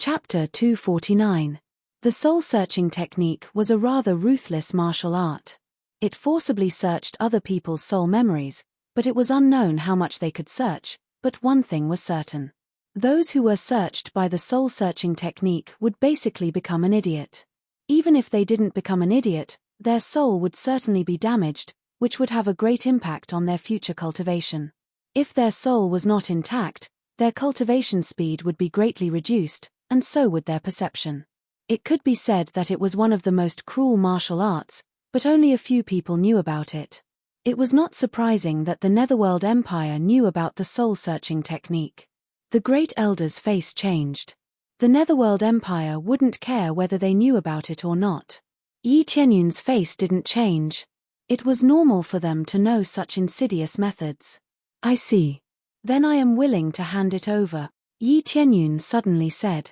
Chapter 249. The soul-searching technique was a rather ruthless martial art. It forcibly searched other people's soul memories, but it was unknown how much they could search. But one thing was certain. Those who were searched by the soul-searching technique would basically become an idiot. Even if they didn't become an idiot, their soul would certainly be damaged, which would have a great impact on their future cultivation. If their soul was not intact, their cultivation speed would be greatly reduced, and so would their perception. It could be said that it was one of the most cruel martial arts, but only a few people knew about it. It was not surprising that the Netherworld Empire knew about the soul-searching technique. The Great Elder's face changed. The Netherworld Empire wouldn't care whether they knew about it or not. Yi Tianyun's face didn't change. It was normal for them to know such insidious methods. I see. Then I am willing to hand it over, Yi Tianyun suddenly said.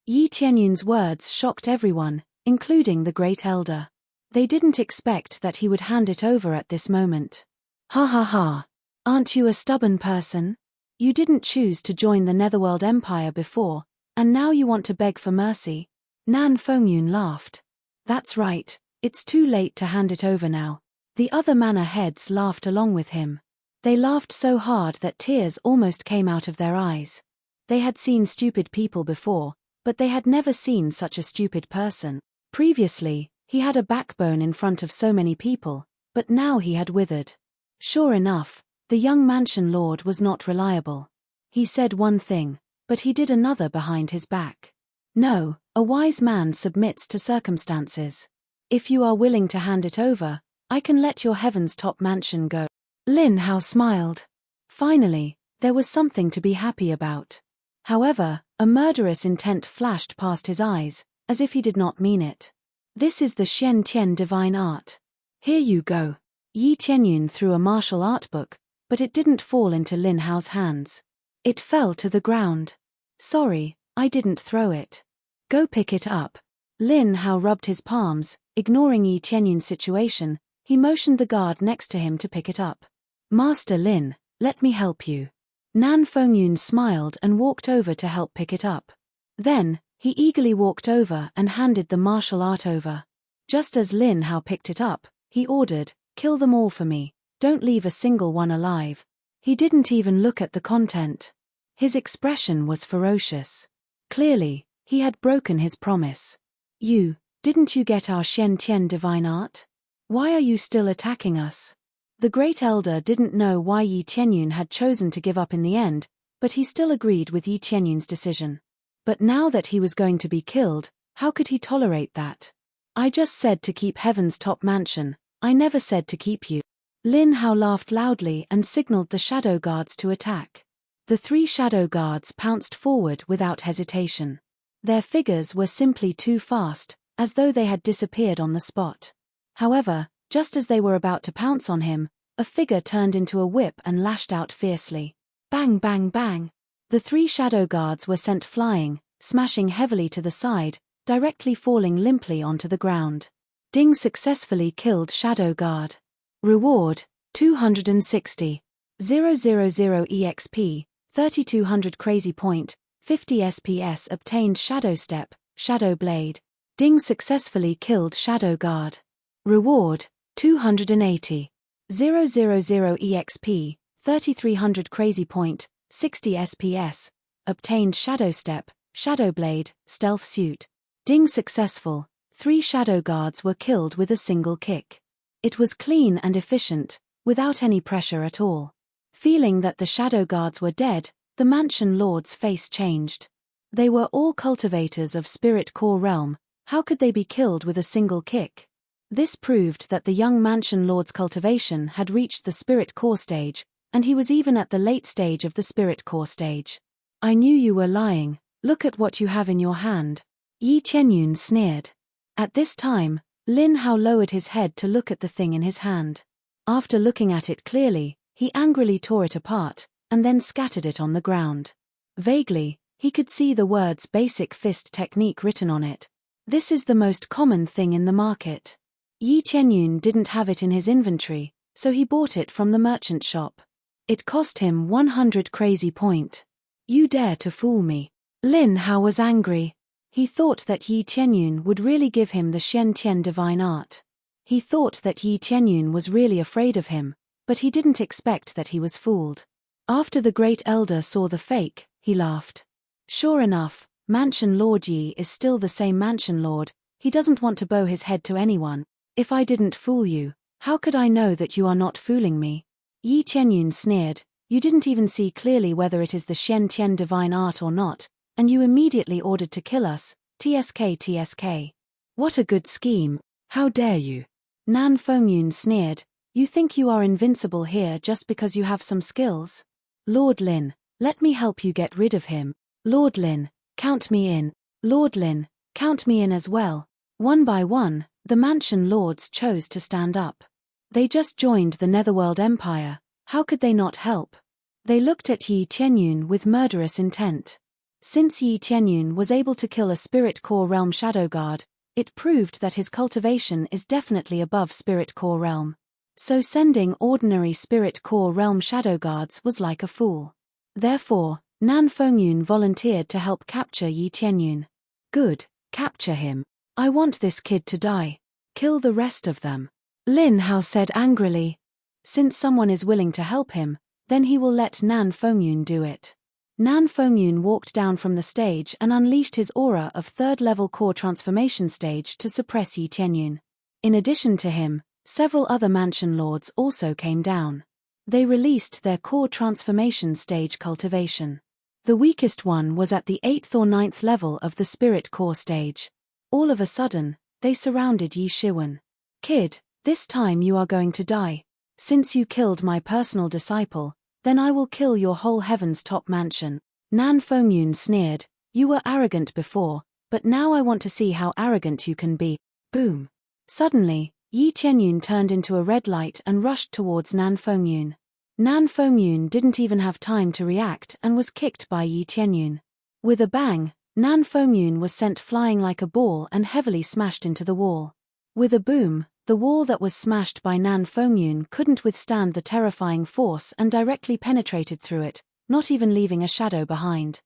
Yi Tianyun's words shocked everyone, including the Great Elder. They didn't expect that he would hand it over at this moment. Ha ha ha. Aren't you a stubborn person? You didn't choose to join the Netherworld Empire before, and now you want to beg for mercy? Nan Fengyun laughed. That's right, it's too late to hand it over now. The other manor heads laughed along with him. They laughed so hard that tears almost came out of their eyes. They had seen stupid people before, but they had never seen such a stupid person. Previously, he had a backbone in front of so many people, but now he had withered. Sure enough, the young mansion lord was not reliable. He said one thing, but he did another behind his back. No, a wise man submits to circumstances. If you are willing to hand it over, I can let your heaven's top mansion go. Lin Hao smiled. Finally, there was something to be happy about. However, a murderous intent flashed past his eyes, as if he did not mean it. This is the Shen Tian divine art. Here you go. Yi Tianyun threw a martial art book, but it didn't fall into Lin Hao's hands. It fell to the ground. Sorry, I didn't throw it. Go pick it up. Lin Hao rubbed his palms, ignoring Yi Tianyun's situation. He motioned the guard next to him to pick it up. Master Lin, let me help you. Nan Fengyun smiled and walked over to help pick it up. Then, he eagerly walked over and handed the martial art over. Just as Lin Hao picked it up, he ordered, "Kill them all for me, don't leave a single one alive." He didn't even look at the content. His expression was ferocious. Clearly, he had broken his promise. Didn't you get our Shen Tian divine art? Why are you still attacking us? The Great Elder didn't know why Yi Tianyun had chosen to give up in the end, but he still agreed with Yi Tianyun's decision. But now that he was going to be killed, how could he tolerate that? I just said to keep heaven's top mansion, I never said to keep you. Lin Hao laughed loudly and signaled the shadow guards to attack. The 3 shadow guards pounced forward without hesitation. Their figures were simply too fast, as though they had disappeared on the spot. However, just as they were about to pounce on him, a figure turned into a whip and lashed out fiercely. Bang bang bang! The 3 shadow guards were sent flying, smashing heavily to the side, directly falling limply onto the ground. Ding successfully killed shadow guard. Reward, 260. 000 EXP, 3200 crazy point, 50 SPS obtained shadow step, shadow blade. Ding successfully killed shadow guard. Reward, 280. 000 EXP, 3300 crazy point, 60 SPS, obtained shadow step, shadow blade, stealth suit. Ding successful, 3 shadow guards were killed with a single kick. It was clean and efficient, without any pressure at all. Feeling that the shadow guards were dead, the mansion lord's face changed. They were all cultivators of spirit core realm, how could they be killed with a single kick? This proved that the young mansion lord's cultivation had reached the spirit core stage, and he was even at the late stage of the spirit core stage. I knew you were lying, look at what you have in your hand. Yi Tianyun sneered. At this time, Lin Hao lowered his head to look at the thing in his hand. After looking at it clearly, he angrily tore it apart, and then scattered it on the ground. Vaguely, he could see the words basic fist technique written on it. This is the most common thing in the market. Yi Tianyun didn't have it in his inventory, so he bought it from the merchant shop. It cost him 100 crazy point. You dare to fool me. Lin Hao was angry. He thought that Yi Tianyun would really give him the Shen Tian divine art. He thought that Yi Tianyun was really afraid of him, but he didn't expect that he was fooled. After the great elder saw the fake, he laughed. Sure enough, Mansion Lord Yi is still the same Mansion Lord. He doesn't want to bow his head to anyone. If I didn't fool you, how could I know that you are not fooling me? Yi Tianyun sneered. You didn't even see clearly whether it is the Shen Tian divine art or not, and you immediately ordered to kill us. TSK. What a good scheme. How dare you? Nan Fengyun sneered. You think you are invincible here just because you have some skills? Lord Lin, let me help you get rid of him. Lord Lin, count me in. Lord Lin, count me in as well. One by one, the mansion lords chose to stand up. They just joined the Netherworld Empire. How could they not help? They looked at Yi Tianyun with murderous intent. Since Yi Tianyun was able to kill a Spirit Core Realm Shadow Guard, it proved that his cultivation is definitely above Spirit Core Realm. So sending ordinary Spirit Core Realm Shadow Guards was like a fool. Therefore, Nan Fengyun volunteered to help capture Yi Tianyun. Good, capture him. I want this kid to die. Kill the rest of them. Lin Hao said angrily. Since someone is willing to help him, then he will let Nan Fengyun do it. Nan Fengyun walked down from the stage and unleashed his aura of third-level core transformation stage to suppress Yi Tianyun. In addition to him, several other mansion lords also came down. They released their core transformation stage cultivation. The weakest one was at the 8th or 9th level of the spirit core stage. All of a sudden, they surrounded Yi Shiwen. Kid, this time you are going to die. Since you killed my personal disciple, then I will kill your whole heaven's top mansion. Nan Fengyun sneered. You were arrogant before, but now I want to see how arrogant you can be. Boom. Suddenly, Yi Tianyun turned into a red light and rushed towards Nan Fengyun. Nan Fengyun didn't even have time to react and was kicked by Yi Tianyun. With a bang, Nan Fengyun was sent flying like a ball and heavily smashed into the wall. With a boom, the wall that was smashed by Nan Fengyun couldn't withstand the terrifying force and directly penetrated through it, not even leaving a shadow behind.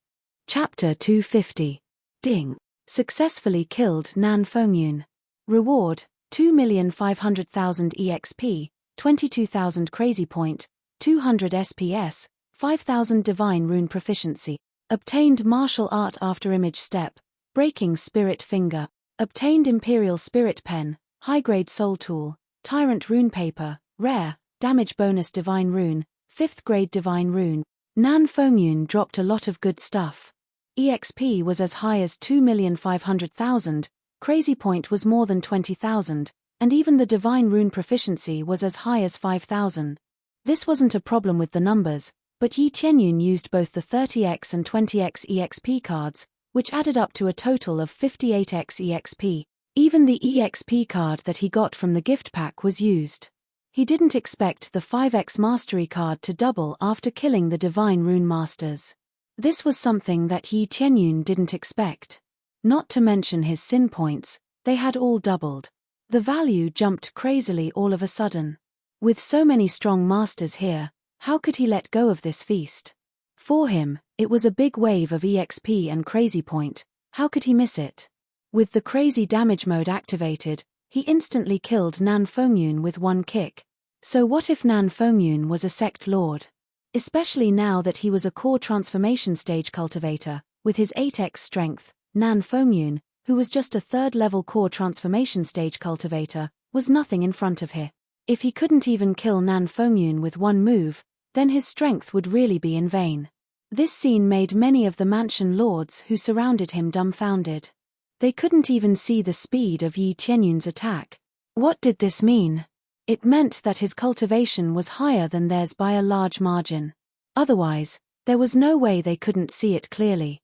Chapter 250. Ding. Successfully killed Nan Fengyun. Reward, 2,500,000 EXP, 22,000 Crazy Point, 200 SPS, 5,000 Divine Rune Proficiency. Obtained Martial Art After Image Step, Breaking Spirit Finger. Obtained Imperial Spirit Pen, High-Grade Soul Tool, Tyrant Rune Paper, Rare, Damage Bonus Divine Rune, 5th Grade Divine Rune. Nan Fengyun dropped a lot of good stuff. EXP was as high as 2,500,000, Crazy Point was more than 20,000, and even the Divine Rune Proficiency was as high as 5,000. This wasn't a problem with the numbers, but Yi Tianyun used both the 30x and 20x EXP cards, which added up to a total of 58x EXP. Even the EXP card that he got from the gift pack was used. He didn't expect the 5x Mastery card to double after killing the Divine Rune Masters. This was something that Yi Tianyun didn't expect. Not to mention his sin points, they had all doubled. The value jumped crazily all of a sudden. With so many strong masters here, how could he let go of this feast? For him, it was a big wave of EXP and Crazy Point. How could he miss it? With the crazy damage mode activated, he instantly killed Nan Fengyun with one kick. So what if Nan Fengyun was a sect lord? Especially now that he was a core transformation stage cultivator, with his 8x strength, Nan Fengyun, who was just a third-level core transformation stage cultivator, was nothing in front of him. If he couldn't even kill Nan Fengyun with one move, then his strength would really be in vain. This scene made many of the mansion lords who surrounded him dumbfounded. They couldn't even see the speed of Yi Tianyun's attack. What did this mean? It meant that his cultivation was higher than theirs by a large margin. Otherwise, there was no way they couldn't see it clearly.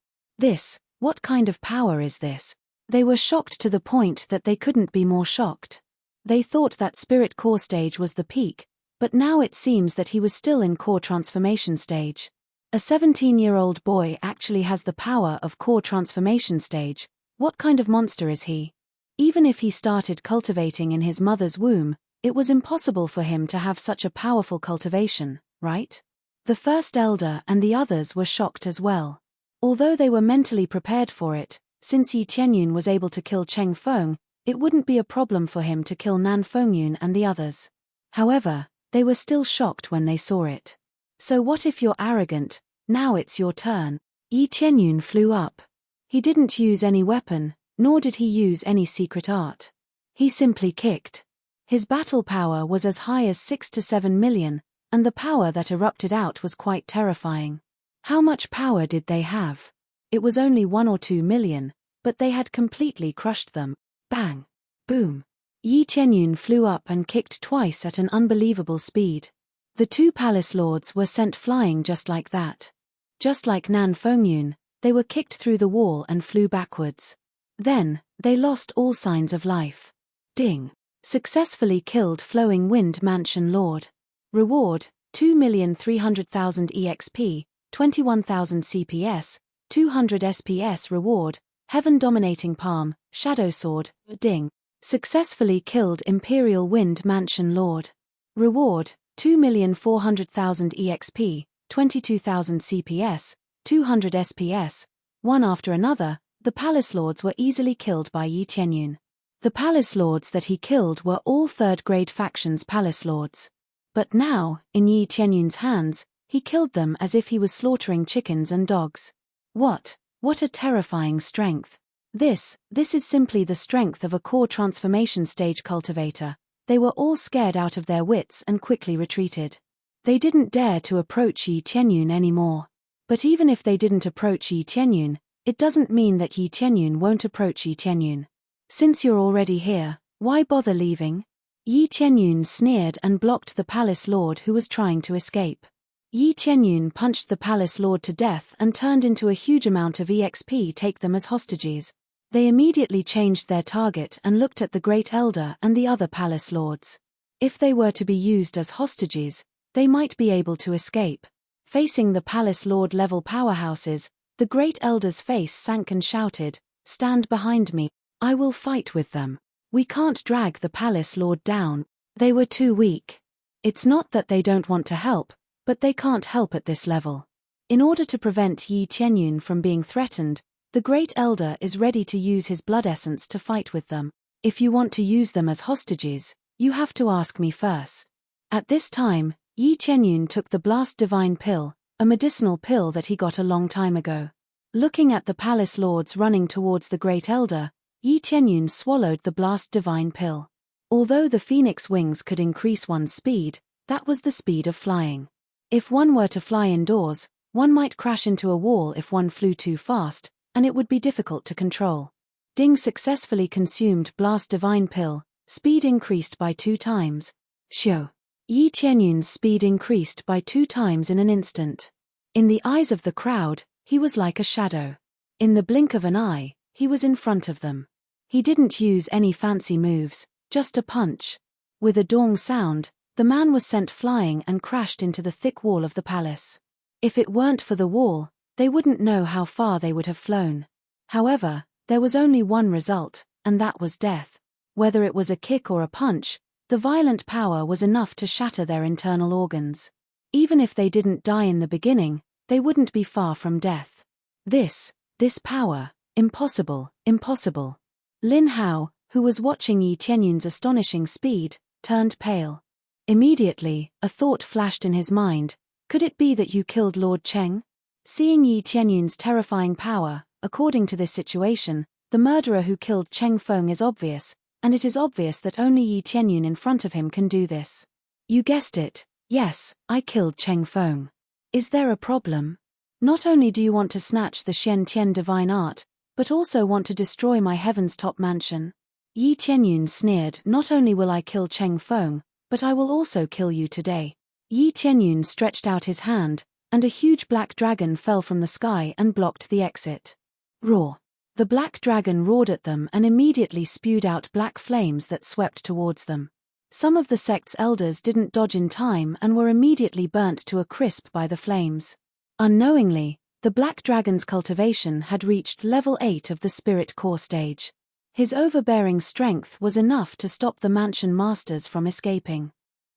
What kind of power is this? They were shocked to the point that they couldn't be more shocked. They thought that Spirit Core stage was the peak, but now it seems that he was still in Core Transformation stage. A 17-year-old boy actually has the power of Core Transformation stage. What kind of monster is he? Even if he started cultivating in his mother's womb, it was impossible for him to have such a powerful cultivation, right? The first elder and the others were shocked as well. Although they were mentally prepared for it, Since Yi Tianyun was able to kill Cheng Feng, it wouldn't be a problem for him to kill Nan Fengyun and the others. However, they were still shocked when they saw it. So what if you're arrogant? Now it's your turn. Yi Tianyun flew up. He didn't use any weapon, nor did he use any secret art. He simply kicked. His battle power was as high as 6 to 7 million, and the power that erupted out was quite terrifying. How much power did they have? It was only 1 or 2 million, but they had completely crushed them. Bang! Boom! Yi Tianyun flew up and kicked twice at an unbelievable speed. The two palace lords were sent flying just like that. Just like Nan Fengyun, they were kicked through the wall and flew backwards. Then, they lost all signs of life. Ding! Successfully killed Flowing Wind Mansion Lord. Reward, 2,300,000 EXP, 21,000 CPS, 200 SPS. Reward, Heaven Dominating Palm, Shadow Sword. Ding! Successfully killed Imperial Wind Mansion Lord. Reward, 2,400,000 EXP, 22,000 CPS, 200 SPS. One after another, the palace lords were easily killed by Yi Tianyun. The palace lords that he killed were all third-grade factions palace lords. But now, in Yi Tianyun's hands, he killed them as if he was slaughtering chickens and dogs. What a terrifying strength. This is simply the strength of a core transformation stage cultivator. They were all scared out of their wits and quickly retreated. They didn't dare to approach Yi Tianyun anymore. But even if they didn't approach Yi Tianyun, it doesn't mean that Yi Tianyun won't approach Yi Tianyun. Since you're already here, why bother leaving? Yi Tianyun sneered and blocked the palace lord who was trying to escape. Yi Tianyun punched the palace lord to death and turned into a huge amount of EXP. Take them as hostages. They immediately changed their target and looked at the Great Elder and the other palace lords. If they were to be used as hostages, they might be able to escape. Facing the palace lord level powerhouses, the Great Elder's face sank and shouted, "Stand behind me. I will fight with them. We can't drag the palace lord down. They were too weak. It's not that they don't want to help, but they can't help at this level." In order to prevent Yi Tianyun from being threatened, the Great Elder is ready to use his blood essence to fight with them. If you want to use them as hostages, you have to ask me first. At this time, Yi Tianyun took the Blast Divine Pill, a medicinal pill that he got a long time ago. Looking at the palace lords running towards the Great Elder, Yi Tianyun swallowed the Blast Divine Pill. Although the phoenix wings could increase one's speed, that was the speed of flying. If one were to fly indoors, one might crash into a wall if one flew too fast, and it would be difficult to control. Ding successfully consumed Blast Divine Pill, speed increased by 2 times. Shio. Yi Tianyun's speed increased by 2 times in an instant. In the eyes of the crowd, he was like a shadow. In the blink of an eye, he was in front of them. He didn't use any fancy moves, just a punch. With a dong sound, the man was sent flying and crashed into the thick wall of the palace. If it weren't for the wall, they wouldn't know how far they would have flown. However, there was only one result, and that was death. Whether it was a kick or a punch, the violent power was enough to shatter their internal organs. Even if they didn't die in the beginning, they wouldn't be far from death. This power, impossible. Lin Hao, who was watching Yi Tianyun's astonishing speed, turned pale. Immediately, a thought flashed in his mind. Could it be that you killed Lord Cheng? Seeing Yi Tianyun's terrifying power, according to this situation, the murderer who killed Cheng Feng is obvious, and it is obvious that only Yi Tianyun in front of him can do this. You guessed it. Yes, I killed Cheng Feng. Is there a problem? Not only do you want to snatch the Shen Tian divine art, but also want to destroy my heaven's top mansion? Yi Tianyun sneered. Not only will I kill Cheng Feng, but I will also kill you today. Yi Tianyun stretched out his hand, and a huge black dragon fell from the sky and blocked the exit. Roar! The black dragon roared at them and immediately spewed out black flames that swept towards them. Some of the sect's elders didn't dodge in time and were immediately burnt to a crisp by the flames. Unknowingly, the black dragon's cultivation had reached level 8 of the spirit core stage. His overbearing strength was enough to stop the mansion masters from escaping.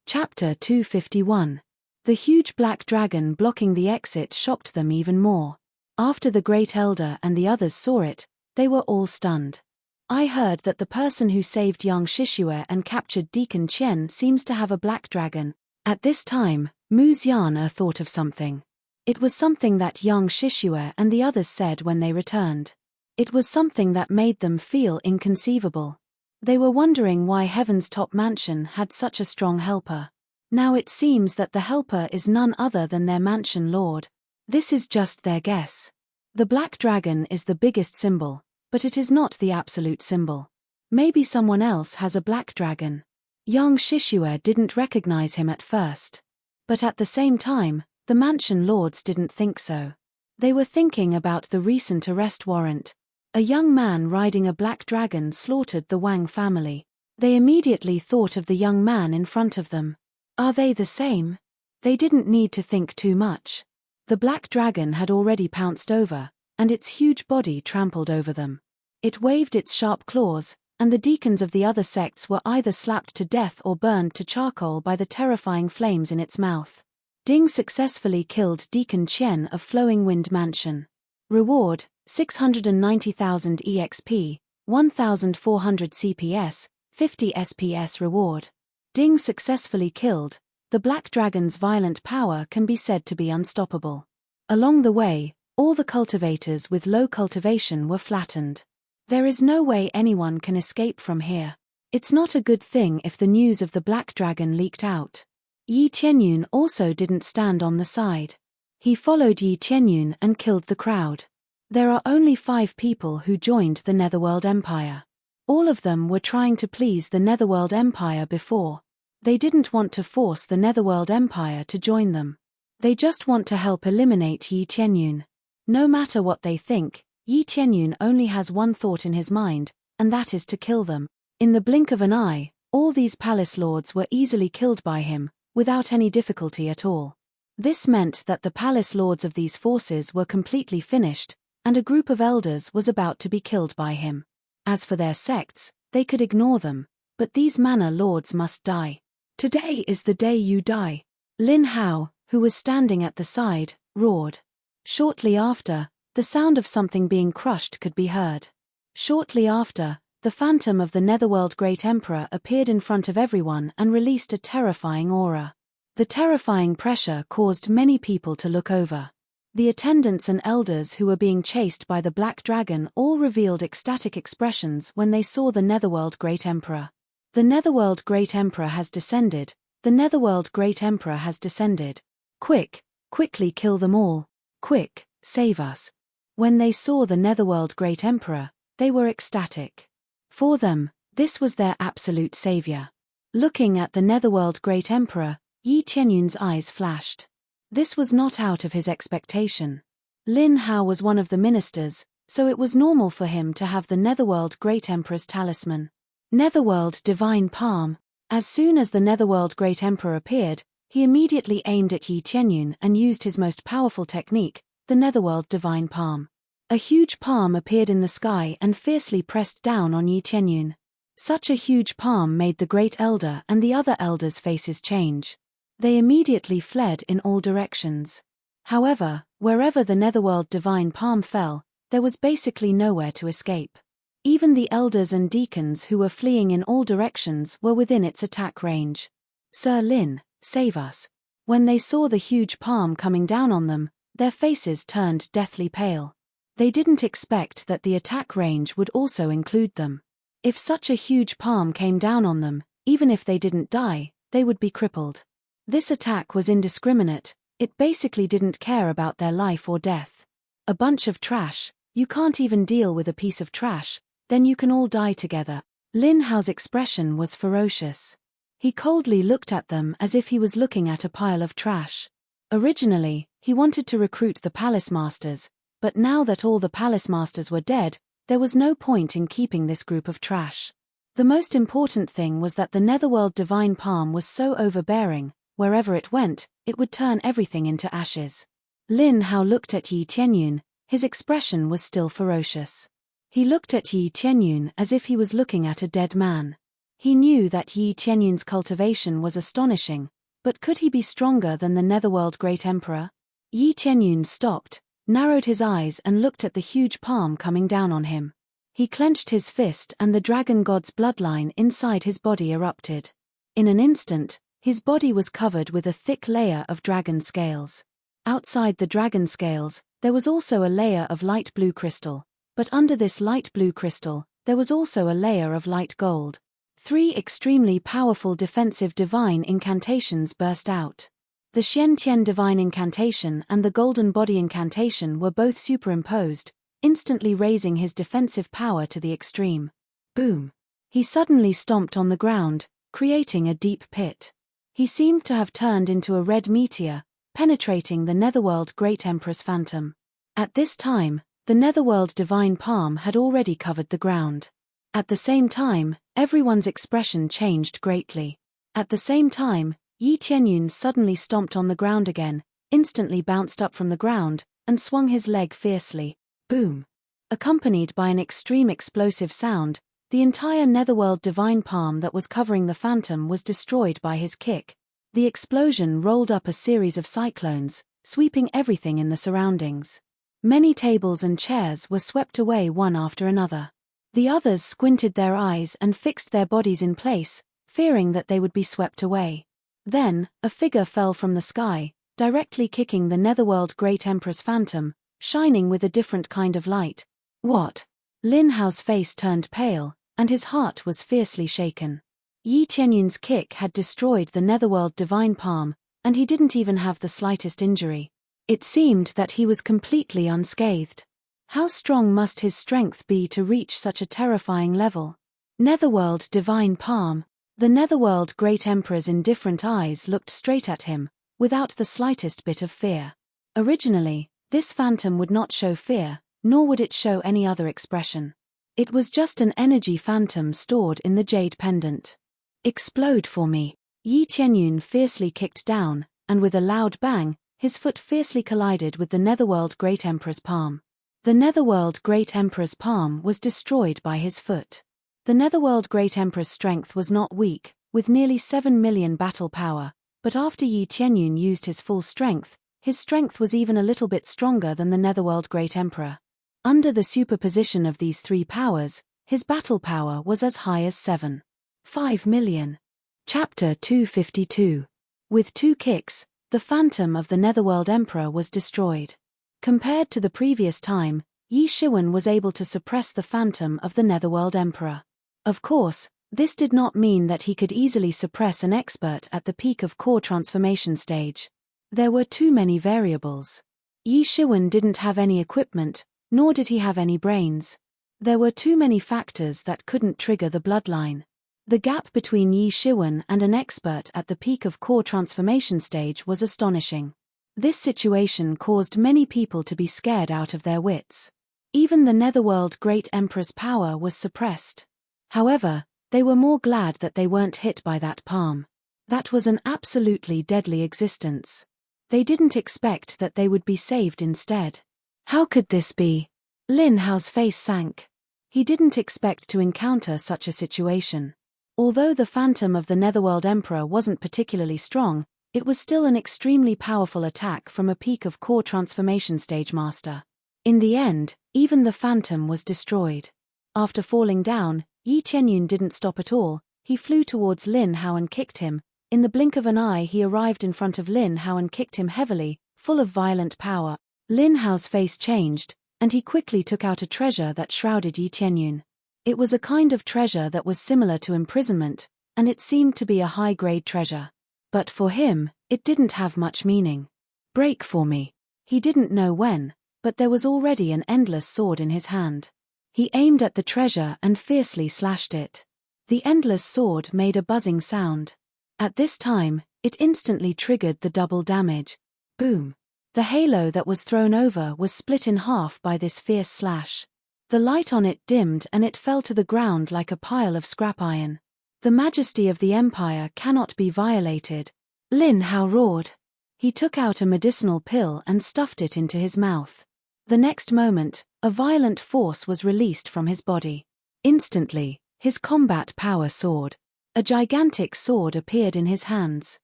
Chapter 251. The huge black dragon blocking the exit shocked them even more. After the Great Elder and the others saw it, They were all stunned. I heard that the person who saved young Shishue and captured Deacon Chen seems to have a black dragon. At this time, Mu Xian'er thought of something. It was something that young Shishue and the others said when they returned. It was something that made them feel inconceivable. They were wondering why Heaven's top mansion had such a strong helper. Now it seems that the helper is none other than their mansion lord. This is just their guess. The black dragon is the biggest symbol, but it is not the absolute symbol. Maybe someone else has a black dragon. Young Shishue didn't recognize him at first. But at the same time, the mansion lords didn't think so. They were thinking about the recent arrest warrant. A young man riding a black dragon slaughtered the Wang family. They immediately thought of the young man in front of them. Are they the same? They didn't need to think too much. The black dragon had already pounced over, and its huge body trampled over them. It waved its sharp claws, and the deacons of the other sects were either slapped to death or burned to charcoal by the terrifying flames in its mouth. Ding successfully killed Deacon Chen of Flowing Wind Mansion. Reward, 690,000 EXP, 1,400 CPS, 50 SPS reward. Ding successfully killed. The black dragon's violent power can be said to be unstoppable. Along the way, all the cultivators with low cultivation were flattened. There is no way anyone can escape from here. It's not a good thing if the news of the black dragon leaked out. Yi Tianyun also didn't stand on the side. He followed Yi Tianyun and killed the crowd. There are only 5 people who joined the Netherworld Empire. All of them were trying to please the Netherworld Empire before. They didn't want to force the Netherworld Empire to join them. They just want to help eliminate Yi Tianyun. No matter what they think, Yi Tianyun only has one thought in his mind, and that is to kill them. In the blink of an eye, all these palace lords were easily killed by him, without any difficulty at all. This meant that the palace lords of these forces were completely finished, and a group of elders was about to be killed by him. As for their sects, they could ignore them, but these manor lords must die. Today is the day you die. Lin Hao, who was standing at the side, roared. Shortly after, the sound of something being crushed could be heard. Shortly after, the phantom of the Netherworld Great Emperor appeared in front of everyone and released a terrifying aura. The terrifying pressure caused many people to look over. The attendants and elders who were being chased by the Black Dragon all revealed ecstatic expressions when they saw the Netherworld Great Emperor. The Netherworld Great Emperor has descended. The Netherworld Great Emperor has descended. Quickly kill them all. Quick, save us. When they saw the Netherworld Great Emperor, they were ecstatic. For them, this was their absolute savior. Looking at the Netherworld Great Emperor, Yi Tianyun's eyes flashed. This was not out of his expectation. Lin Hao was one of the ministers, so it was normal for him to have the Netherworld Great Emperor's talisman. Netherworld Divine Palm. As soon as the Netherworld Great Emperor appeared, he immediately aimed at Yi Tianyun and used his most powerful technique, the Netherworld Divine Palm. A huge palm appeared in the sky and fiercely pressed down on Yi Tianyun. Such a huge palm made the Great Elder and the other elders' faces change. They immediately fled in all directions. However, wherever the Netherworld Divine Palm fell, there was basically nowhere to escape. Even the elders and deacons who were fleeing in all directions were within its attack range. Sir Lin, save us. When they saw the huge palm coming down on them, their faces turned deathly pale. They didn't expect that the attack range would also include them. If such a huge palm came down on them, even if they didn't die, they would be crippled. This attack was indiscriminate, it basically didn't care about their life or death. A bunch of trash, you can't even deal with a piece of trash, then you can all die together. Lin Hao's expression was ferocious. He coldly looked at them as if he was looking at a pile of trash. Originally, he wanted to recruit the palace masters, but now that all the palace masters were dead, there was no point in keeping this group of trash. The most important thing was that the Netherworld Divine Palm was so overbearing, wherever it went, it would turn everything into ashes. Lin Hao looked at Yi Tianyun, his expression was still ferocious. He looked at Yi Tianyun as if he was looking at a dead man. He knew that Yi Tianyun's cultivation was astonishing, but could he be stronger than the Netherworld Great Emperor? Yi Tianyun stopped, narrowed his eyes and looked at the huge palm coming down on him. He clenched his fist and the dragon god's bloodline inside his body erupted. In an instant, his body was covered with a thick layer of dragon scales. Outside the dragon scales, there was also a layer of light blue crystal, but under this light blue crystal, there was also a layer of light gold. 3 extremely powerful defensive divine incantations burst out. The Xian-Tian divine incantation and the golden body incantation were both superimposed, instantly raising his defensive power to the extreme. Boom! He suddenly stomped on the ground, creating a deep pit. He seemed to have turned into a red meteor, penetrating the Netherworld Great Empress Phantom. At this time, the Netherworld Divine Palm had already covered the ground. At the same time, everyone's expression changed greatly. At the same time, Yi Tianyun suddenly stomped on the ground again, instantly bounced up from the ground, and swung his leg fiercely. Boom! Accompanied by an extreme explosive sound, the entire Netherworld Divine Palm that was covering the Phantom was destroyed by his kick. The explosion rolled up a series of cyclones, sweeping everything in the surroundings. Many tables and chairs were swept away one after another. The others squinted their eyes and fixed their bodies in place, fearing that they would be swept away. Then, a figure fell from the sky, directly kicking the Netherworld Great Empress Phantom, shining with a different kind of light. What? Lin Hao's face turned pale, and his heart was fiercely shaken. Yi Tianyun's kick had destroyed the Netherworld Divine Palm, and he didn't even have the slightest injury. It seemed that he was completely unscathed. How strong must his strength be to reach such a terrifying level? Netherworld Divine Palm. The Netherworld Great Emperor's indifferent eyes looked straight at him, without the slightest bit of fear. Originally, this phantom would not show fear, nor would it show any other expression. It was just an energy phantom stored in the jade pendant. Explode for me. Yi Tianyun fiercely kicked down, and with a loud bang, his foot fiercely collided with the Netherworld Great Emperor's palm. The Netherworld Great Emperor's palm was destroyed by his foot. The Netherworld Great Emperor's strength was not weak, with nearly 7 million battle power, but after Yi Tianyun used his full strength, his strength was even a little bit stronger than the Netherworld Great Emperor. Under the superposition of these 3 powers, his battle power was as high as 7.5 million. Chapter 252. With 2 kicks, the phantom of the Netherworld Emperor was destroyed. Compared to the previous time, Yi Shiwen was able to suppress the phantom of the Netherworld Emperor. Of course, this did not mean that he could easily suppress an expert at the peak of core transformation stage. There were too many variables. Yi Shiwen didn't have any equipment, nor did he have any brains. There were too many factors that couldn't trigger the bloodline. The gap between Yi Shiwen and an expert at the peak of core transformation stage was astonishing. This situation caused many people to be scared out of their wits. Even the Netherworld Great Emperor's power was suppressed. However, they were more glad that they weren't hit by that palm. That was an absolutely deadly existence. They didn't expect that they would be saved instead. How could this be? Lin Hao's face sank. He didn't expect to encounter such a situation. Although the phantom of the Netherworld Emperor wasn't particularly strong, it was still an extremely powerful attack from a peak of core transformation stage master. In the end, even the phantom was destroyed. After falling down, Yi Tianyun didn't stop at all. He flew towards Lin Hao and kicked him. In the blink of an eye he arrived in front of Lin Hao and kicked him heavily, full of violent power. Lin Hao's face changed, and he quickly took out a treasure that shrouded Yi Tianyun. It was a kind of treasure that was similar to imprisonment, and it seemed to be a high-grade treasure. But for him, it didn't have much meaning. Break for me. He didn't know when, but there was already an endless sword in his hand. He aimed at the treasure and fiercely slashed it. The endless sword made a buzzing sound. At this time, it instantly triggered the double damage. Boom! The halo that was thrown over was split in half by this fierce slash. The light on it dimmed and it fell to the ground like a pile of scrap iron. The majesty of the Empire cannot be violated. Lin Hao roared. He took out a medicinal pill and stuffed it into his mouth. The next moment, a violent force was released from his body. Instantly, his combat power soared. A gigantic sword appeared in his hands.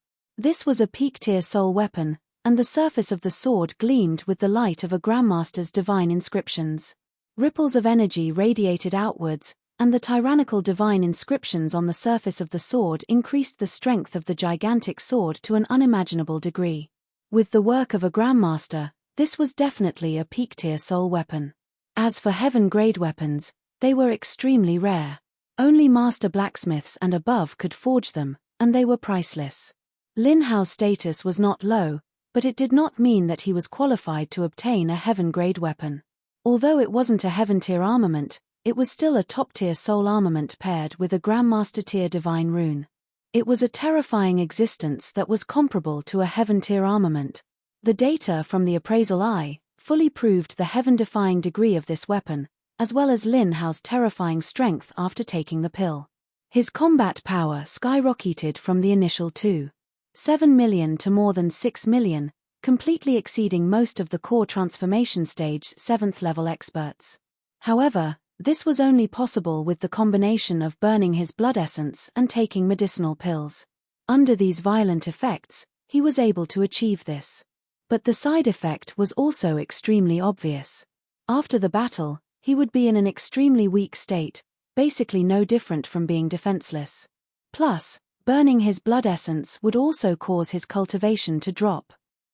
This was a peak-tier soul weapon, and the surface of the sword gleamed with the light of a Grandmaster's divine inscriptions. Ripples of energy radiated outwards, and the tyrannical divine inscriptions on the surface of the sword increased the strength of the gigantic sword to an unimaginable degree. With the work of a grandmaster, this was definitely a peak-tier soul weapon. As for heaven-grade weapons, they were extremely rare. Only master blacksmiths and above could forge them, and they were priceless. Lin Hao's status was not low, but it did not mean that he was qualified to obtain a heaven-grade weapon. Although it wasn't a heaven-tier armament, it was still a top-tier soul armament paired with a grandmaster-tier divine rune. It was a terrifying existence that was comparable to a heaven-tier armament. The data from the appraisal eye fully proved the heaven-defying degree of this weapon, as well as Lin Hao's terrifying strength after taking the pill. His combat power skyrocketed from the initial 2.7 million to more than 6 million, completely exceeding most of the core transformation stage 7th level experts. However, this was only possible with the combination of burning his blood essence and taking medicinal pills. Under these violent effects, he was able to achieve this. But the side effect was also extremely obvious. After the battle, he would be in an extremely weak state, basically no different from being defenseless. Plus, burning his blood essence would also cause his cultivation to drop.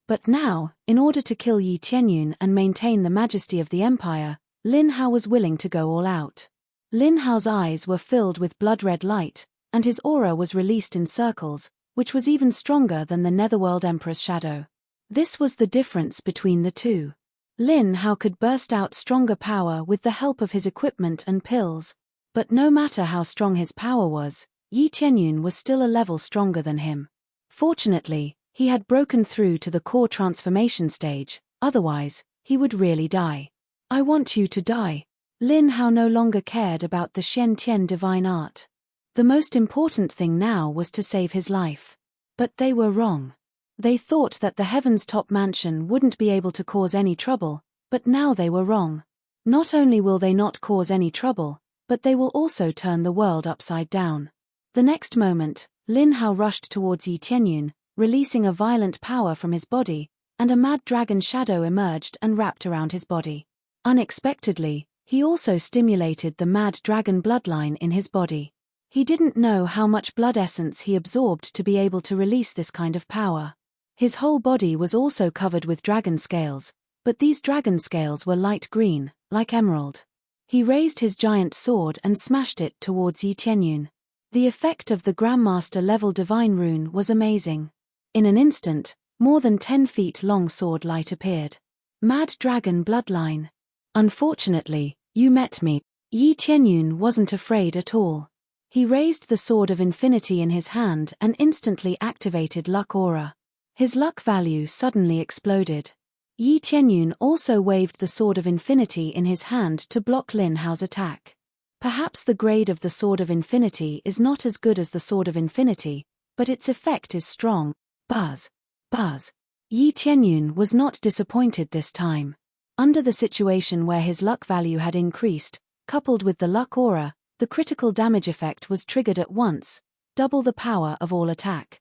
But now, in order to kill Yi Tianyun and maintain the majesty of the empire, Lin Hao was willing to go all out. Lin Hao's eyes were filled with blood-red light, and his aura was released in circles, which was even stronger than the Netherworld Emperor's shadow. This was the difference between the two. Lin Hao could burst out stronger power with the help of his equipment and pills, but no matter how strong his power was, Yi Tianyun was still a level stronger than him. Fortunately, he had broken through to the core transformation stage, otherwise, he would really die. I want you to die. Lin Hao no longer cared about the Shen Tian divine art. The most important thing now was to save his life. But they were wrong. They thought that the Heaven's Top Mansion wouldn't be able to cause any trouble, but now they were wrong. Not only will they not cause any trouble, but they will also turn the world upside down. The next moment, Lin Hao rushed towards Yi Tianyun, releasing a violent power from his body, and a mad dragon shadow emerged and wrapped around his body. Unexpectedly, he also stimulated the mad dragon bloodline in his body. He didn't know how much blood essence he absorbed to be able to release this kind of power. His whole body was also covered with dragon scales, but these dragon scales were light green, like emerald. He raised his giant sword and smashed it towards Yi Tianyun. The effect of the Grandmaster level divine rune was amazing. In an instant, more than 10 feet long sword light appeared. Mad dragon bloodline. Unfortunately, you met me. Yi Tianyun wasn't afraid at all. He raised the sword of infinity in his hand and instantly activated luck aura. His luck value suddenly exploded. Yi Tianyun also waved the sword of infinity in his hand to block Lin Hao's attack. Perhaps the grade of the sword of infinity is not as good as the sword of infinity, but its effect is strong. Buzz. Buzz. Yi Tianyun was not disappointed this time. Under the situation where his luck value had increased, coupled with the luck aura, the critical damage effect was triggered at once, double the power of all attack.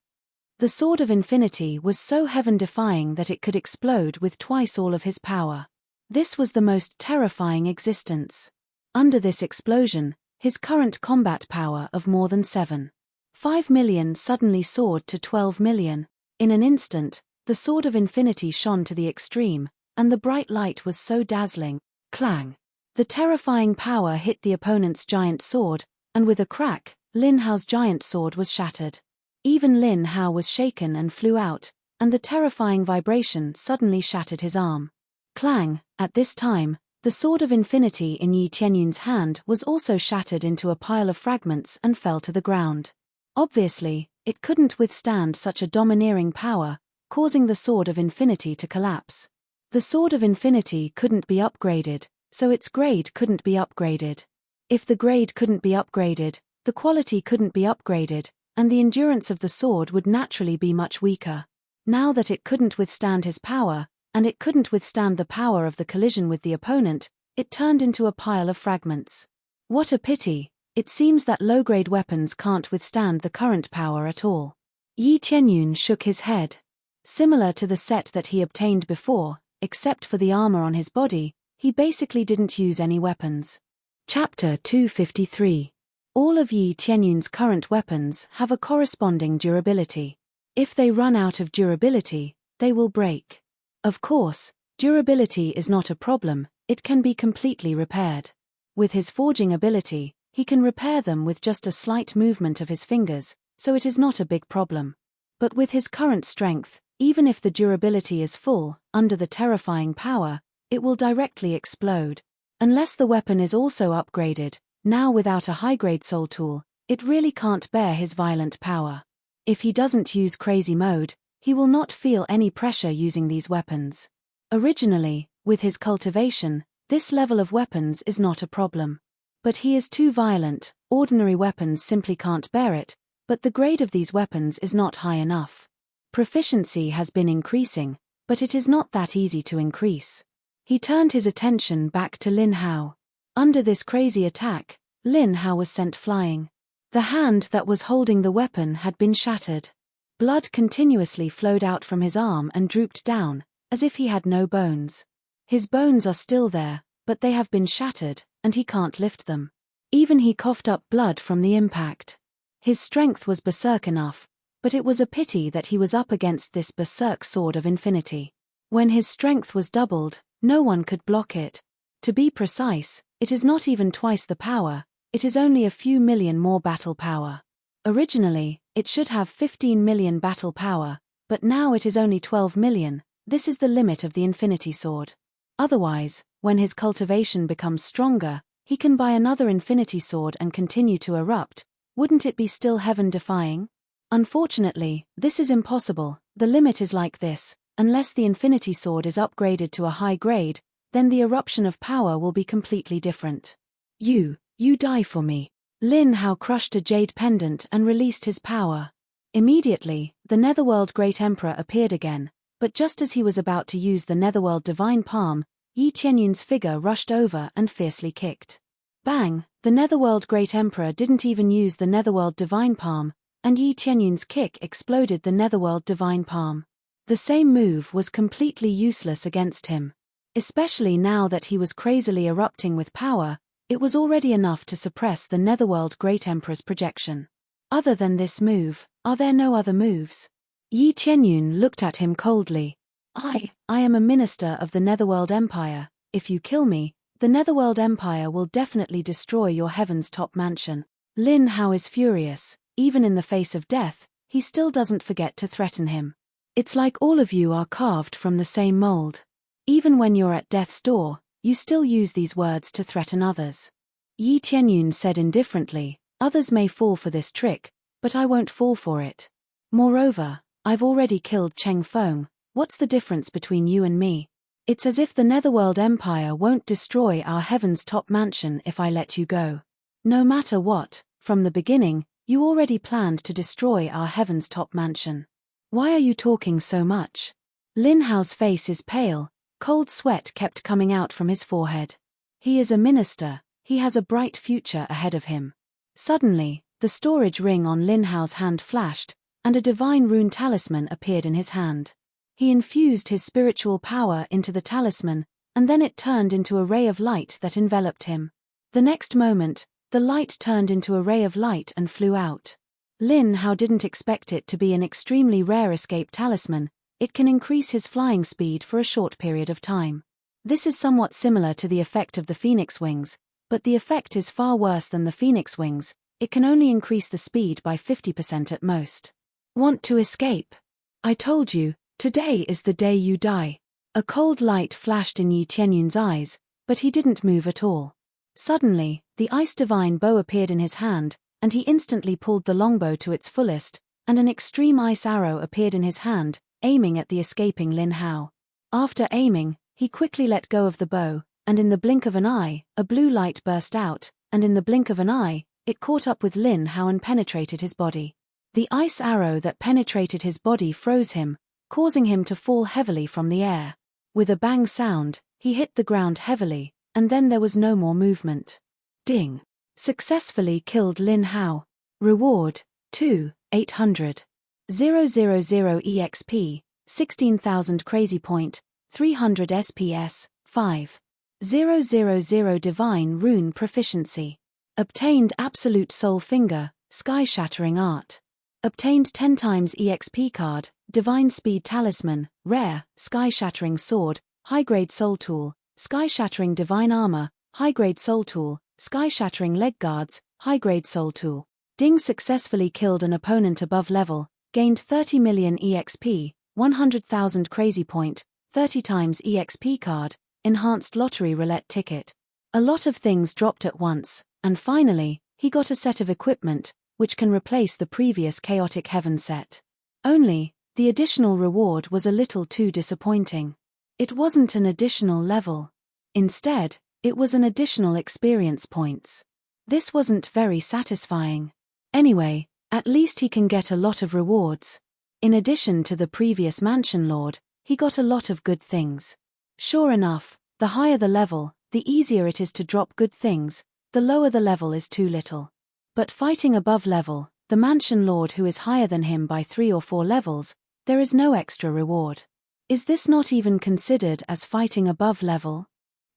The sword of infinity was so heaven-defying that it could explode with twice all of his power. This was the most terrifying existence. Under this explosion, his current combat power of more than 7.5 million suddenly soared to 12 million. In an instant, the sword of infinity shone to the extreme, and the bright light was so dazzling. Clang! The terrifying power hit the opponent's giant sword, and with a crack, Lin Hao's giant sword was shattered. Even Lin Hao was shaken and flew out, and the terrifying vibration suddenly shattered his arm. Clang! At this time, the sword of infinity in Yi Tianyun's hand was also shattered into a pile of fragments and fell to the ground. Obviously, it couldn't withstand such a domineering power, causing the sword of infinity to collapse. The sword of infinity couldn't be upgraded, so its grade couldn't be upgraded. If the grade couldn't be upgraded, the quality couldn't be upgraded, and the endurance of the sword would naturally be much weaker. Now that it couldn't withstand his power, and it couldn't withstand the power of the collision with the opponent, it turned into a pile of fragments. What a pity! It seems that low-grade weapons can't withstand the current power at all. Yi Tianyun shook his head. Similar to the set that he obtained before, except for the armor on his body, He basically didn't use any weapons. Chapter 253. All of Yi Tianyun's current weapons have a corresponding durability. If they run out of durability, they will break. Of course, durability is not a problem, it can be completely repaired. With his forging ability, he can repair them with just a slight movement of his fingers, so it is not a big problem. But with his current strength, even if the durability is full, under the terrifying power, it will directly explode. Unless the weapon is also upgraded, now without a high-grade soul tool, it really can't bear his violent power. If he doesn't use crazy mode, he will not feel any pressure using these weapons. Originally, with his cultivation, this level of weapons is not a problem. But he is too violent, ordinary weapons simply can't bear it, but the grade of these weapons is not high enough. Proficiency has been increasing, but it is not that easy to increase. He turned his attention back to Lin Hao. Under this crazy attack, Lin Hao was sent flying. The hand that was holding the weapon had been shattered. Blood continuously flowed out from his arm and drooped down, as if he had no bones. His bones are still there, but they have been shattered, and he can't lift them. Even he coughed up blood from the impact. His strength was berserk enough, but it was a pity that he was up against this berserk sword of infinity. When his strength was doubled, no one could block it. To be precise, it is not even twice the power, it is only a few million more battle power. Originally, it should have 15 million battle power, but now it is only 12 million, this is the limit of the infinity sword. Otherwise, when his cultivation becomes stronger, he can buy another infinity sword and continue to erupt. Wouldn't it be still heaven-defying? Unfortunately, this is impossible. The limit is like this: unless the infinity sword is upgraded to a high grade, then the eruption of power will be completely different. You die for me. Lin Hao crushed a jade pendant and released his power. Immediately, the Netherworld Great Emperor appeared again, but just as he was about to use the Netherworld Divine Palm, Yi Tianyun's figure rushed over and fiercely kicked. Bang! The Netherworld Great Emperor didn't even use the Netherworld Divine Palm, and Yi Tianyun's kick exploded the Netherworld Divine Palm. The same move was completely useless against him. Especially now that he was crazily erupting with power, it was already enough to suppress the Netherworld Great Emperor's projection. Other than this move, are there no other moves? Yi Tianyun looked at him coldly. I am a minister of the Netherworld Empire. If you kill me, the Netherworld Empire will definitely destroy your heaven's top mansion. Lin Hao is furious. Even in the face of death, he still doesn't forget to threaten him. It's like all of you are carved from the same mold. Even when you're at death's door, you still use these words to threaten others. Yi Tianyun said indifferently, others may fall for this trick, but I won't fall for it. Moreover, I've already killed Cheng Feng. What's the difference between you and me? It's as if the Netherworld Empire won't destroy our heaven's top mansion if I let you go. No matter what, from the beginning, you already planned to destroy our heaven's top mansion. Why are you talking so much? Lin Hao's face is pale, cold sweat kept coming out from his forehead. He is a minister, he has a bright future ahead of him. Suddenly, the storage ring on Lin Hao's hand flashed, and a divine rune talisman appeared in his hand. He infused his spiritual power into the talisman, and then it turned into a ray of light that enveloped him. The next moment, the light turned into a ray of light and flew out. Lin Hao didn't expect it to be an extremely rare escape talisman. It can increase his flying speed for a short period of time. This is somewhat similar to the effect of the phoenix wings, but the effect is far worse than the phoenix wings. It can only increase the speed by 50% at most. Want to escape? I told you, today is the day you die. A cold light flashed in Yi Tianyun's eyes, but he didn't move at all. Suddenly, the ice divine bow appeared in his hand, and he instantly pulled the longbow to its fullest, and an extreme ice arrow appeared in his hand, aiming at the escaping Lin Hao. After aiming, he quickly let go of the bow, and in the blink of an eye, a blue light burst out, and in the blink of an eye, it caught up with Lin Hao and penetrated his body. The ice arrow that penetrated his body froze him, causing him to fall heavily from the air. With a bang sound, he hit the ground heavily, and then there was no more movement. Ding! Successfully killed Lin Hao. Reward, 800. 000 EXP, 16,000 crazy point, 300 SPS, 5. 000 Divine Rune Proficiency. Obtained Absolute Soul Finger, Sky-Shattering Art. Obtained 10 times EXP card, Divine Speed Talisman, Rare, Sky-Shattering Sword, High-Grade Soul Tool, Sky-Shattering Divine Armor, High-Grade Soul Tool, Sky-Shattering Leg Guards, High-Grade Soul Tool. Ding successfully killed an opponent above level, gained 30 million EXP, 100,000 Crazy Point, 30 times EXP card, Enhanced Lottery Roulette Ticket. A lot of things dropped at once, and finally, he got a set of equipment, which can replace the previous Chaotic Heaven set. Only, the additional reward was a little too disappointing. It wasn't an additional level. Instead, it was an additional experience points. This wasn't very satisfying. Anyway, at least he can get a lot of rewards. In addition to the previous Mansion Lord, he got a lot of good things. Sure enough, the higher the level, the easier it is to drop good things, the lower the level is too little. But fighting above level, the Mansion Lord who is higher than him by 3 or 4 levels, there is no extra reward. Is this not even considered as fighting above level?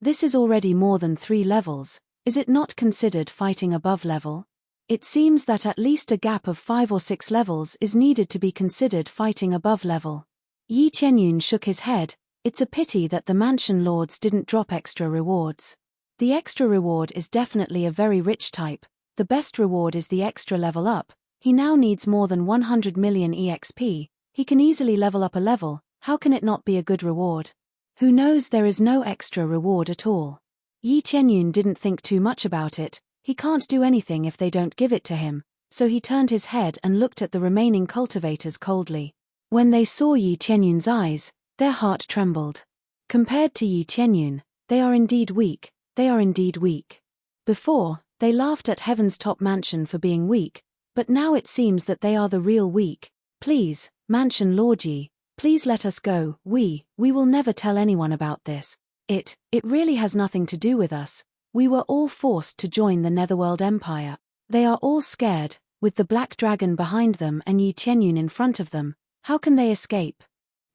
This is already more than 3 levels, is it not considered fighting above level? It seems that at least a gap of 5 or 6 levels is needed to be considered fighting above level. Yi Tianyun shook his head. It's a pity that the Mansion Lords didn't drop extra rewards. The extra reward is definitely a very rich type. The best reward is the extra level up. He now needs more than 100 million EXP. He can easily level up a level. How can it not be a good reward? Who knows, there is no extra reward at all. Yi Tianyun didn't think too much about it. He can't do anything if they don't give it to him, so he turned his head and looked at the remaining cultivators coldly. When they saw Yi Tianyun's eyes, their heart trembled. Compared to Yi Tianyun, they are indeed weak, they are indeed weak. Before, they laughed at Heaven's Top Mansion for being weak, but now it seems that they are the real weak. Please, Mansion Lord Yi, please let us go. We will never tell anyone about this. It really has nothing to do with us. We were all forced to join the Netherworld Empire. They are all scared, with the Black Dragon behind them and Yi Tianyun in front of them. How can they escape?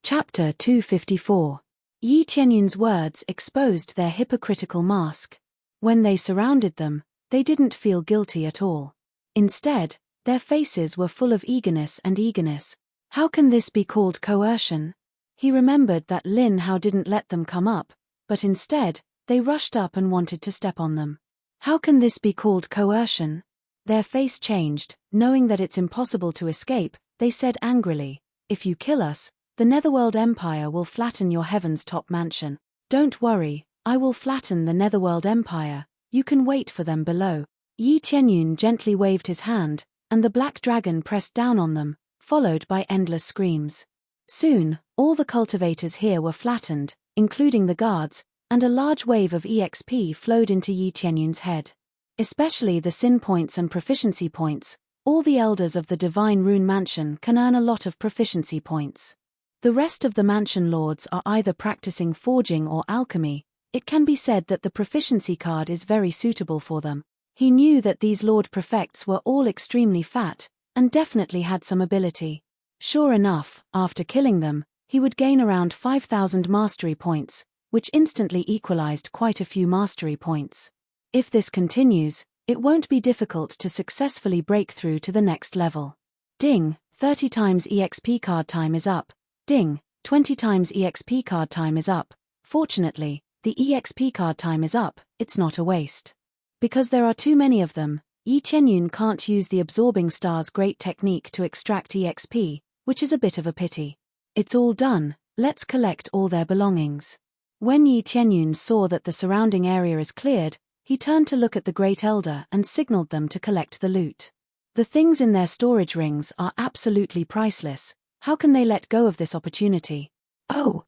Chapter 254. Yi Tianyun's words exposed their hypocritical mask. When they surrounded them, they didn't feel guilty at all. Instead, their faces were full of eagerness and eagerness. How can this be called coercion? He remembered that Lin Hao didn't let them come up, but instead, they rushed up and wanted to step on them. How can this be called coercion? Their face changed. Knowing that it's impossible to escape, they said angrily, "If you kill us, the Netherworld Empire will flatten your Heaven's Top Mansion. Don't worry, I will flatten the Netherworld Empire. You can wait for them below." Yi Tianyun gently waved his hand, and the Black Dragon pressed down on them, followed by endless screams. Soon, all the cultivators here were flattened, including the guards, and a large wave of EXP flowed into Yi Tianyun's head. Especially the sin points and proficiency points. All the elders of the Divine Rune Mansion can earn a lot of proficiency points. The rest of the Mansion Lords are either practicing forging or alchemy. It can be said that the proficiency card is very suitable for them. He knew that these Lord Prefects were all extremely fat, and definitely had some ability. Sure enough, after killing them, he would gain around 5,000 mastery points, which instantly equalized quite a few mastery points. If this continues, it won't be difficult to successfully break through to the next level. Ding, 30 times EXP card time is up. Ding, 20 times EXP card time is up. Fortunately, the EXP card time is up. It's not a waste. Because there are too many of them, Yi Tianyun can't use the Absorbing Star's great technique to extract EXP, which is a bit of a pity. It's all done, let's collect all their belongings. When Yi Tianyun saw that the surrounding area is cleared, he turned to look at the Great Elder and signaled them to collect the loot. The things in their storage rings are absolutely priceless. How can they let go of this opportunity? Oh,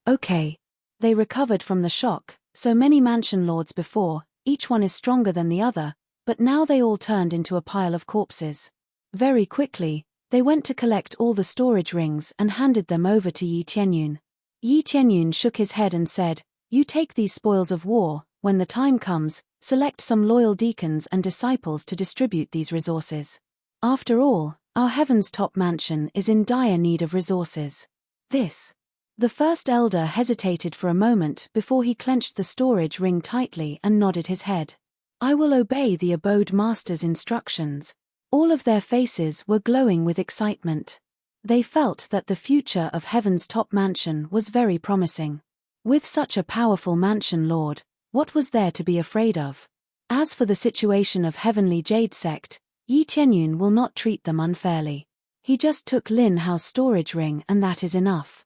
okay. They recovered from the shock. So many Mansion Lords before, each one is stronger than the other, but now they all turned into a pile of corpses. Very quickly, they went to collect all the storage rings and handed them over to Yi Tianyun. Yi Tianyun shook his head and said, "You take these spoils of war. When the time comes, select some loyal deacons and disciples to distribute these resources. After all, our Heaven's Top Mansion is in dire need of resources." This The first elder hesitated for a moment before he clenched the storage ring tightly and nodded his head. I will obey the abode master's instructions. All of their faces were glowing with excitement. They felt that the future of Heaven's top mansion was very promising. With such a powerful mansion lord, what was there to be afraid of? As for the situation of Heavenly Jade Sect, Yi Tianyun will not treat them unfairly. He just took Lin Hao's storage ring and that is enough.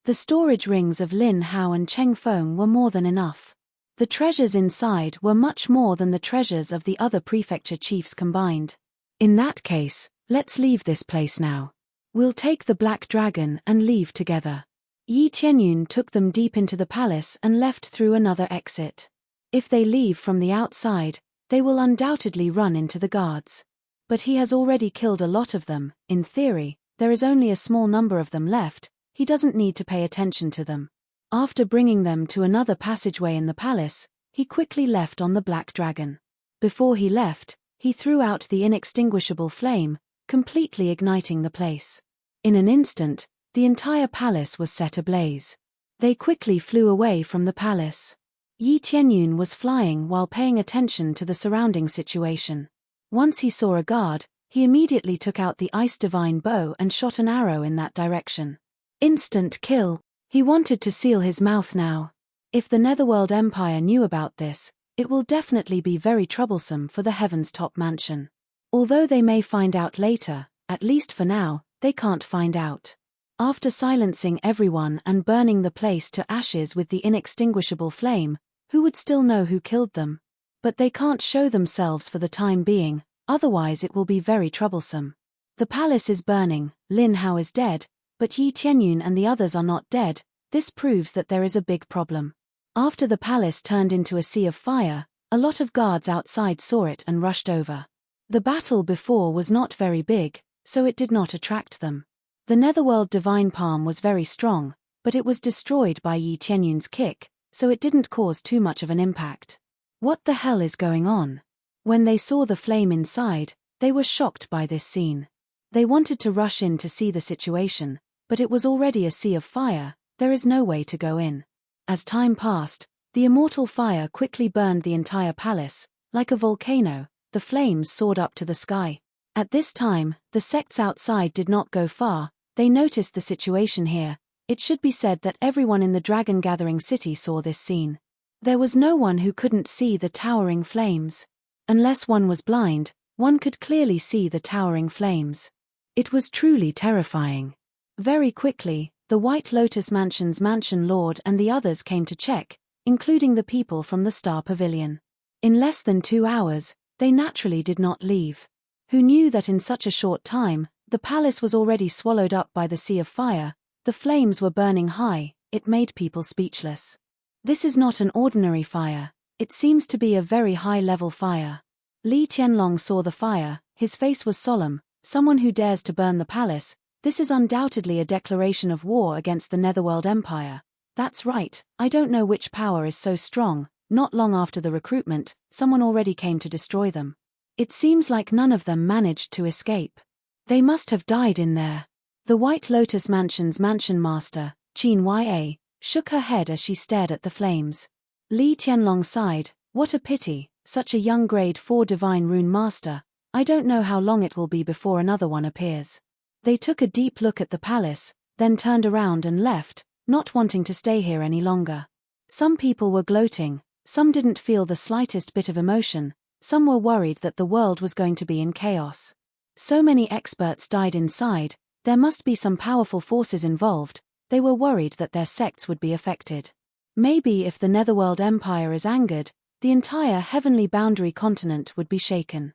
The storage rings of Lin Hao and Cheng Feng were more than enough. The treasures inside were much more than the treasures of the other prefecture chiefs combined. In that case, let's leave this place now. We'll take the Black Dragon and leave together. Yi Tianyun took them deep into the palace and left through another exit. If they leave from the outside, they will undoubtedly run into the guards. But he has already killed a lot of them. In theory, there is only a small number of them left. He doesn't need to pay attention to them. After bringing them to another passageway in the palace, he quickly left on the Black Dragon. Before he left, he threw out the inextinguishable flame, completely igniting the place. In an instant, the entire palace was set ablaze. They quickly flew away from the palace. Yi Tianyun was flying while paying attention to the surrounding situation. Once he saw a guard, he immediately took out the Ice Divine bow and shot an arrow in that direction. Instant kill. He wanted to seal his mouth now. If the Netherworld Empire knew about this, it will definitely be very troublesome for the Heaven's top mansion. Although they may find out later, at least for now, they can't find out. After silencing everyone and burning the place to ashes with the inextinguishable flame, who would still know who killed them? But they can't show themselves for the time being, otherwise it will be very troublesome. The palace is burning, Lin Hao is dead, but Yi Tianyun and the others are not dead. This proves that there is a big problem. After the palace turned into a sea of fire, a lot of guards outside saw it and rushed over. The battle before was not very big, so it did not attract them. The Netherworld Divine Palm was very strong, but it was destroyed by Yi Tianyun's kick, so it didn't cause too much of an impact. What the hell is going on? When they saw the flame inside, they were shocked by this scene. They wanted to rush in to see the situation, but it was already a sea of fire. There is no way to go in. As time passed, the immortal fire quickly burned the entire palace. Like a volcano, the flames soared up to the sky. At this time, the sects outside did not go far. They noticed the situation here. It should be said that everyone in the Dragon Gathering City saw this scene. There was no one who couldn't see the towering flames. Unless one was blind, one could clearly see the towering flames. It was truly terrifying. Very quickly, the White Lotus Mansion's mansion lord and the others came to check, including the people from the Star Pavilion. In less than 2 hours, they naturally did not leave. Who knew that in such a short time, the palace was already swallowed up by the sea of fire? The flames were burning high. It made people speechless. This is not an ordinary fire. It seems to be a very high-level fire. Li Tianlong saw the fire. His face was solemn. Someone who dares to burn the palace. This is undoubtedly a declaration of war against the Netherworld Empire. That's right, I don't know which power is so strong. Not long after the recruitment, someone already came to destroy them. It seems like none of them managed to escape. They must have died in there. The White Lotus Mansion's mansion master, Qin Ya, shook her head as she stared at the flames. Li Tianlong sighed. What a pity, such a young grade 4 divine rune master. I don't know how long it will be before another one appears. They took a deep look at the palace, then turned around and left, not wanting to stay here any longer. Some people were gloating, some didn't feel the slightest bit of emotion, some were worried that the world was going to be in chaos. So many experts died inside, there must be some powerful forces involved. They were worried that their sects would be affected. Maybe if the Netherworld Empire is angered, the entire heavenly boundary continent would be shaken.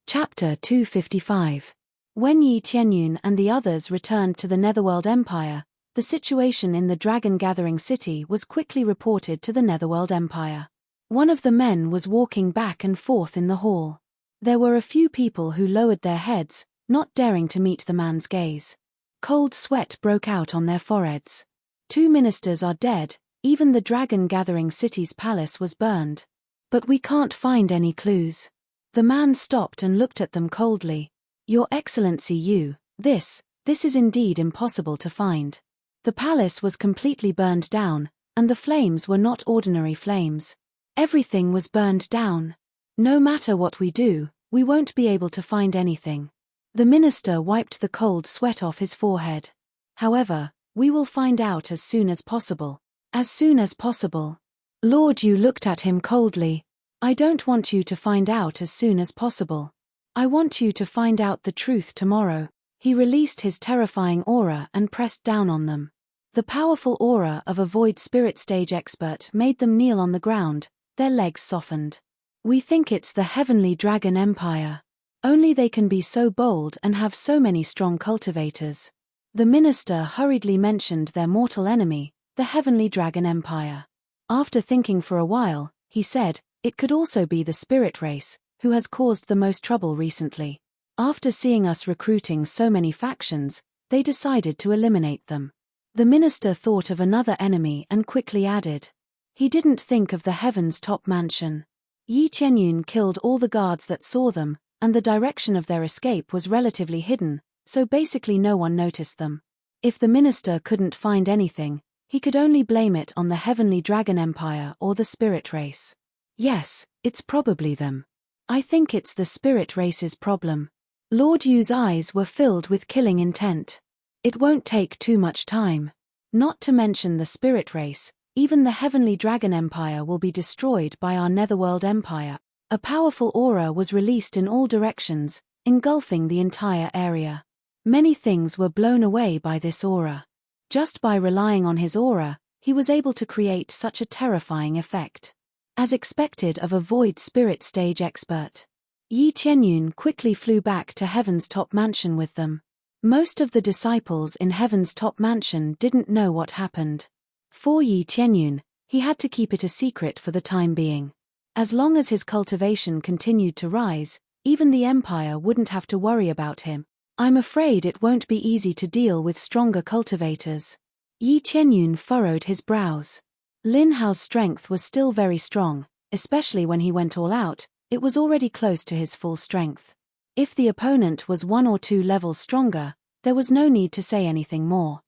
Chapter 255. When Yi Tianyun and the others returned to the Netherworld Empire, the situation in the Dragon Gathering City was quickly reported to the Netherworld Empire. One of the men was walking back and forth in the hall. There were a few people who lowered their heads, not daring to meet the man's gaze. Cold sweat broke out on their foreheads. 2 ministers are dead, even the Dragon Gathering City's palace was burned. But we can't find any clues. The man stopped and looked at them coldly. Your Excellency, this is indeed impossible to find. The palace was completely burned down, and the flames were not ordinary flames. Everything was burned down. No matter what we do, we won't be able to find anything. The minister wiped the cold sweat off his forehead. However, we will find out as soon as possible. As soon as possible. Lord Yu looked at him coldly. I don't want you to find out as soon as possible. I want you to find out the truth tomorrow. He released his terrifying aura and pressed down on them. The powerful aura of a void spirit stage expert made them kneel on the ground, their legs softened. We think it's the Heavenly Dragon Empire. Only they can be so bold and have so many strong cultivators. The minister hurriedly mentioned their mortal enemy, the Heavenly Dragon Empire. After thinking for a while, he said, it could also be the spirit race, who has caused the most trouble recently. After seeing us recruiting so many factions, they decided to eliminate them. The minister thought of another enemy and quickly added. He didn't think of the Heaven's Top Mansion. Yi Tianyun killed all the guards that saw them, and the direction of their escape was relatively hidden, so basically no one noticed them. If the minister couldn't find anything, he could only blame it on the Heavenly Dragon Empire or the spirit race. Yes, it's probably them. I think it's the spirit race's problem. Lord Yu's eyes were filled with killing intent. It won't take too much time. Not to mention the spirit race, even the Heavenly Dragon Empire will be destroyed by our Netherworld Empire. A powerful aura was released in all directions, engulfing the entire area. Many things were blown away by this aura. Just by relying on his aura, he was able to create such a terrifying effect. As expected of a void spirit stage expert, Yi Tianyun quickly flew back to Heaven's Top Mansion with them. Most of the disciples in Heaven's Top Mansion didn't know what happened. For Yi Tianyun, he had to keep it a secret for the time being. As long as his cultivation continued to rise, even the Empire wouldn't have to worry about him. I'm afraid it won't be easy to deal with stronger cultivators. Yi Tianyun furrowed his brows. Lin Hao's strength was still very strong, especially when he went all out, it was already close to his full strength. If the opponent was 1 or 2 levels stronger, there was no need to say anything more.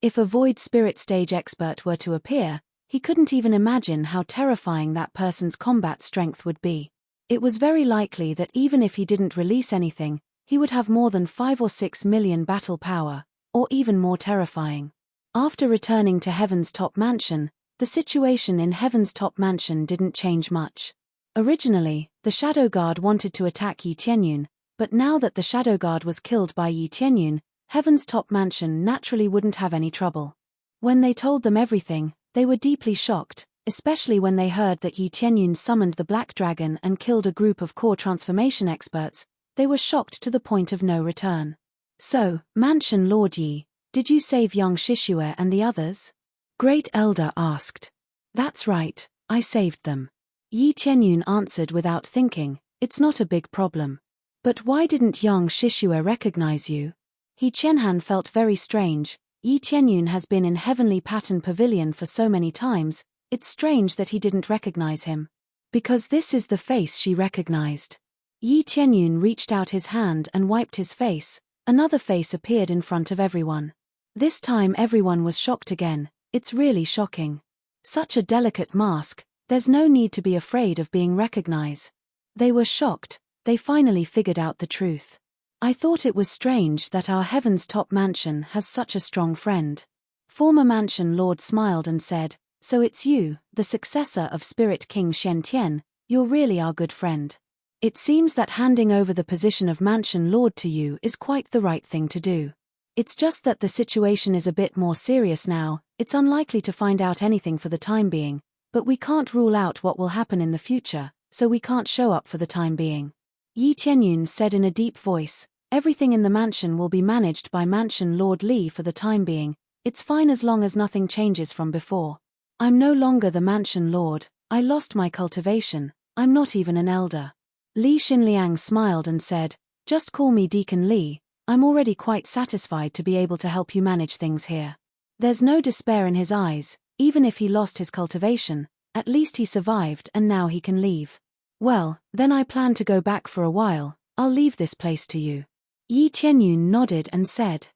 If a void spirit stage expert were to appear, he couldn't even imagine how terrifying that person's combat strength would be. It was very likely that even if he didn't release anything, he would have more than 5 or 6 million battle power, or even more terrifying. After returning to Heaven's Top Mansion, the situation in Heaven's Top Mansion didn't change much. Originally, the Shadow Guard wanted to attack Yi Tianyun, but now that the Shadow Guard was killed by Yi Tianyun, Heaven's Top Mansion naturally wouldn't have any trouble. When they told them everything, they were deeply shocked, especially when they heard that Yi Tianyun summoned the Black Dragon and killed a group of core transformation experts. They were shocked to the point of no return. So, Mansion Lord Yi, did you save young Shishue and the others? Great Elder asked. That's right, I saved them. Yi Tianyun answered without thinking, it's not a big problem. But why didn't young Shishue recognize you? He Qianhan felt very strange. Yi Tianyun has been in Heavenly Pattern Pavilion for so many times, it's strange that he didn't recognize him. Because this is the face she recognized. Yi Tianyun reached out his hand and wiped his face. Another face appeared in front of everyone. This time everyone was shocked again. It's really shocking. Such a delicate mask, there's no need to be afraid of being recognized. They were shocked, they finally figured out the truth. I thought it was strange that our Heaven's Top Mansion has such a strong friend. Former Mansion Lord smiled and said, so it's you, the successor of Spirit King Shen Tian, you're really our good friend. It seems that handing over the position of Mansion Lord to you is quite the right thing to do. It's just that the situation is a bit more serious now, it's unlikely to find out anything for the time being, but we can't rule out what will happen in the future, so we can't show up for the time being. Yi Tianyun said in a deep voice, everything in the mansion will be managed by Mansion Lord Li for the time being, it's fine as long as nothing changes from before. I'm no longer the Mansion Lord, I lost my cultivation, I'm not even an elder. Li Xinliang smiled and said, just call me Deacon Li, I'm already quite satisfied to be able to help you manage things here. There's no despair in his eyes, even if he lost his cultivation, at least he survived and now he can leave. Well, then I plan to go back for a while, I'll leave this place to you. Yi Tianyun nodded and said.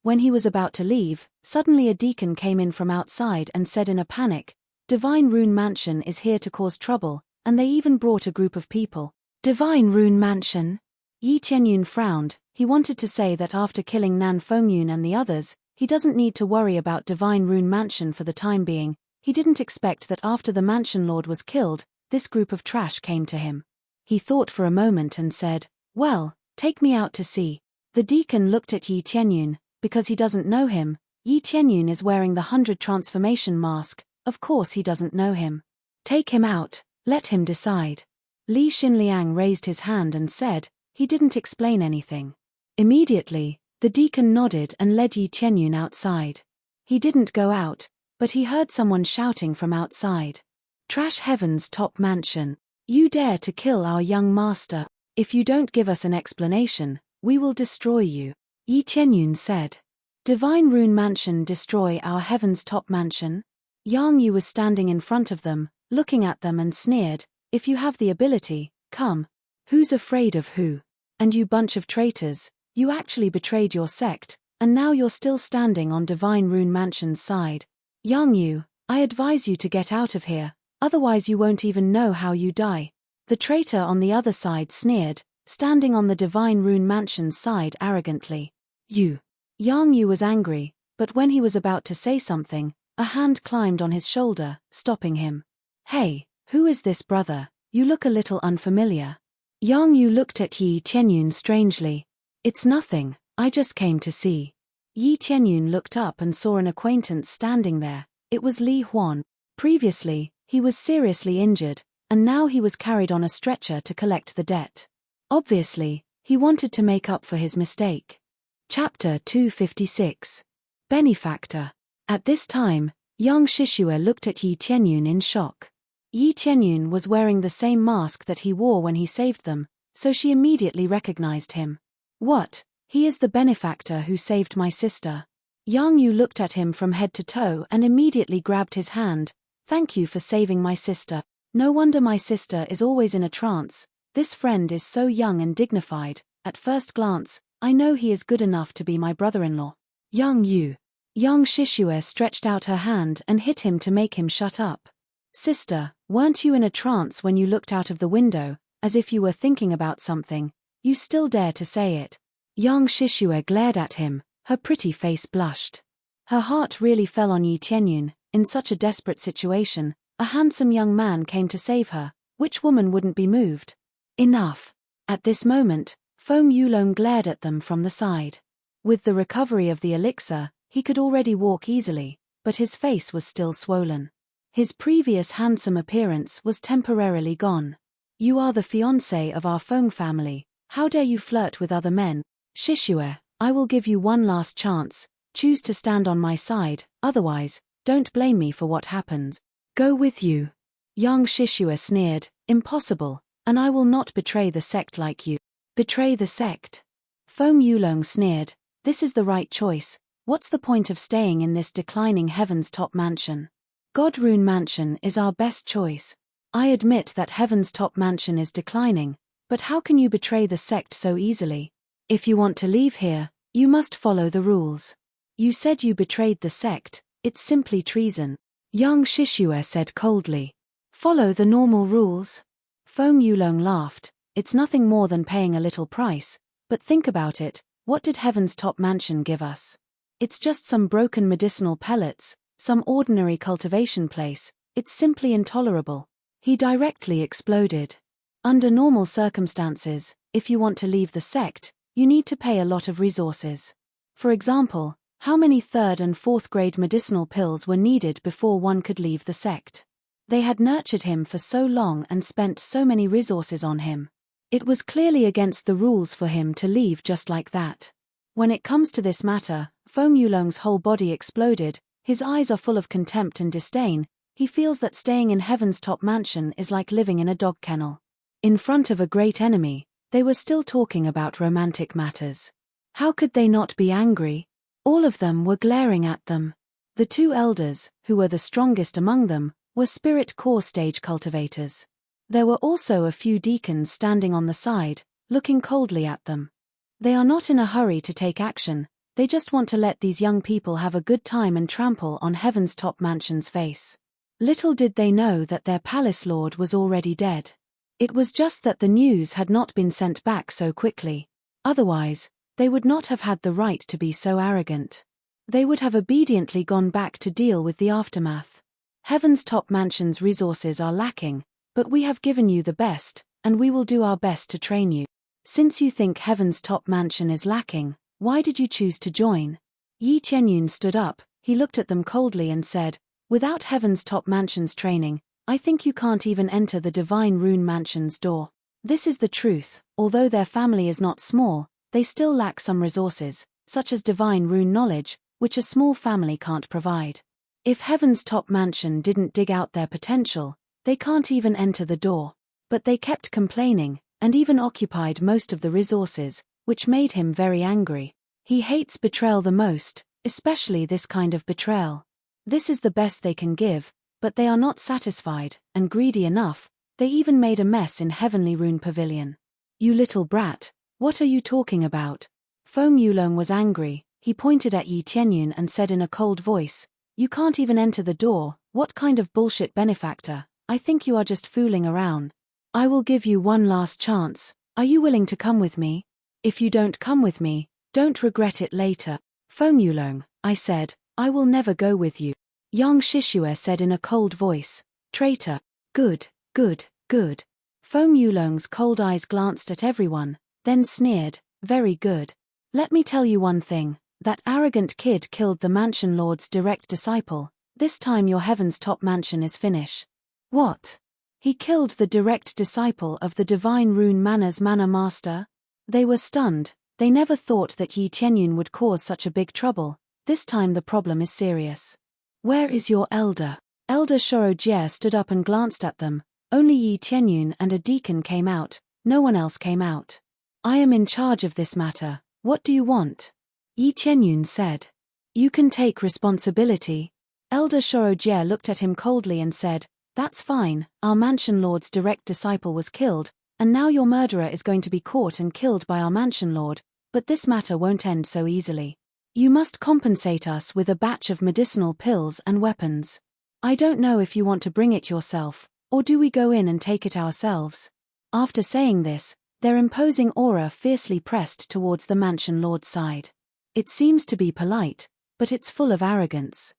When he was about to leave, suddenly a deacon came in from outside and said in a panic, "Divine Rune Mansion is here to cause trouble," and they even brought a group of people. Divine Rune Mansion? Yi Tianyun frowned. He wanted to say that after killing Nan Fengyun and the others, he doesn't need to worry about Divine Rune Mansion for the time being. He didn't expect that after the mansion lord was killed, this group of trash came to him. He thought for a moment and said, "Well, take me out to see." The deacon looked at Yi Tianyun. Because he doesn't know him, Yi Tianyun is wearing the 100 transformation mask, of course he doesn't know him. "Take him out, let him decide." Li Xinliang raised his hand and said, he didn't explain anything. Immediately, the deacon nodded and led Yi Tianyun outside. He didn't go out, but he heard someone shouting from outside. "Trash Heaven's top mansion. You dare to kill our young master. If you don't give us an explanation, we will destroy you," Yi Tianyun said. "Divine Rune Mansion destroy our Heaven's top mansion?" Yang Yu was standing in front of them, looking at them and sneered, "If you have the ability, come. Who's afraid of who? And you bunch of traitors, you actually betrayed your sect, and now you're still standing on Divine Rune Mansion's side. Yang Yu, I advise you to get out of here, otherwise you won't even know how you die." The traitor on the other side sneered, standing on the Divine Rune Mansion's side arrogantly. "You." Yang Yu was angry, but when he was about to say something, a hand climbed on his shoulder, stopping him. "Hey, who is this brother? You look a little unfamiliar." Yang Yu looked at Yi Tianyun strangely. "It's nothing, I just came to see." Yi Tianyun looked up and saw an acquaintance standing there. It was Li Huan. Previously, he was seriously injured, and now he was carried on a stretcher to collect the debt. Obviously, he wanted to make up for his mistake. Chapter 256. Benefactor. At this time, young Shishua looked at Yi Tianyun in shock. Yi Tianyun was wearing the same mask that he wore when he saved them, so she immediately recognized him. "What? He is the benefactor who saved my sister." Yang Yu looked at him from head to toe and immediately grabbed his hand. "Thank you for saving my sister. No wonder my sister is always in a trance. This friend is so young and dignified. At first glance, I know he is good enough to be my brother-in-law." Yang Yu. Young Shishua stretched out her hand and hit him to make him shut up. "Sister, weren't you in a trance when you looked out of the window, as if you were thinking about something? You still dare to say it?" Young Shishua glared at him, her pretty face blushed. Her heart really fell on Yi Tianyun. In such a desperate situation, a handsome young man came to save her. Which woman wouldn't be moved? Enough. At this moment, Feng Yulong glared at them from the side. With the recovery of the elixir, he could already walk easily, but his face was still swollen. His previous handsome appearance was temporarily gone. "You are the fiancé of our Feng family. How dare you flirt with other men? Shishua, I will give you one last chance. Choose to stand on my side, otherwise, don't blame me for what happens. Go with you." Young Shishua sneered, "Impossible, and I will not betray the sect like you." "Betray the sect?" Feng Yulong sneered, "This is the right choice. What's the point of staying in this declining Heaven's top mansion? God Rune Mansion is our best choice. I admit that Heaven's top mansion is declining, but how can you betray the sect so easily? If you want to leave here, you must follow the rules. You said you betrayed the sect, it's simply treason." Young Shishua said coldly. "Follow the normal rules?" Feng Yulong laughed. "It's nothing more than paying a little price, but think about it, what did Heaven's top mansion give us? It's just some broken medicinal pellets, some ordinary cultivation place. It's simply intolerable." He directly exploded. Under normal circumstances, if you want to leave the sect, you need to pay a lot of resources. For example, how many 3rd and 4th grade medicinal pills were needed before one could leave the sect? They had nurtured him for so long and spent so many resources on him. It was clearly against the rules for him to leave just like that. When it comes to this matter, Feng Yulong's whole body exploded. His eyes are full of contempt and disdain. He feels that staying in Heaven's top mansion is like living in a dog kennel. In front of a great enemy, they were still talking about romantic matters. How could they not be angry? All of them were glaring at them. The 2 elders, who were the strongest among them, were spirit core stage cultivators. There were also a few deacons standing on the side, looking coldly at them. They are not in a hurry to take action, They just want to let these young people have a good time and trample on heaven's top mansion's face. Little did they know that their palace lord was already dead. It was just that the news had not been sent back so quickly. Otherwise, they would not have had the right to be so arrogant. They would have obediently gone back to deal with the aftermath. Heaven's top mansion's resources are lacking, but we have given you the best, and we will do our best to train you. Since you think Heaven's top mansion is lacking, why did you choose to join? Yi Tianyun stood up, he looked at them coldly and said, without Heaven's top mansion's training, I think you can't even enter the Divine Rune Mansion's door. This is the truth, although their family is not small, they still lack some resources, such as Divine Rune knowledge, which a small family can't provide. If Heaven's top mansion didn't dig out their potential, they can't even enter the door. But they kept complaining, and even occupied most of the resources, which made him very angry. He hates betrayal the most, especially this kind of betrayal. This is the best they can give, but they are not satisfied, and greedy enough, they even made a mess in Heavenly Rune Pavilion. You little brat, what are you talking about? Feng Yulong was angry, he pointed at Yi Tianyun and said in a cold voice, you can't even enter the door, what kind of bullshit benefactor, I think you are just fooling around. I will give you one last chance, are you willing to come with me? If you don't come with me, don't regret it later. Feng Yulong, I said, I will never go with you. Yang Shishue said in a cold voice, traitor. Good, good, good. Feng Yulong's cold eyes glanced at everyone, then sneered, very good. Let me tell you one thing, that arrogant kid killed the mansion lord's direct disciple, this time your Heaven's top mansion is finished. What? He killed the direct disciple of the Divine Rune Manner's Manor Master? They were stunned, they never thought that Yi Tianyun would cause such a big trouble, this time the problem is serious. Where is your elder? Elder Shorojie stood up and glanced at them, only Yi Tianyun and a deacon came out, no one else came out. I am in charge of this matter, what do you want? Yi Tianyun said. You can take responsibility. Elder Shorojie looked at him coldly and said, that's fine, our mansion lord's direct disciple was killed, and now your murderer is going to be caught and killed by our mansion lord, but this matter won't end so easily. You must compensate us with a batch of medicinal pills and weapons. I don't know if you want to bring it yourself, or do we go in and take it ourselves? After saying this, their imposing aura fiercely pressed towards the mansion lord's side. It seems to be polite, but it's full of arrogance.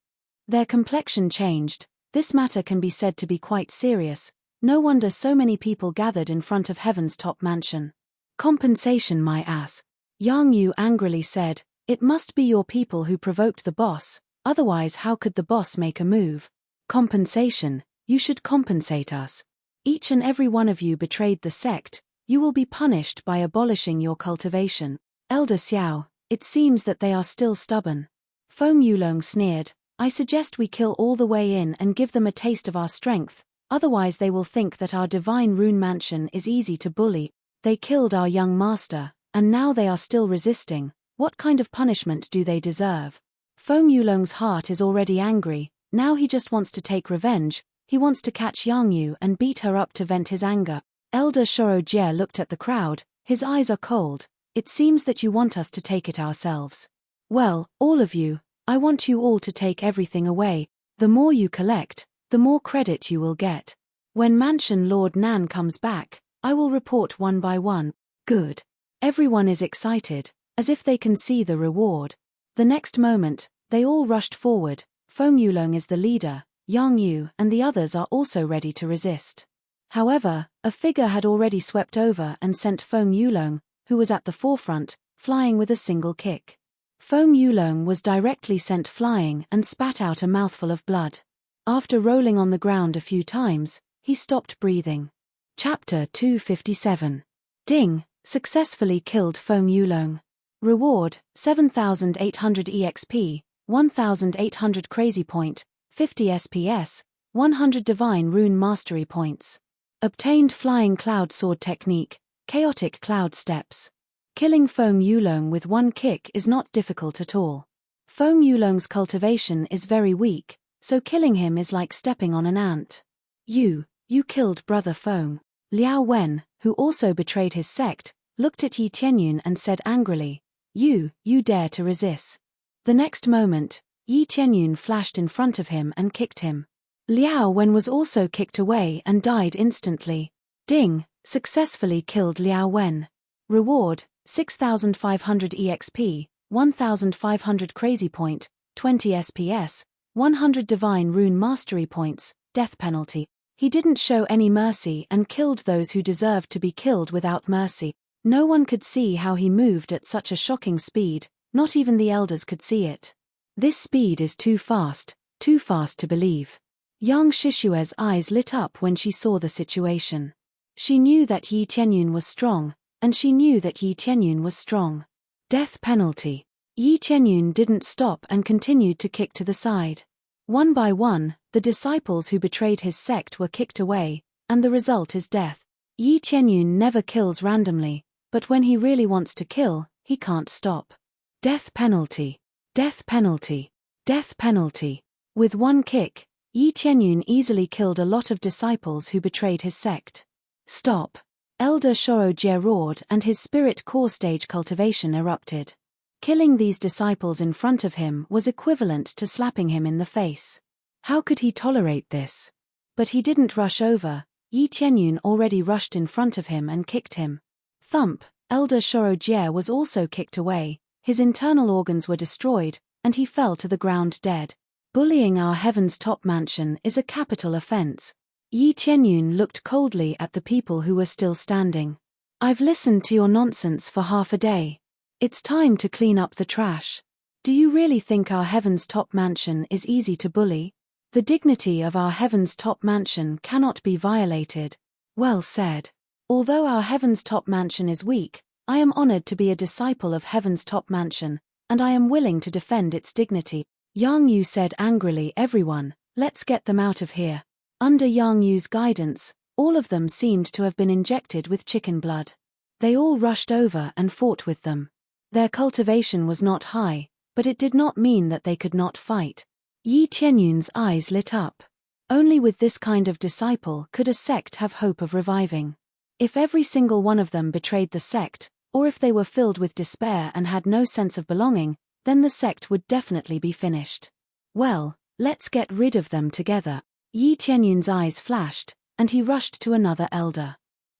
Their complexion changed, this matter can be said to be quite serious, no wonder so many people gathered in front of Heaven's top mansion. Compensation my ass. Yang Yu angrily said, it must be your people who provoked the boss, otherwise how could the boss make a move? Compensation, you should compensate us. Each and every one of you betrayed the sect, you will be punished by abolishing your cultivation. Elder Xiao, it seems that they are still stubborn. Feng Yulong sneered, I suggest we kill all the way in and give them a taste of our strength, otherwise they will think that our Divine Rune Mansion is easy to bully. They killed our young master, and now they are still resisting, what kind of punishment do they deserve? Feng Yulong's heart is already angry, now he just wants to take revenge, he wants to catch Yang Yu and beat her up to vent his anger. Elder Shorojie looked at the crowd, his eyes are cold, it seems that you want us to take it ourselves. Well, all of you, I want you all to take everything away, the more you collect, the more credit you will get. When Mansion Lord Nan comes back, I will report one by one. Good. Everyone is excited, as if they can see the reward. The next moment, they all rushed forward, Feng Yulong is the leader, Yang Yu and the others are also ready to resist. However, a figure had already swept over and sent Feng Yulong, who was at the forefront, flying with a single kick. Feng Yulong was directly sent flying and spat out a mouthful of blood. After rolling on the ground a few times, he stopped breathing. Chapter 257. Ding, successfully killed Feng Yulong. Reward, 7,800 EXP, 1,800 Crazy Point, 50 SPS, 100 Divine Rune Mastery Points. Obtained Flying Cloud Sword Technique, Chaotic Cloud Steps. Killing Feng Yulong with one kick is not difficult at all. Feng Yulong's cultivation is very weak, so killing him is like stepping on an ant. You killed Brother Feng. Liao Wen, who also betrayed his sect, looked at Yi Tianyun and said angrily, You dare to resist. The next moment, Yi Tianyun flashed in front of him and kicked him. Liao Wen was also kicked away and died instantly. Ding, successfully killed Liao Wen. Reward, 6,500 EXP, 1,500 crazy point, 20 SPS, 100 divine rune mastery points, death penalty. He didn't show any mercy and killed those who deserved to be killed without mercy. No one could see how he moved at such a shocking speed, not even the elders could see it. This speed is too fast to believe. Yang Shishue's eyes lit up when she saw the situation. She knew that Yi Tianyun was strong, and she knew that Yi Tianyun was strong. Death penalty. Yi Tianyun didn't stop and continued to kick to the side. One by one, the disciples who betrayed his sect were kicked away, and the result is death. Yi Tianyun never kills randomly, but when he really wants to kill, he can't stop. Death penalty. Death penalty. Death penalty. With one kick, Yi Tianyun easily killed a lot of disciples who betrayed his sect. Stop. Elder Shoro Jie roared and his spirit core stage cultivation erupted. Killing these disciples in front of him was equivalent to slapping him in the face. How could he tolerate this? But he didn't rush over. Yi Tianyun already rushed in front of him and kicked him. Thump. Elder Shoro Jie was also kicked away, his internal organs were destroyed, and he fell to the ground dead. Bullying our heaven's top mansion is a capital offense. Yi Tianyun looked coldly at the people who were still standing. I've listened to your nonsense for half a day. It's time to clean up the trash. Do you really think our heaven's top mansion is easy to bully? The dignity of our heaven's top mansion cannot be violated. Well said. Although our heaven's top mansion is weak, I am honored to be a disciple of heaven's top mansion, and I am willing to defend its dignity. Yang Yu said angrily, everyone, let's get them out of here. Under Yang Yu's guidance, all of them seemed to have been injected with chicken blood. They all rushed over and fought with them. Their cultivation was not high, but it did not mean that they could not fight. Yi Tianyun's eyes lit up. Only with this kind of disciple could a sect have hope of reviving. If every single one of them betrayed the sect, or if they were filled with despair and had no sense of belonging, then the sect would definitely be finished. Well, let's get rid of them together. Yi Tianyun's eyes flashed, and he rushed to another elder.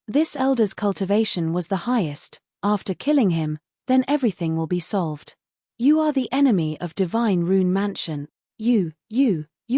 This elder's cultivation was the highest. After killing him, then everything will be solved. You are the enemy of Divine Rune Mansion. You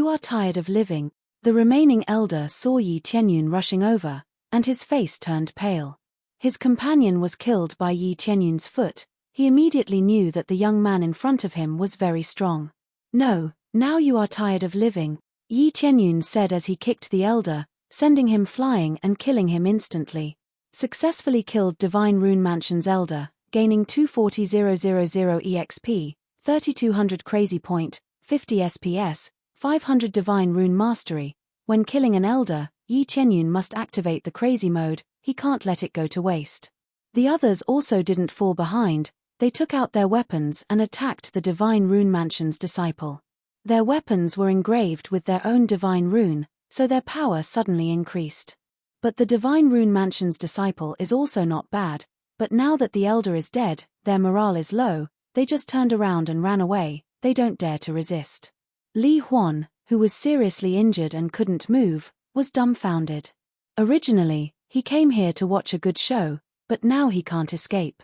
are tired of living. The remaining elder saw Yi Tianyun rushing over, and his face turned pale. His companion was killed by Yi Tianyun's foot. He immediately knew that the young man in front of him was very strong. No, now you are tired of living, Yi Tianyun said as he kicked the elder, sending him flying and killing him instantly. Successfully killed Divine Rune Mansion's elder, gaining 240,000 EXP, 3,200 crazy point, 50 SPS, 500 divine rune mastery. When killing an elder, Yi Tianyun must activate the crazy mode, he can't let it go to waste. The others also didn't fall behind, they took out their weapons and attacked the Divine Rune Mansion's disciple. Their weapons were engraved with their own divine rune, so their power suddenly increased. But the Divine Rune Mansion's disciple is also not bad, but now that the elder is dead, their morale is low, they just turned around and ran away, they don't dare to resist. Li Huan, who was seriously injured and couldn't move, was dumbfounded. Originally, he came here to watch a good show, but now he can't escape.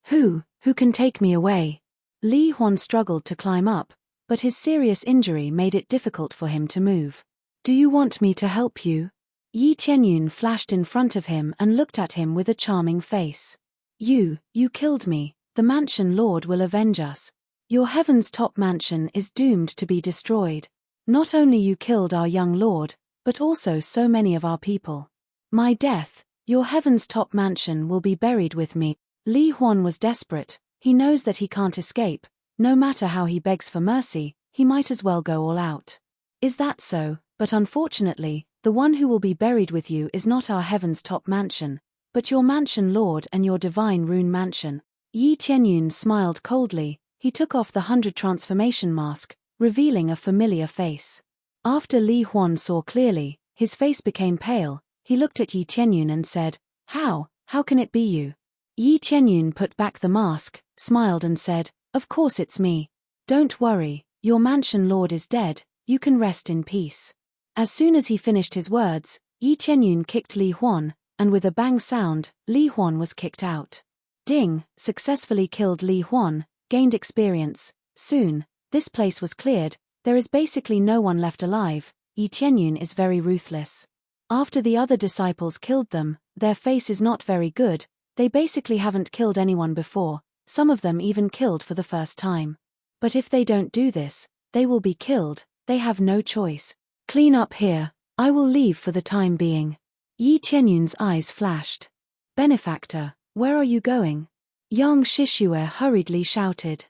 Who can take me away? Li Huan struggled to climb up, but his serious injury made it difficult for him to move. Do you want me to help you? Yi Tianyun flashed in front of him and looked at him with a charming face. You killed me, the mansion lord will avenge us. Your heaven's top mansion is doomed to be destroyed. Not only you killed our young lord, but also so many of our people. My death, your heaven's top mansion will be buried with me. Li Huan was desperate, he knows that he can't escape, no matter how he begs for mercy, he might as well go all out. Is that so? But unfortunately, the one who will be buried with you is not our heaven's top mansion, but your mansion lord and your divine rune mansion. Yi Tianyun smiled coldly, he took off the 100 transformation mask, revealing a familiar face. After Li Huan saw clearly, his face became pale, he looked at Yi Tianyun and said, How can it be you? Yi Tianyun put back the mask, smiled and said, "Of course it's me. Don't worry, your mansion lord is dead, you can rest in peace." As soon as he finished his words, Yi Qianyun kicked Li Huan, and with a bang sound, Li Huan was kicked out. Ding, successfully killed Li Huan, gained experience. Soon, this place was cleared, there is basically no one left alive. Yi Qianyun is very ruthless. After the other disciples killed them, their face is not very good, they basically haven't killed anyone before, some of them even killed for the first time. But if they don't do this, they will be killed, they have no choice. "Clean up here, I will leave for the time being." Yi Qianyun's eyes flashed. "Benefactor, where are you going?" Yang Shishue hurriedly shouted.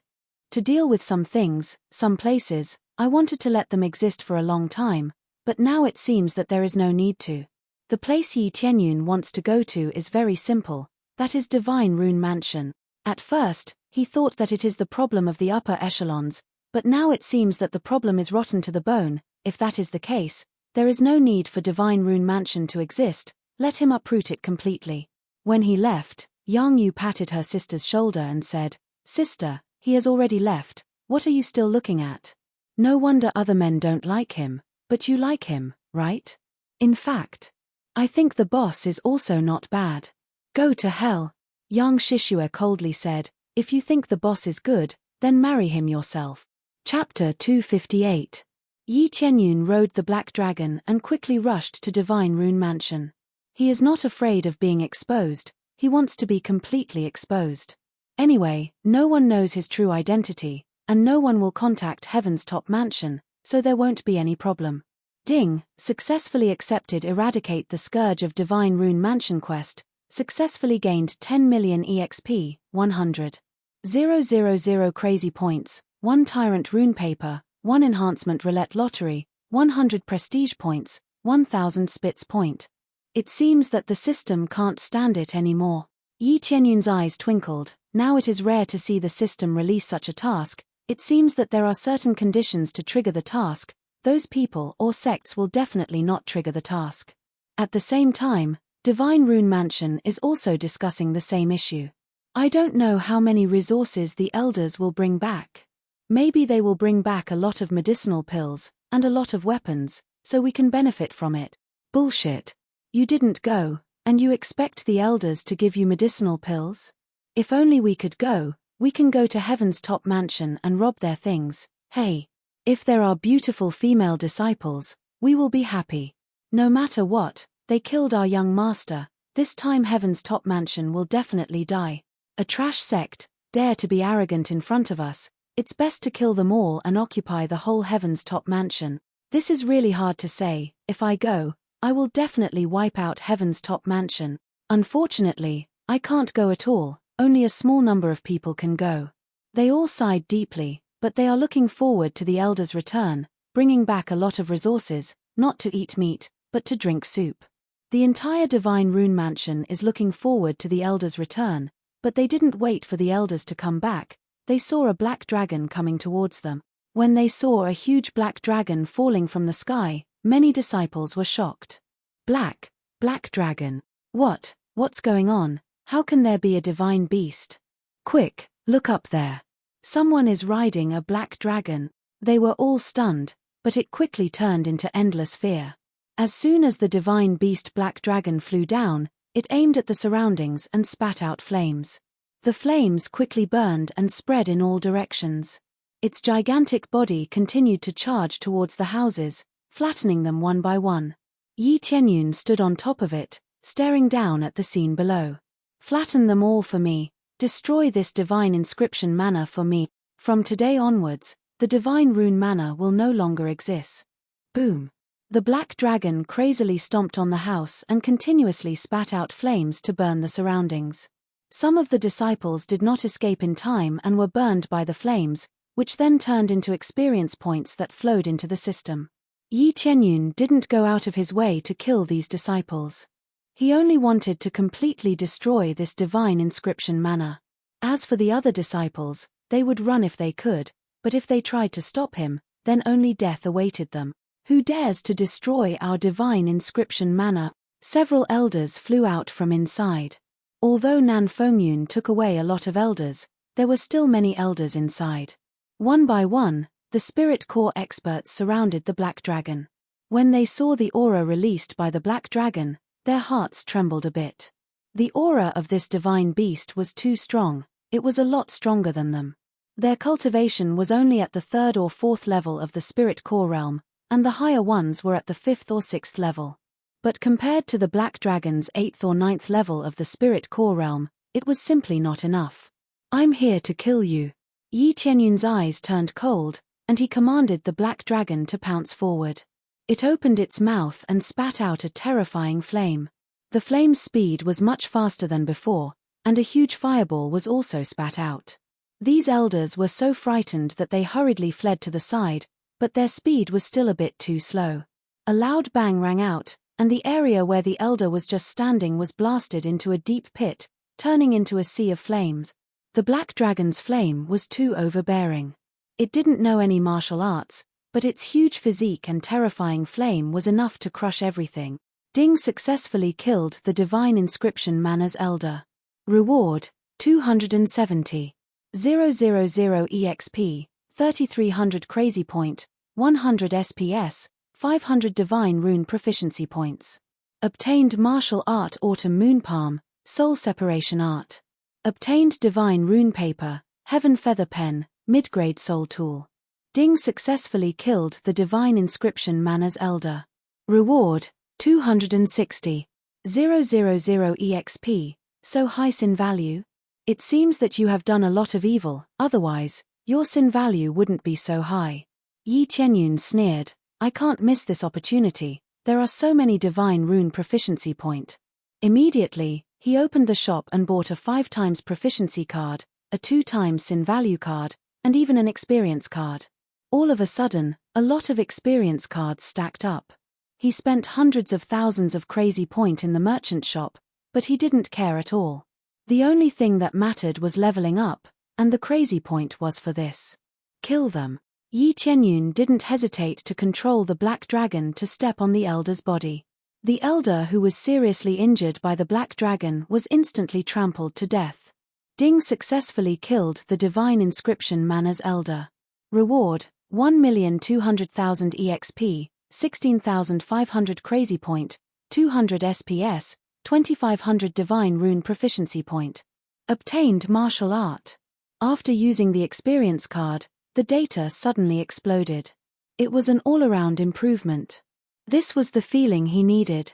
"To deal with some things, some places, I wanted to let them exist for a long time, but now it seems that there is no need to. The place Yi Qianyun wants to go to is very simple, that is Divine Rune Mansion. At first, he thought that it is the problem of the upper echelons, but now it seems that the problem is rotten to the bone. If that is the case, there is no need for Divine Rune Mansion to exist, let him uproot it completely." When he left, Yang Yu patted her sister's shoulder and said, "Sister, he has already left, what are you still looking at? No wonder other men don't like him, but you like him, right? In fact, I think the boss is also not bad." "Go to hell," Yang Shishue coldly said, "if you think the boss is good, then marry him yourself." Chapter 258. Yi Qianyun rode the black dragon and quickly rushed to Divine Rune Mansion. He is not afraid of being exposed, he wants to be completely exposed. Anyway, no one knows his true identity, and no one will contact Heaven's Top Mansion, so there won't be any problem. Ding, successfully accepted Eradicate the Scourge of Divine Rune Mansion quest, successfully gained 10 million EXP, 100,000 crazy points, 1 Tyrant Rune Paper, 1 Enhancement Roulette Lottery, 100 Prestige Points, 1000 Spitz Point. It seems that the system can't stand it anymore. Yi Qianyun's eyes twinkled. Now it is rare to see the system release such a task. It seems that there are certain conditions to trigger the task. Those people or sects will definitely not trigger the task. At the same time, Divine Rune Mansion is also discussing the same issue. "I don't know how many resources the elders will bring back. Maybe they will bring back a lot of medicinal pills, and a lot of weapons, so we can benefit from it." "Bullshit. You didn't go, and you expect the elders to give you medicinal pills? If only we could go, we can go to Heaven's Top Mansion and rob their things. Hey, if there are beautiful female disciples, we will be happy. No matter what, they killed our young master, this time Heaven's Top Mansion will definitely die. A trash sect, dare to be arrogant in front of us, it's best to kill them all and occupy the whole Heaven's Top Mansion. This is really hard to say. If I go, I will definitely wipe out Heaven's Top Mansion. Unfortunately, I can't go at all, only a small number of people can go." They all sighed deeply, but they are looking forward to the elders' return, bringing back a lot of resources, not to eat meat, but to drink soup. The entire Divine Rune Mansion is looking forward to the elders' return, but they didn't wait for the elders to come back. They saw a black dragon coming towards them. When they saw a huge black dragon falling from the sky, many disciples were shocked. Black dragon. What's going on? How can there be a divine beast? Quick, look up there. Someone is riding a black dragon. They were all stunned, but it quickly turned into endless fear. As soon as the divine beast black dragon flew down, it aimed at the surroundings and spat out flames. The flames quickly burned and spread in all directions. Its gigantic body continued to charge towards the houses, flattening them one by one. Yi Qianyun stood on top of it, staring down at the scene below. "Flatten them all for me, destroy this divine inscription manor for me. From today onwards, the divine rune manor will no longer exist." Boom! The black dragon crazily stomped on the house and continuously spat out flames to burn the surroundings. Some of the disciples did not escape in time and were burned by the flames, which then turned into experience points that flowed into the system. Yi Qianyun didn't go out of his way to kill these disciples. He only wanted to completely destroy this divine inscription manor. As for the other disciples, they would run if they could, but if they tried to stop him, then only death awaited them. "Who dares to destroy our divine inscription manor?" Several elders flew out from inside. Although Nan Fengyun took away a lot of elders, there were still many elders inside. One by one, the spirit core experts surrounded the black dragon. When they saw the aura released by the black dragon, their hearts trembled a bit. The aura of this divine beast was too strong, it was a lot stronger than them. Their cultivation was only at the 3rd or 4th level of the spirit core realm, and the higher ones were at the 5th or 6th level. But compared to the black dragon's 8th or 9th level of the spirit core realm, it was simply not enough. "I'm here to kill you." Yi Tianyun's eyes turned cold, and he commanded the black dragon to pounce forward. It opened its mouth and spat out a terrifying flame. The flame's speed was much faster than before, and a huge fireball was also spat out. These elders were so frightened that they hurriedly fled to the side, but their speed was still a bit too slow. A loud bang rang out, and the area where the elder was just standing was blasted into a deep pit, turning into a sea of flames. The black dragon's flame was too overbearing. It didn't know any martial arts, but its huge physique and terrifying flame was enough to crush everything. Ding successfully killed the divine inscription Mana's elder. Reward, 270. 000 EXP, 3300 crazy point, 100 SPS, 500 divine rune proficiency points. Obtained martial art autumn moon palm, soul separation art. Obtained divine rune paper, heaven feather pen, mid-grade soul tool. Ding successfully killed the divine inscription Mana's elder. Reward, 260. 000 EXP, so high sin value? It seems that you have done a lot of evil, otherwise, your sin value wouldn't be so high. Yi Tianyun sneered, "I can't miss this opportunity, there are so many divine rune proficiency point." Immediately, he opened the shop and bought a 5 times proficiency card, a 2 times sin value card, and even an experience card. All of a sudden, a lot of experience cards stacked up. He spent hundreds of thousands of crazy point in the merchant shop, but he didn't care at all. The only thing that mattered was leveling up, and the crazy point was for this. Kill them. Yi Tianyun didn't hesitate to control the black dragon to step on the elder's body. The elder who was seriously injured by the black dragon was instantly trampled to death. Ding successfully killed the divine inscription Mana's elder. Reward, 1,200,000 EXP, 16,500 crazy point, 200 SPS, 2,500 divine rune proficiency point. Obtained martial art. After using the experience card, the data suddenly exploded. It was an all-around improvement. This was the feeling he needed.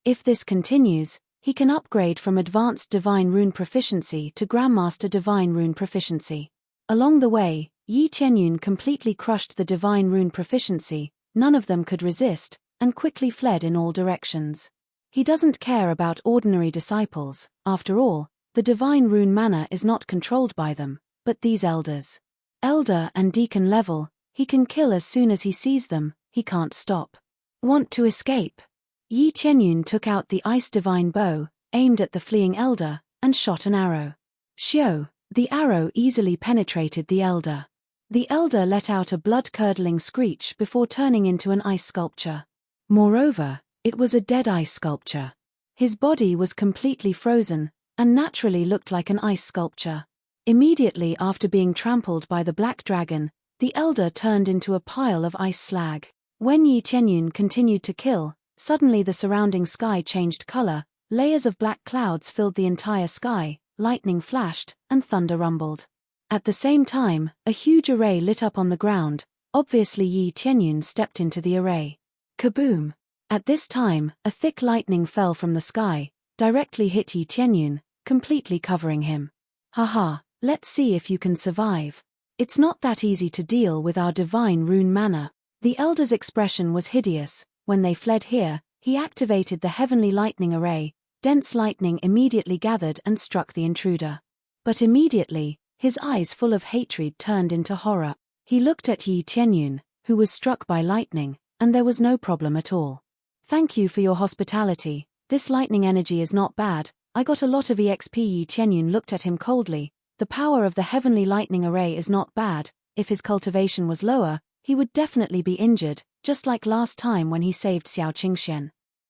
If this continues, he can upgrade from advanced divine rune proficiency to grandmaster divine rune proficiency. Along the way, Yi Tianyun completely crushed the divine rune proficiency, none of them could resist, and quickly fled in all directions. He doesn't care about ordinary disciples, after all, the divine rune mana is not controlled by them, but these elders. Elder and deacon level, he can kill as soon as he sees them, he can't stop. Want to escape? Yi Tianyun took out the ice divine bow, aimed at the fleeing elder, and shot an arrow. Shio, the arrow easily penetrated the elder. The elder let out a blood-curdling screech before turning into an ice sculpture. Moreover, it was a dead ice sculpture. His body was completely frozen, and naturally looked like an ice sculpture. Immediately after being trampled by the black dragon, the elder turned into a pile of ice slag. When Yi Tianyun continued to kill, suddenly the surrounding sky changed color, layers of black clouds filled the entire sky, lightning flashed, and thunder rumbled. At the same time, a huge array lit up on the ground, obviously Yi Tianyun stepped into the array. Kaboom! At this time, a thick lightning fell from the sky, directly hit Yi Tianyun, completely covering him. Haha, let's see if you can survive. It's not that easy to deal with our divine rune mana. The elder's expression was hideous. When they fled here, he activated the heavenly lightning array. Dense lightning immediately gathered and struck the intruder. But immediately, his eyes full of hatred turned into horror. He looked at Yi Tianyun, who was struck by lightning, and there was no problem at all. Thank you for your hospitality, this lightning energy is not bad, I got a lot of EXP. Yi Tianyun looked at him coldly. The power of the heavenly lightning array is not bad, if his cultivation was lower, he would definitely be injured, just like last time when he saved Xiao Qingxian.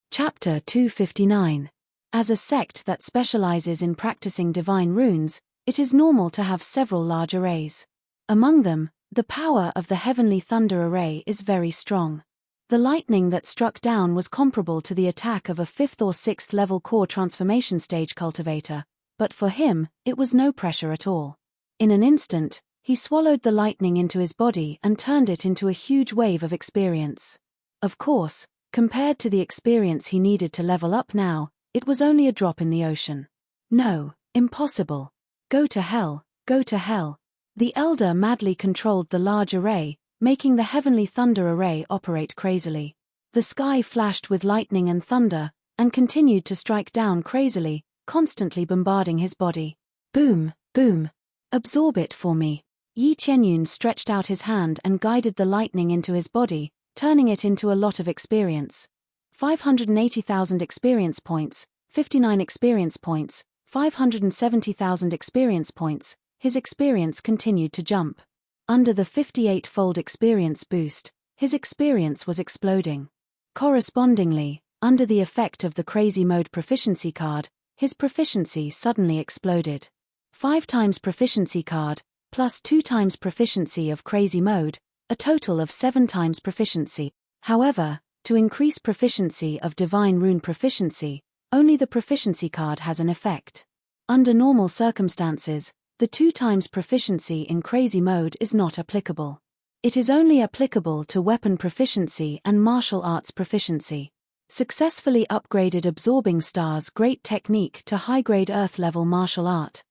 Chapter 259. As a sect that specializes in practicing divine runes, It is normal to have several large arrays. Among them, the power of the heavenly thunder array is very strong. The lightning that struck down was comparable to the attack of a 5th or 6th level core transformation stage cultivator, but for him, it was no pressure at all. In an instant, he swallowed the lightning into his body and turned it into a huge wave of experience. Of course, compared to the experience he needed to level up now, it was only a drop in the ocean. No, impossible. Go to hell, go to hell. The Elder madly controlled the large array, making the heavenly thunder array operate crazily. The sky flashed with lightning and thunder, and continued to strike down crazily, constantly bombarding his body. Boom, boom. Absorb it for me. Yi Qianyun stretched out his hand and guided the lightning into his body, turning it into a lot of experience. 580,000 experience points, 59 experience points, 570,000 experience points. His experience continued to jump. Under the 58-fold experience boost, his experience was exploding. Correspondingly, under the effect of the crazy mode proficiency card, his proficiency suddenly exploded. 5 times proficiency card, plus 2 times proficiency of crazy mode, a total of 7 times proficiency. However, to increase proficiency of divine rune proficiency, only the proficiency card has an effect. Under normal circumstances, the 2 times proficiency in crazy mode is not applicable. It is only applicable to weapon proficiency and martial arts proficiency. Successfully upgraded Absorbing Star's great technique to high-grade Earth-level martial art.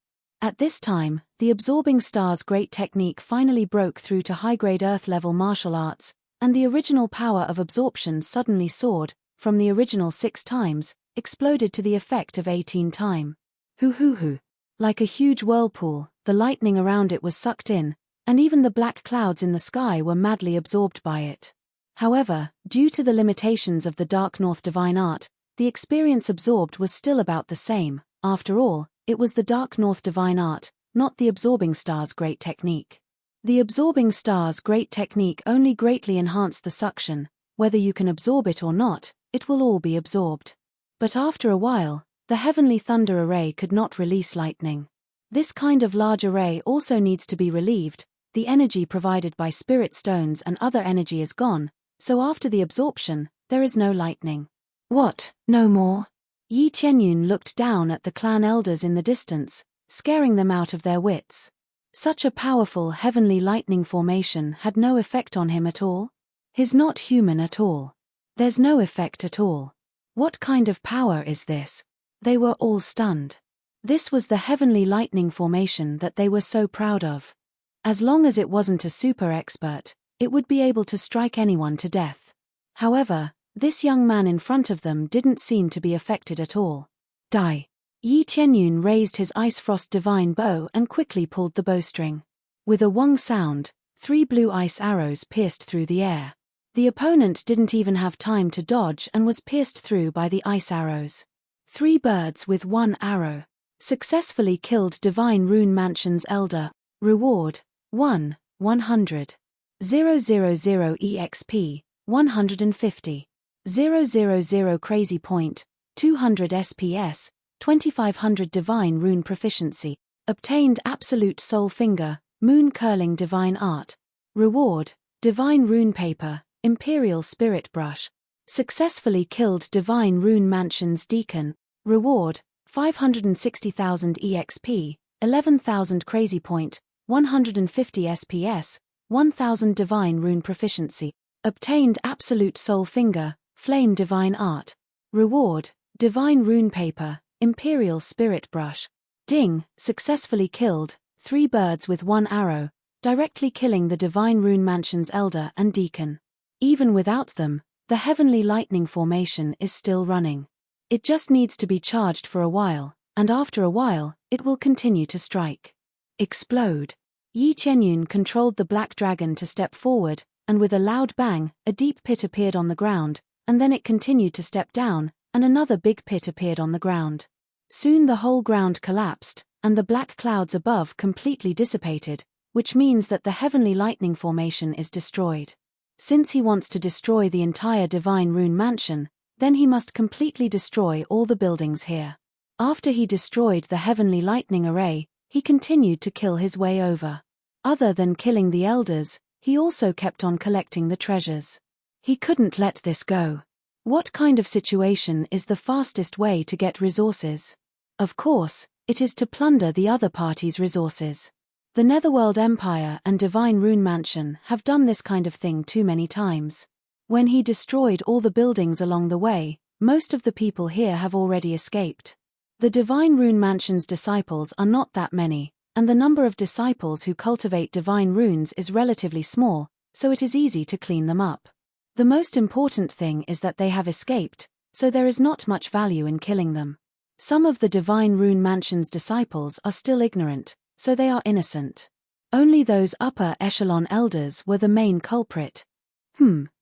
At this time, the Absorbing Star's great technique finally broke through to high-grade Earth-level martial arts, and the original power of absorption suddenly soared, from the original 6 times, exploded to the effect of 18 times. Hoo. Like a huge whirlpool, the lightning around it was sucked in, and even the black clouds in the sky were madly absorbed by it. However, due to the limitations of the Dark North Divine Art, the experience absorbed was still about the same. After all, it was the Dark North Divine Art, not the Absorbing Star's great technique. The Absorbing Star's great technique only greatly enhanced the suction. Whether you can absorb it or not, it will all be absorbed. But after a while, the heavenly thunder array could not release lightning. This kind of large array also needs to be relieved. The energy provided by spirit stones and other energy is gone, so after the absorption, there is no lightning. What, no more? Yi Qianyun looked down at the clan elders in the distance, scaring them out of their wits. Such a powerful heavenly lightning formation had no effect on him at all? He's not human at all. There's no effect at all. What kind of power is this? They were all stunned. This was the heavenly lightning formation that they were so proud of. As long as it wasn't a super expert, it would be able to strike anyone to death. However, this young man in front of them didn't seem to be affected at all. Die. Yi Qianyun raised his Ice Frost divine bow and quickly pulled the bowstring. With a wong sound, 3 blue ice arrows pierced through the air. The opponent didn't even have time to dodge and was pierced through by the ice arrows. 3 birds with 1 arrow. Successfully killed Divine Rune Mansion's Elder. Reward, 1, 100. 000 EXP, 150. 000 Crazy Point, 200 SPS, 2500 Divine Rune Proficiency. Obtained Absolute Soul Finger, Moon Curling Divine Art. Reward, Divine Rune Paper, Imperial Spirit Brush. Successfully killed Divine Rune Mansion's Deacon. Reward, 560,000 EXP, 11,000 Crazy Point, 150 SPS, 1,000 Divine Rune Proficiency. Obtained Absolute Soul Finger, Flame Divine Art. Reward, Divine Rune Paper, Imperial Spirit Brush. Ding, successfully killed 3 birds with 1 arrow, directly killing the Divine Rune Mansion's Elder and Deacon. Even without them, the heavenly lightning formation is still running. It just needs to be charged for a while, and after a while, it will continue to strike. Explode. Yi Qianyun controlled the black dragon to step forward, and with a loud bang, a deep pit appeared on the ground, and then it continued to step down, and another big pit appeared on the ground. Soon the whole ground collapsed, and the black clouds above completely dissipated, which means that the heavenly lightning formation is destroyed. Since he wants to destroy the entire Divine Rune Mansion, then he must completely destroy all the buildings here. After he destroyed the heavenly lightning array, he continued to kill his way over. Other than killing the elders, he also kept on collecting the treasures. He couldn't let this go. What kind of situation is the fastest way to get resources? Of course, it is to plunder the other party's resources. The Netherworld Empire and Divine Rune Mansion have done this kind of thing too many times. When he destroyed all the buildings along the way, most of the people here have already escaped. The Divine Rune Mansion's disciples are not that many, and the number of disciples who cultivate divine runes is relatively small, so it is easy to clean them up. The most important thing is that they have escaped, so there is not much value in killing them. Some of the Divine Rune Mansion's disciples are still ignorant, so they are innocent. Only those upper echelon elders were the main culprit.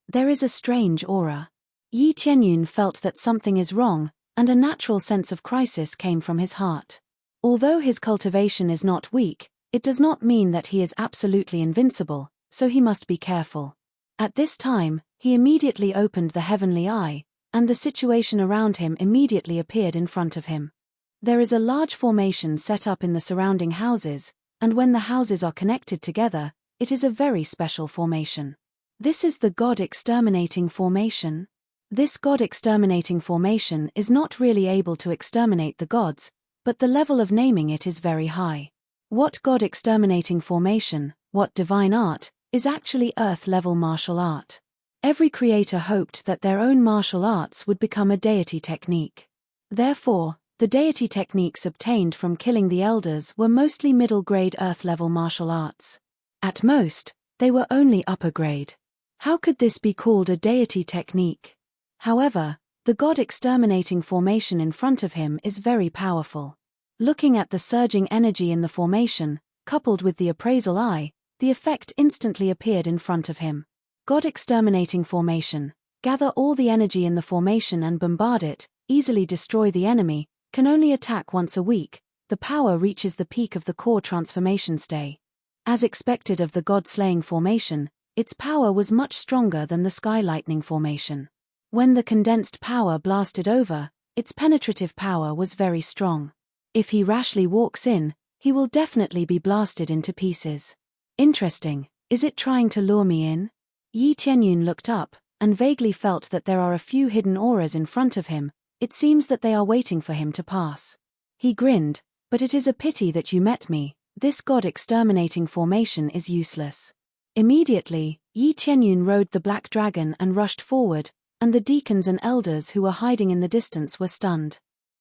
There is a strange aura. Yi Tianyun felt that something is wrong, and a natural sense of crisis came from his heart. Although his cultivation is not weak, it does not mean that he is absolutely invincible, so he must be careful. At this time, he immediately opened the heavenly eye, and the situation around him immediately appeared in front of him. There is a large formation set up in the surrounding houses, and when the houses are connected together, it is a very special formation. This is the God Exterminating Formation. This God Exterminating Formation is not really able to exterminate the gods, but the level of naming it is very high. What God Exterminating Formation, what divine art, is actually Earth-level martial art. Every creator hoped that their own martial arts would become a deity technique. Therefore, the deity techniques obtained from killing the elders were mostly middle-grade Earth-level martial arts. At most, they were only upper-grade. How could this be called a deity technique? However, the God Exterminating Formation in front of him is very powerful. Looking at the surging energy in the formation, coupled with the appraisal eye, the effect instantly appeared in front of him. God Exterminating Formation, gather all the energy in the formation and bombard it, easily destroy the enemy, can only attack once a week, the power reaches the peak of the core transformation stay. As expected of the God-slaying formation, its power was much stronger than the Sky Lightning formation. When the condensed power blasted over, its penetrative power was very strong. If he rashly walks in, he will definitely be blasted into pieces. Interesting, is it trying to lure me in? Yi Tianyun looked up, and vaguely felt that there are a few hidden auras in front of him. It seems that they are waiting for him to pass. He grinned, but it is a pity that you met me, this God Exterminating Formation is useless. Immediately, Yi Tianyun rode the black dragon and rushed forward, and the deacons and elders who were hiding in the distance were stunned.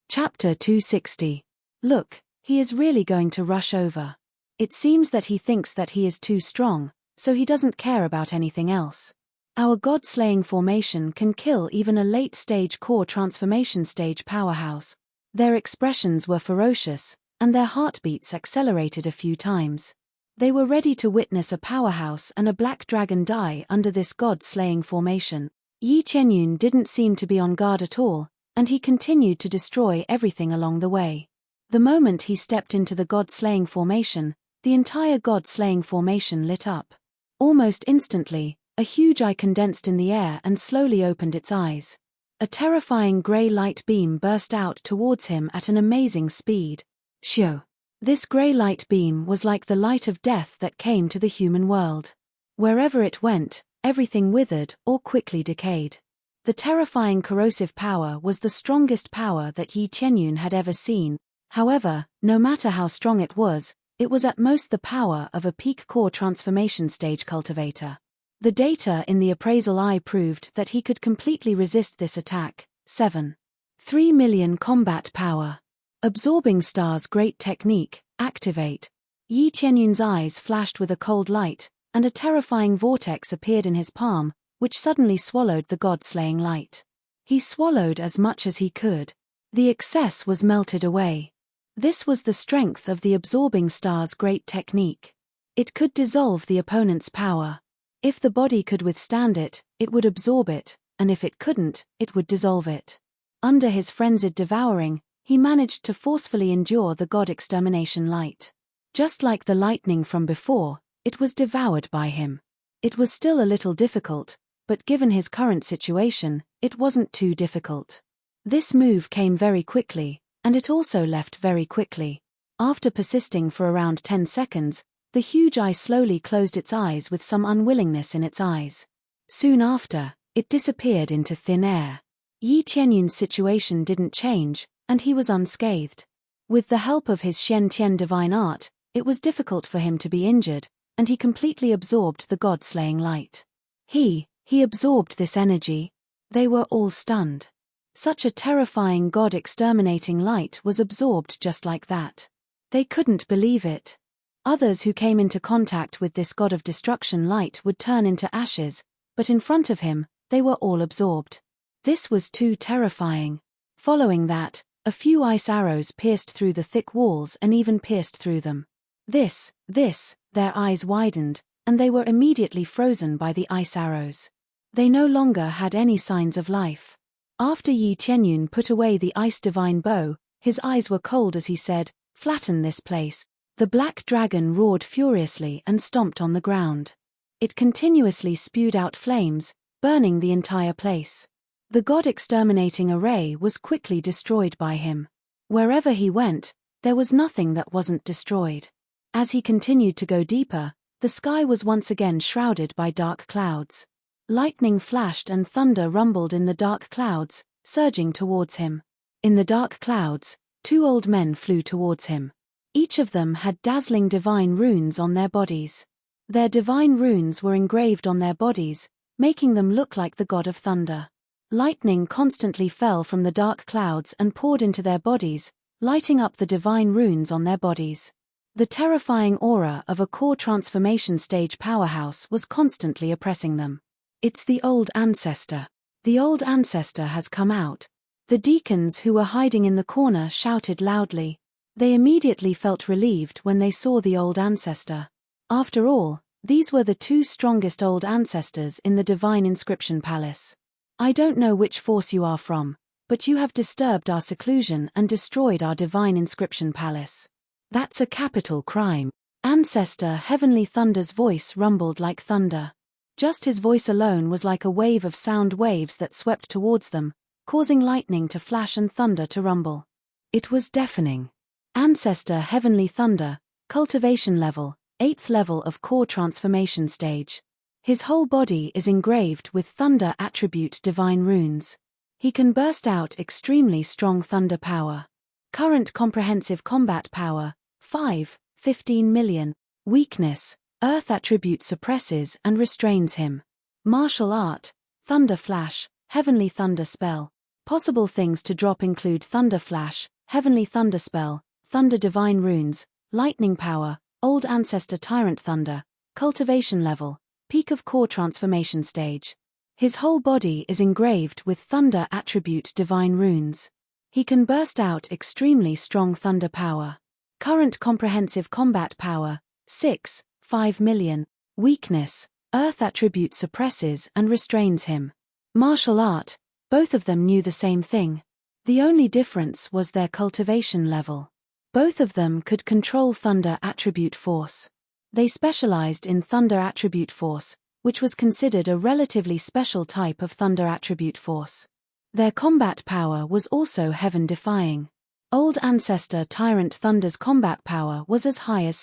Chapter 260. Look, he is really going to rush over. It seems that he thinks that he is too strong, so he doesn't care about anything else. Our God-slaying formation can kill even a late-stage core transformation stage powerhouse. Their expressions were ferocious, and their heartbeats accelerated a few times. They were ready to witness a powerhouse and a black dragon die under this God-slaying formation. Yi Tianyun didn't seem to be on guard at all, and he continued to destroy everything along the way. The moment he stepped into the God-slaying formation, the entire God-slaying formation lit up. Almost instantly, a huge eye condensed in the air and slowly opened its eyes. A terrifying grey light beam burst out towards him at an amazing speed. Shio! This grey light beam was like the light of death that came to the human world. Wherever it went, everything withered or quickly decayed. The terrifying corrosive power was the strongest power that Yi Tianyun had ever seen. However, no matter how strong it was at most the power of a peak core transformation stage cultivator. The data in the appraisal eye proved that he could completely resist this attack. 3 million combat power. Absorbing Star's great technique, activate. Yi Tianyun's eyes flashed with a cold light, and a terrifying vortex appeared in his palm, which suddenly swallowed the god-slaying light. He swallowed as much as he could. The excess was melted away. This was the strength of the Absorbing Star's great technique. It could dissolve the opponent's power. If the body could withstand it, it would absorb it, and if it couldn't, it would dissolve it. Under his frenzied devouring, he managed to forcefully endure the god extermination light. Just like the lightning from before, it was devoured by him. It was still a little difficult, but given his current situation, it wasn't too difficult. This move came very quickly, and it also left very quickly. After persisting for around 10 seconds, the huge eye slowly closed its eyes with some unwillingness in its eyes. Soon after, it disappeared into thin air. Yi Tianyun's situation didn't change, and he was unscathed. With the help of his Xian Tian divine art, it was difficult for him to be injured, and he completely absorbed the god-slaying light. He absorbed this energy. They were all stunned. Such a terrifying god-exterminating light was absorbed just like that. They couldn't believe it. Others who came into contact with this god of destruction light would turn into ashes, but in front of him, they were all absorbed. This was too terrifying. Following that, a few ice arrows pierced through the thick walls and even pierced through them. Their eyes widened, and they were immediately frozen by the ice arrows. They no longer had any signs of life. After Yi Tianyun put away the ice divine bow, his eyes were cold as he said, "Flatten this place." The black dragon roared furiously and stomped on the ground. It continuously spewed out flames, burning the entire place. The god-exterminating array was quickly destroyed by him. Wherever he went, there was nothing that wasn't destroyed. As he continued to go deeper, the sky was once again shrouded by dark clouds. Lightning flashed and thunder rumbled in the dark clouds, surging towards him. In the dark clouds, 2 old men flew towards him. Each of them had dazzling divine runes on their bodies. Their divine runes were engraved on their bodies, making them look like the god of thunder. Lightning constantly fell from the dark clouds and poured into their bodies, lighting up the divine runes on their bodies. The terrifying aura of a core transformation stage powerhouse was constantly oppressing them. It's the old ancestor. The old ancestor has come out. The deacons who were hiding in the corner shouted loudly. They immediately felt relieved when they saw the old ancestor. After all, these were the 2 strongest old ancestors in the Divine Inscription Palace. I don't know which force you are from, but you have disturbed our seclusion and destroyed our Divine Inscription Palace. That's a capital crime. Ancestor Heavenly Thunder's voice rumbled like thunder. Just his voice alone was like a wave of sound waves that swept towards them, causing lightning to flash and thunder to rumble. It was deafening. Ancestor Heavenly Thunder, cultivation level, 8th level of core transformation stage. His whole body is engraved with thunder attribute divine runes. He can burst out extremely strong thunder power. Current comprehensive combat power, 15 million. Weakness, earth attribute suppresses and restrains him. Martial art, thunder flash, heavenly thunder spell. Possible things to drop include thunder flash, heavenly thunder spell, thunder divine runes, lightning power, old ancestor tyrant thunder, cultivation level, peak of core transformation stage. His whole body is engraved with thunder attribute divine runes. He can burst out extremely strong thunder power. Current comprehensive combat power, 5 million. Weakness, earth attribute suppresses and restrains him. Martial art, both of them knew the same thing. The only difference was their cultivation level. Both of them could control thunder attribute force. They specialized in thunder attribute force, which was considered a relatively special type of thunder attribute force. Their combat power was also heaven-defying. Old Ancestor Tyrant Thunder's combat power was as high as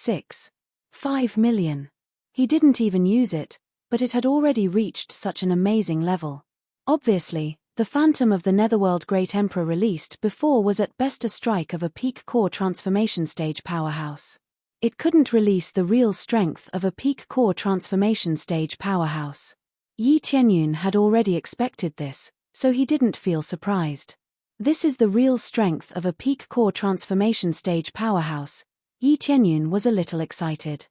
5 million. He didn't even use it, but it had already reached such an amazing level. Obviously, the Phantom of the Netherworld Great Emperor released before was at best a strike of a peak core transformation stage powerhouse. It couldn't release the real strength of a peak core transformation stage powerhouse. Yi Tianyun had already expected this, so he didn't feel surprised. This is the real strength of a peak core transformation stage powerhouse. Yi Tianyun was a little excited.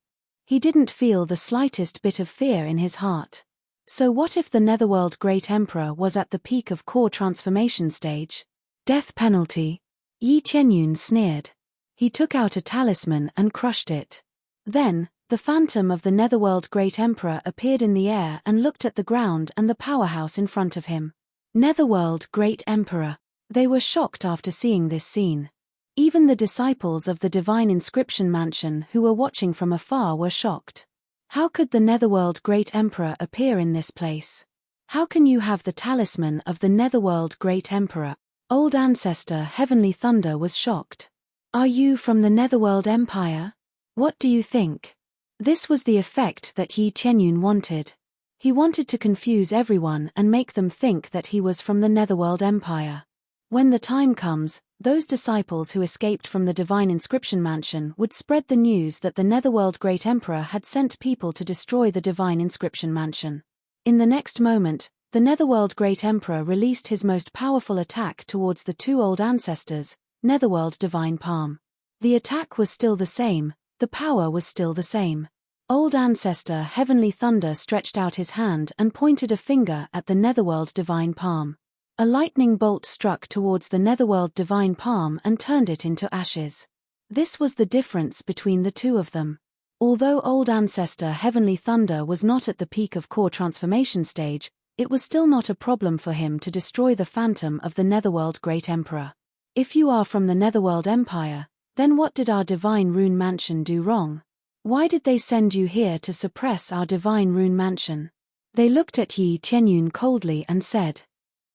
He didn't feel the slightest bit of fear in his heart. So what if the Netherworld Great Emperor was at the peak of core transformation stage? Death penalty? Yi Tianyun sneered. He took out a talisman and crushed it. Then, the Phantom of the Netherworld Great Emperor appeared in the air and looked at the ground and the powerhouse in front of him. Netherworld Great Emperor. They were shocked after seeing this scene. Even the disciples of the Divine Inscription Mansion who were watching from afar were shocked. How could the Netherworld Great Emperor appear in this place? How can you have the talisman of the Netherworld Great Emperor? Old Ancestor Heavenly Thunder was shocked. Are you from the Netherworld Empire? What do you think? This was the effect that Yi Tianyun wanted. He wanted to confuse everyone and make them think that he was from the Netherworld Empire. When the time comes, those disciples who escaped from the Divine Inscription Mansion would spread the news that the Netherworld Great Emperor had sent people to destroy the Divine Inscription Mansion. In the next moment, the Netherworld Great Emperor released his most powerful attack towards the two old ancestors, Netherworld Divine Palm. The attack was still the same, the power was still the same. Old Ancestor Heavenly Thunder stretched out his hand and pointed a finger at the Netherworld Divine Palm. A lightning bolt struck towards the Netherworld Divine Palm and turned it into ashes. This was the difference between the two of them. Although Old Ancestor Heavenly Thunder was not at the peak of core transformation stage, it was still not a problem for him to destroy the phantom of the Netherworld Great Emperor. If you are from the Netherworld Empire, then what did our Divine Rune Mansion do wrong? Why did they send you here to suppress our Divine Rune Mansion? They looked at Yi Tianyun coldly and said.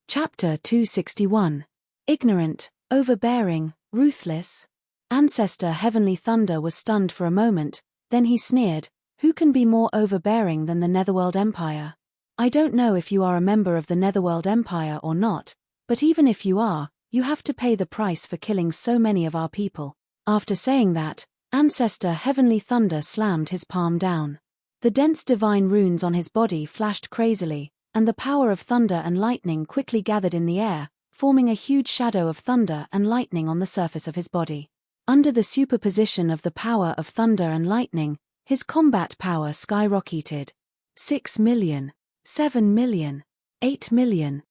Chapter 261. Ignorant, overbearing, ruthless. Ancestor Heavenly Thunder was stunned for a moment, then he sneered, who can be more overbearing than the Netherworld Empire? I don't know if you are a member of the Netherworld Empire or not, but even if you are, you have to pay the price for killing so many of our people. After saying that, Ancestor Heavenly Thunder slammed his palm down. The dense divine runes on his body flashed crazily, and the power of thunder and lightning quickly gathered in the air, forming a huge shadow of thunder and lightning on the surface of his body. Under the superposition of the power of thunder and lightning, his combat power skyrocketed. 6 million, 7 million, 8 million,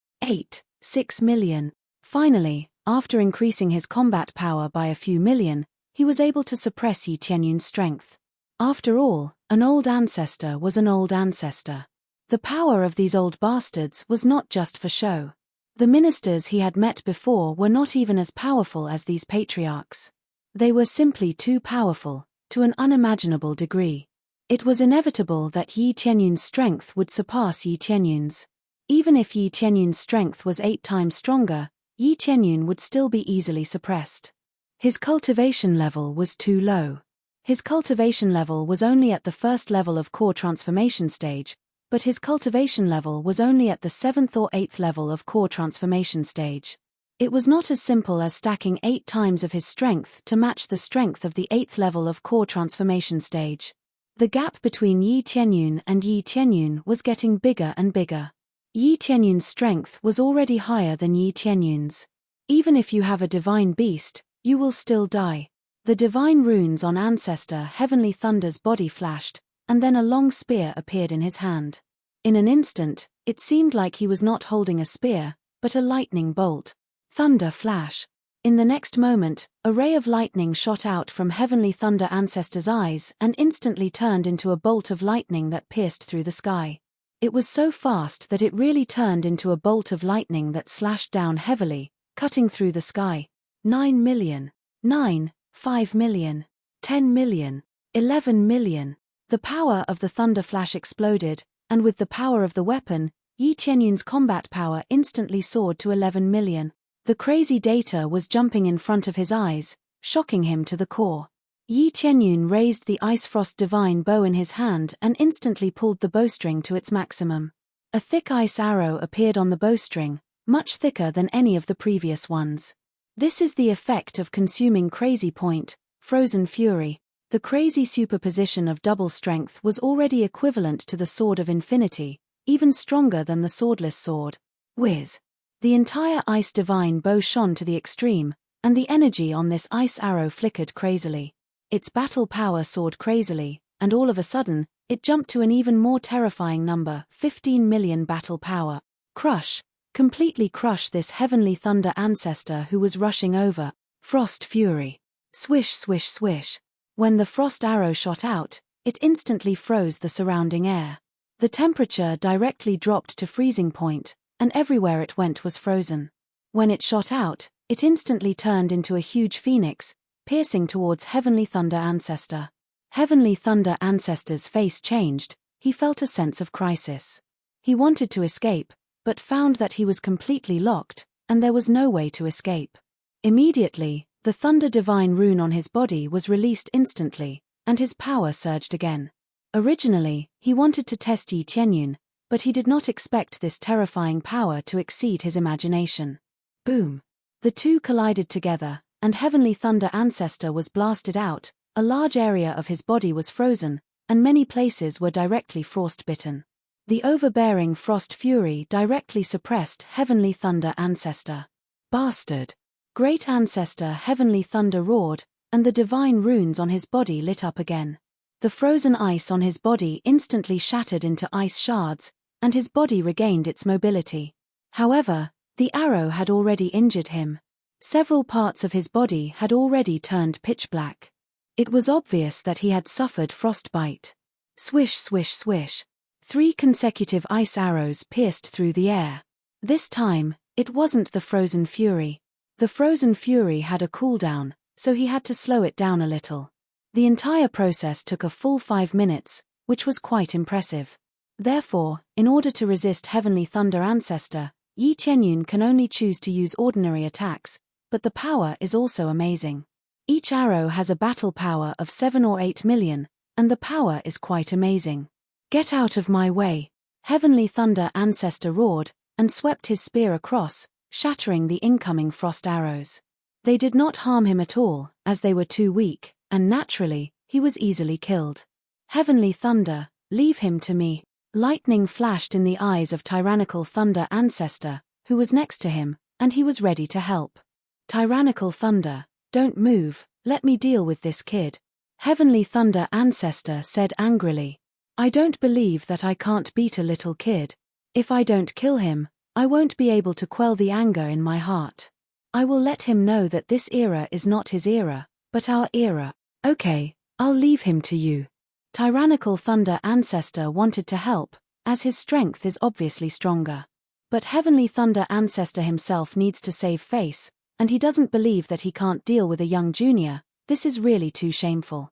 6 million. Finally, after increasing his combat power by a few million, he was able to suppress Yi Tianyun's strength. After all, an old ancestor was an old ancestor. The power of these old bastards was not just for show. The ministers he had met before were not even as powerful as these patriarchs. They were simply too powerful, to an unimaginable degree. It was inevitable that Yi Tianyun's strength would surpass Yi Tianyun's. Even if Yi Tianyun's strength was 8 times stronger, Yi Tianyun would still be easily suppressed. His cultivation level was too low. His cultivation level was only at the first level of core transformation stage, but his cultivation level was only at the 7th or 8th level of core transformation stage. It was not as simple as stacking 8 times of his strength to match the strength of the 8th level of core transformation stage. The gap between Yi Tianyun and Yi Tianyun was getting bigger and bigger. Yi Tianyun's strength was already higher than Yi Tianyun's. Even if you have a divine beast, you will still die. The divine runes on Ancestor Heavenly Thunder's body flashed, and then a long spear appeared in his hand. In an instant, it seemed like he was not holding a spear, but a lightning bolt. Thunder flash. In the next moment, a ray of lightning shot out from Heavenly Thunder Ancestor's eyes and instantly turned into a bolt of lightning that pierced through the sky. It was so fast that it really turned into a bolt of lightning that slashed down heavily, cutting through the sky. 9 million. 9, 5 million. 10 million. 11 million. The power of the thunder flash exploded, and with the power of the weapon, Yi Tianyun's combat power instantly soared to 11 million. The crazy data was jumping in front of his eyes, shocking him to the core. Yi Tianyun raised the Ice Frost Divine Bow in his hand and instantly pulled the bowstring to its maximum. A thick ice arrow appeared on the bowstring, much thicker than any of the previous ones. This is the effect of consuming Crazy Point, Frozen Fury. The crazy superposition of double strength was already equivalent to the Sword of Infinity, even stronger than the swordless sword. Whiz! The entire Ice Divine Bow shone to the extreme, and the energy on this ice arrow flickered crazily. Its battle power soared crazily, and all of a sudden, it jumped to an even more terrifying number, 15 million battle power. Crush! Completely crush this Heavenly Thunder ancestor who was rushing over. Frost Fury! Swish swish swish! When the frost arrow shot out, it instantly froze the surrounding air. The temperature directly dropped to freezing point, and everywhere it went was frozen. When it shot out, it instantly turned into a huge phoenix, piercing towards Heavenly Thunder Ancestor. Heavenly Thunder Ancestor's face changed, he felt a sense of crisis. He wanted to escape, but found that he was completely locked, and there was no way to escape. Immediately, The Thunder Divine rune on his body was released instantly, and his power surged again. Originally, he wanted to test Yi Tianyun, but he did not expect this terrifying power to exceed his imagination. Boom! The two collided together, and Heavenly Thunder Ancestor was blasted out. A large area of his body was frozen, and many places were directly frostbitten. The overbearing Frost Fury directly suppressed Heavenly Thunder Ancestor. Bastard! Great Ancestor Heavenly Thunder roared, and the divine runes on his body lit up again. The frozen ice on his body instantly shattered into ice shards, and his body regained its mobility. However, the arrow had already injured him. Several parts of his body had already turned pitch black. It was obvious that he had suffered frostbite. Swish, swish, swish. 3 consecutive ice arrows pierced through the air. This time, it wasn't the Frozen Fury. The Frozen Fury had a cooldown, so he had to slow it down a little. The entire process took a full 5 minutes, which was quite impressive. Therefore, in order to resist Heavenly Thunder Ancestor, Yi Tianyun can only choose to use ordinary attacks, but the power is also amazing. Each arrow has a battle power of 7 or 8 million, and the power is quite amazing. Get out of my way! Heavenly Thunder Ancestor roared, and swept his spear across, shattering the incoming frost arrows. They did not harm him at all, as they were too weak, and naturally, he was easily killed. Heavenly Thunder, leave him to me. Lightning flashed in the eyes of Tyrannical Thunder Ancestor, who was next to him, and he was ready to help. Tyrannical Thunder, don't move, let me deal with this kid. Heavenly Thunder Ancestor said angrily. I don't believe that I can't beat a little kid. If I don't kill him, I won't be able to quell the anger in my heart. I will let him know that this era is not his era, but our era. Okay, I'll leave him to you. Tyrannical Thunder Ancestor wanted to help, as his strength is obviously stronger. But Heavenly Thunder Ancestor himself needs to save face, and he doesn't believe that he can't deal with a young junior. This is really too shameful.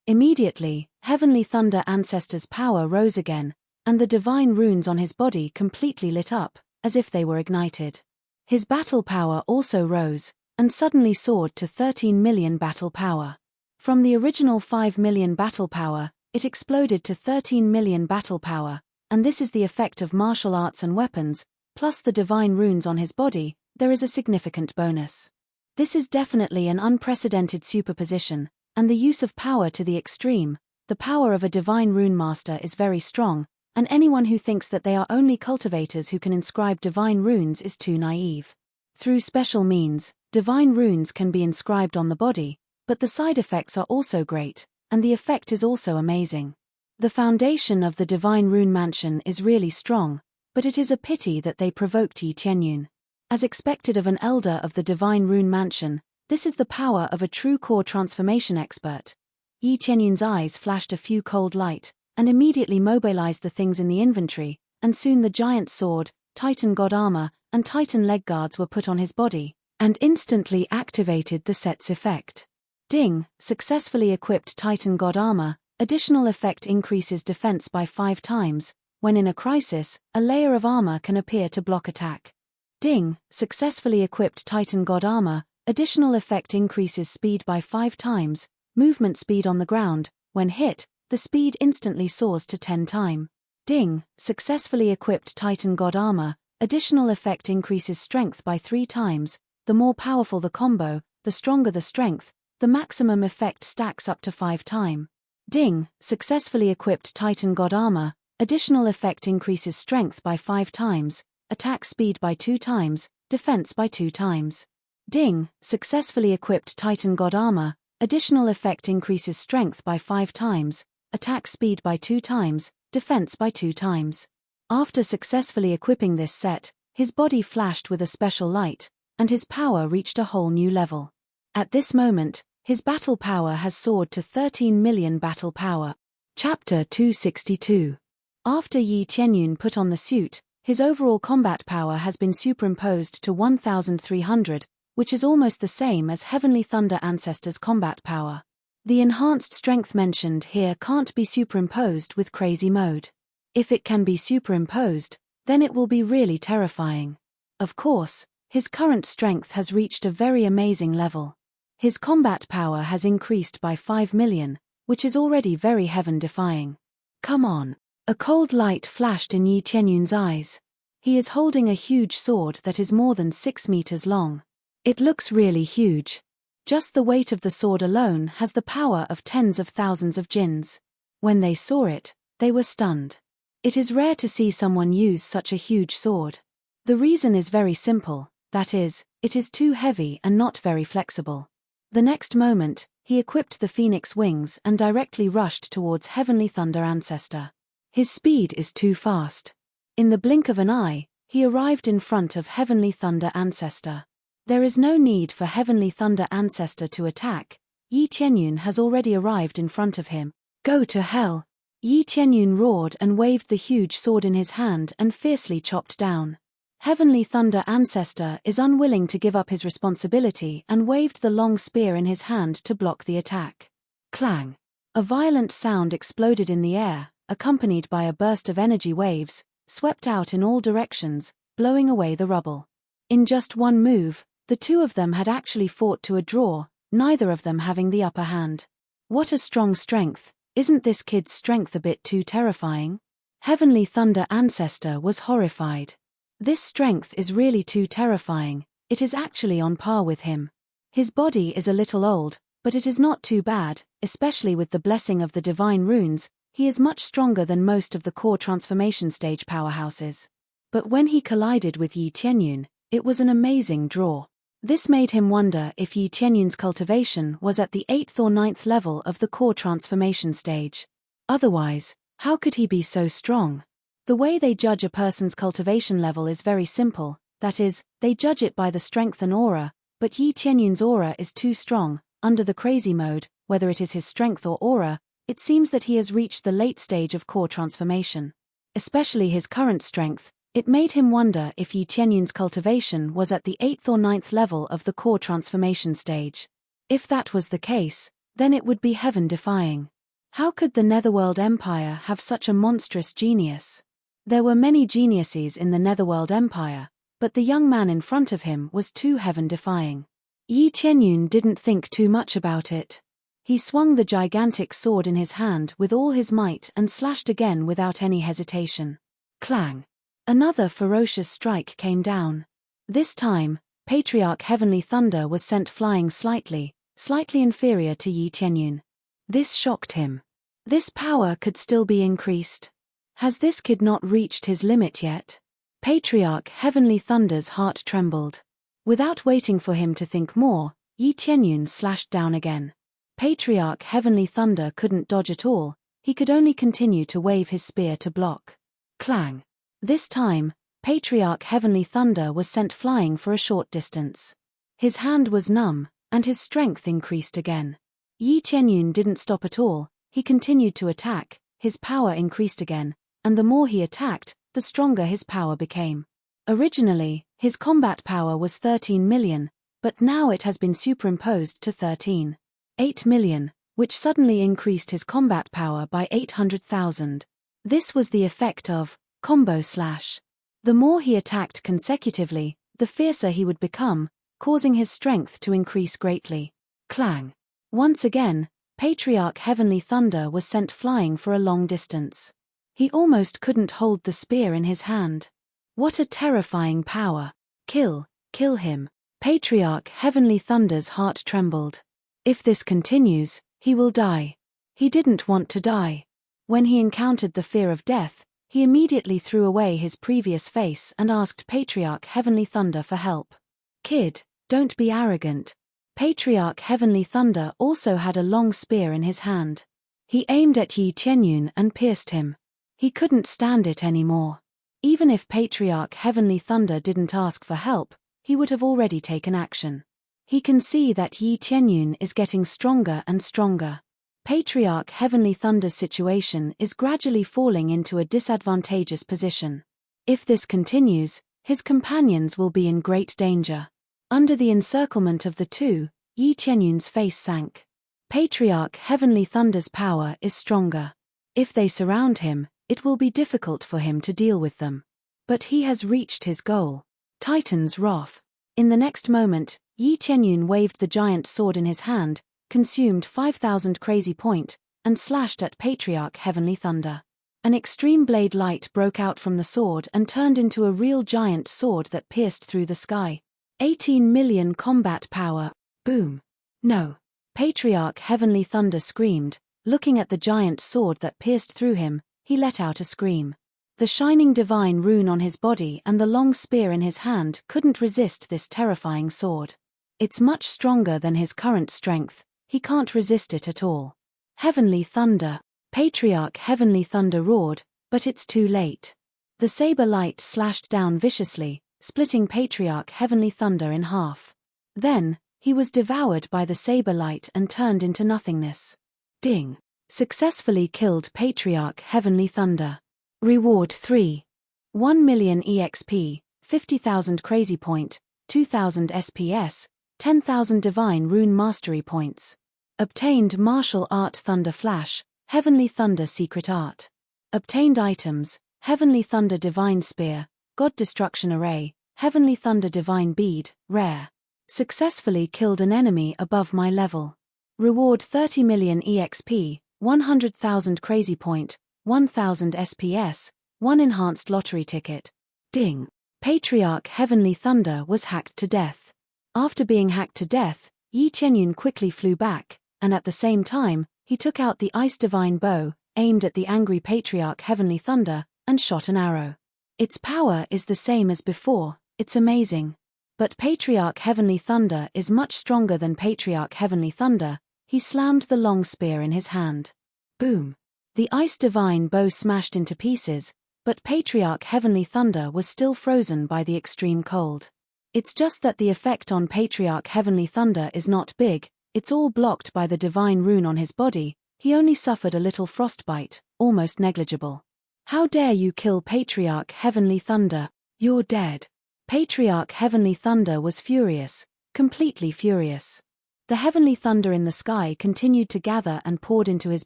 Immediately, Heavenly Thunder Ancestor's power rose again, and the divine runes on his body completely lit up, as if they were ignited. His battle power also rose, and suddenly soared to 13 million battle power. From the original 5 million battle power, it exploded to 13 million battle power, and this is the effect of martial arts and weapons, plus the divine runes on his body. There is a significant bonus. This is definitely an unprecedented superposition, and the use of power to the extreme. The power of a divine rune master is very strong, and anyone who thinks that they are only cultivators who can inscribe divine runes is too naive. Through special means, divine runes can be inscribed on the body, but the side effects are also great, and the effect is also amazing. The foundation of the divine rune mansion is really strong, but it is a pity that they provoked Yi Tianyun. As expected of an elder of the divine rune mansion, this is the power of a true core transformation expert. Yi Tianyun's eyes flashed a few cold light, and immediately mobilized the things in the inventory, and soon the giant sword, Titan God armor, and Titan leg guards were put on his body, and instantly activated the set's effect. Ding, successfully equipped Titan God armor, additional effect increases defense by 5 times. When in a crisis, a layer of armor can appear to block attack. Ding, successfully equipped Titan God armor, additional effect increases speed by 5 times, movement speed on the ground. When hit, the speed instantly soars to 10 times. Ding, successfully equipped Titan God armor, additional effect increases strength by 3 times. The more powerful the combo, the stronger the strength, the maximum effect stacks up to 5 times. Ding, successfully equipped Titan God armor, additional effect increases strength by 5 times, attack speed by 2 times, defense by 2 times. Ding, successfully equipped Titan God armor, additional effect increases strength by 5 times, attack speed by 2 times, defense by 2 times. After successfully equipping this set, his body flashed with a special light, and his power reached a whole new level. At this moment, his battle power has soared to 13 million battle power. Chapter 262. After Yi Tianyun put on the suit, his overall combat power has been superimposed to 1,300, which is almost the same as Heavenly Thunder Ancestor's combat power. The enhanced strength mentioned here can't be superimposed with crazy mode. If it can be superimposed, then it will be really terrifying. Of course, his current strength has reached a very amazing level. His combat power has increased by 5 million, which is already very heaven-defying. Come on. A cold light flashed in Yi Tianyun's eyes. He is holding a huge sword that is more than 6 meters long. It looks really huge. Just the weight of the sword alone has the power of tens of thousands of jinns. When they saw it, they were stunned. It is rare to see someone use such a huge sword. The reason is very simple, that is, it is too heavy and not very flexible. The next moment, he equipped the phoenix wings and directly rushed towards Heavenly Thunder Ancestor. His speed is too fast. In the blink of an eye, he arrived in front of Heavenly Thunder Ancestor. There is no need for Heavenly Thunder Ancestor to attack. Yi Tianyun has already arrived in front of him. Go to hell! Yi Tianyun roared and waved the huge sword in his hand and fiercely chopped down. Heavenly Thunder Ancestor is unwilling to give up his responsibility and waved the long spear in his hand to block the attack. Clang! A violent sound exploded in the air, accompanied by a burst of energy waves, swept out in all directions, blowing away the rubble. In just one move, the two of them had actually fought to a draw, neither of them having the upper hand. What a strong strength! Isn't this kid's strength a bit too terrifying? Heavenly Thunder Ancestor was horrified. This strength is really too terrifying, it is actually on par with him. His body is a little old, but it is not too bad, especially with the blessing of the divine runes. He is much stronger than most of the core transformation stage powerhouses. But when he collided with Yi Tianyun, it was an amazing draw. This made him wonder if Yi Tianyun's cultivation was at the 8th or 9th level of the core transformation stage. Otherwise, how could he be so strong? The way they judge a person's cultivation level is very simple, that is, they judge it by the strength and aura, but Yi Tianyun's aura is too strong. Under the crazy mode, whether it is his strength or aura, it seems that he has reached the late stage of core transformation. Especially his current strength, it made him wonder if Yi Tianyun's cultivation was at the 8th or 9th level of the core transformation stage. If that was the case, then it would be heaven-defying. How could the Netherworld Empire have such a monstrous genius? There were many geniuses in the Netherworld Empire, but the young man in front of him was too heaven-defying. Yi Tianyun didn't think too much about it. He swung the gigantic sword in his hand with all his might and slashed again without any hesitation. Clang! Another ferocious strike came down. This time, Patriarch Heavenly Thunder was sent flying slightly inferior to Yi Tianyun. This shocked him. This power could still be increased. Has this kid not reached his limit yet? Patriarch Heavenly Thunder's heart trembled. Without waiting for him to think more, Yi Tianyun slashed down again. Patriarch Heavenly Thunder couldn't dodge at all, he could only continue to wave his spear to block. Clang! This time, Patriarch Heavenly Thunder was sent flying for a short distance. His hand was numb, and his strength increased again. Yi Tianyun didn't stop at all, he continued to attack, his power increased again, and the more he attacked, the stronger his power became. Originally, his combat power was 13 million, but now it has been superimposed to 13.8 million, which suddenly increased his combat power by 800,000. This was the effect of combo slash. The more he attacked consecutively, the fiercer he would become, causing his strength to increase greatly. Clang! Once again, Patriarch Heavenly Thunder was sent flying for a long distance. He almost couldn't hold the spear in his hand. What a terrifying power! Kill him! Patriarch Heavenly Thunder's heart trembled. If this continues, he will die. He didn't want to die. When he encountered the fear of death, he immediately threw away his previous face and asked Patriarch Heavenly Thunder for help. Kid, don't be arrogant. Patriarch Heavenly Thunder also had a long spear in his hand. He aimed at Yi Tianyun and pierced him. He couldn't stand it anymore. Even if Patriarch Heavenly Thunder didn't ask for help, he would have already taken action. He can see that Yi Tianyun is getting stronger and stronger. Patriarch Heavenly Thunder's situation is gradually falling into a disadvantageous position. If this continues, his companions will be in great danger. Under the encirclement of the two, Yi Tianyun's face sank. Patriarch Heavenly Thunder's power is stronger. If they surround him, it will be difficult for him to deal with them. But he has reached his goal. Titan's wrath. In the next moment, Yi Tianyun waved the giant sword in his hand, consumed 5,000 crazy point, and slashed at Patriarch Heavenly Thunder. An extreme blade light broke out from the sword and turned into a real giant sword that pierced through the sky. 18 million combat power. Boom. No. Patriarch Heavenly Thunder screamed. Looking at the giant sword that pierced through him, he let out a scream. The shining divine rune on his body and the long spear in his hand couldn't resist this terrifying sword. It's much stronger than his current strength, he can't resist it at all. Heavenly Thunder. Patriarch Heavenly Thunder roared, but it's too late. The saber light slashed down viciously, splitting Patriarch Heavenly Thunder in half. Then, he was devoured by the saber light and turned into nothingness. Ding. Successfully killed Patriarch Heavenly Thunder. Reward 3. 1 million EXP, 50,000 crazy point, 2,000 SPS, 10,000 divine rune mastery points. Obtained martial art Thunder Flash, Heavenly Thunder secret art. Obtained items, Heavenly Thunder divine spear, God destruction array, Heavenly Thunder divine bead, rare. Successfully killed an enemy above my level. Reward 30 million EXP, 100,000 crazy point, 1,000 SPS, 1 enhanced lottery ticket. Ding. Patriarch Heavenly Thunder was hacked to death. After being hacked to death, Yi Tianyun quickly flew back, and at the same time, he took out the ice divine bow, aimed at the angry Patriarch Heavenly Thunder, and shot an arrow. Its power is the same as before, it's amazing. But Patriarch Heavenly Thunder is much stronger than Patriarch Heavenly Thunder. He slammed the long spear in his hand. Boom. The ice divine bow smashed into pieces, but Patriarch Heavenly Thunder was still frozen by the extreme cold. It's just that the effect on Patriarch Heavenly Thunder is not big, it's all blocked by the divine rune on his body. He only suffered a little frostbite, almost negligible. How dare you kill Patriarch Heavenly Thunder? You're dead. Patriarch Heavenly Thunder was furious, completely furious. The heavenly thunder in the sky continued to gather and poured into his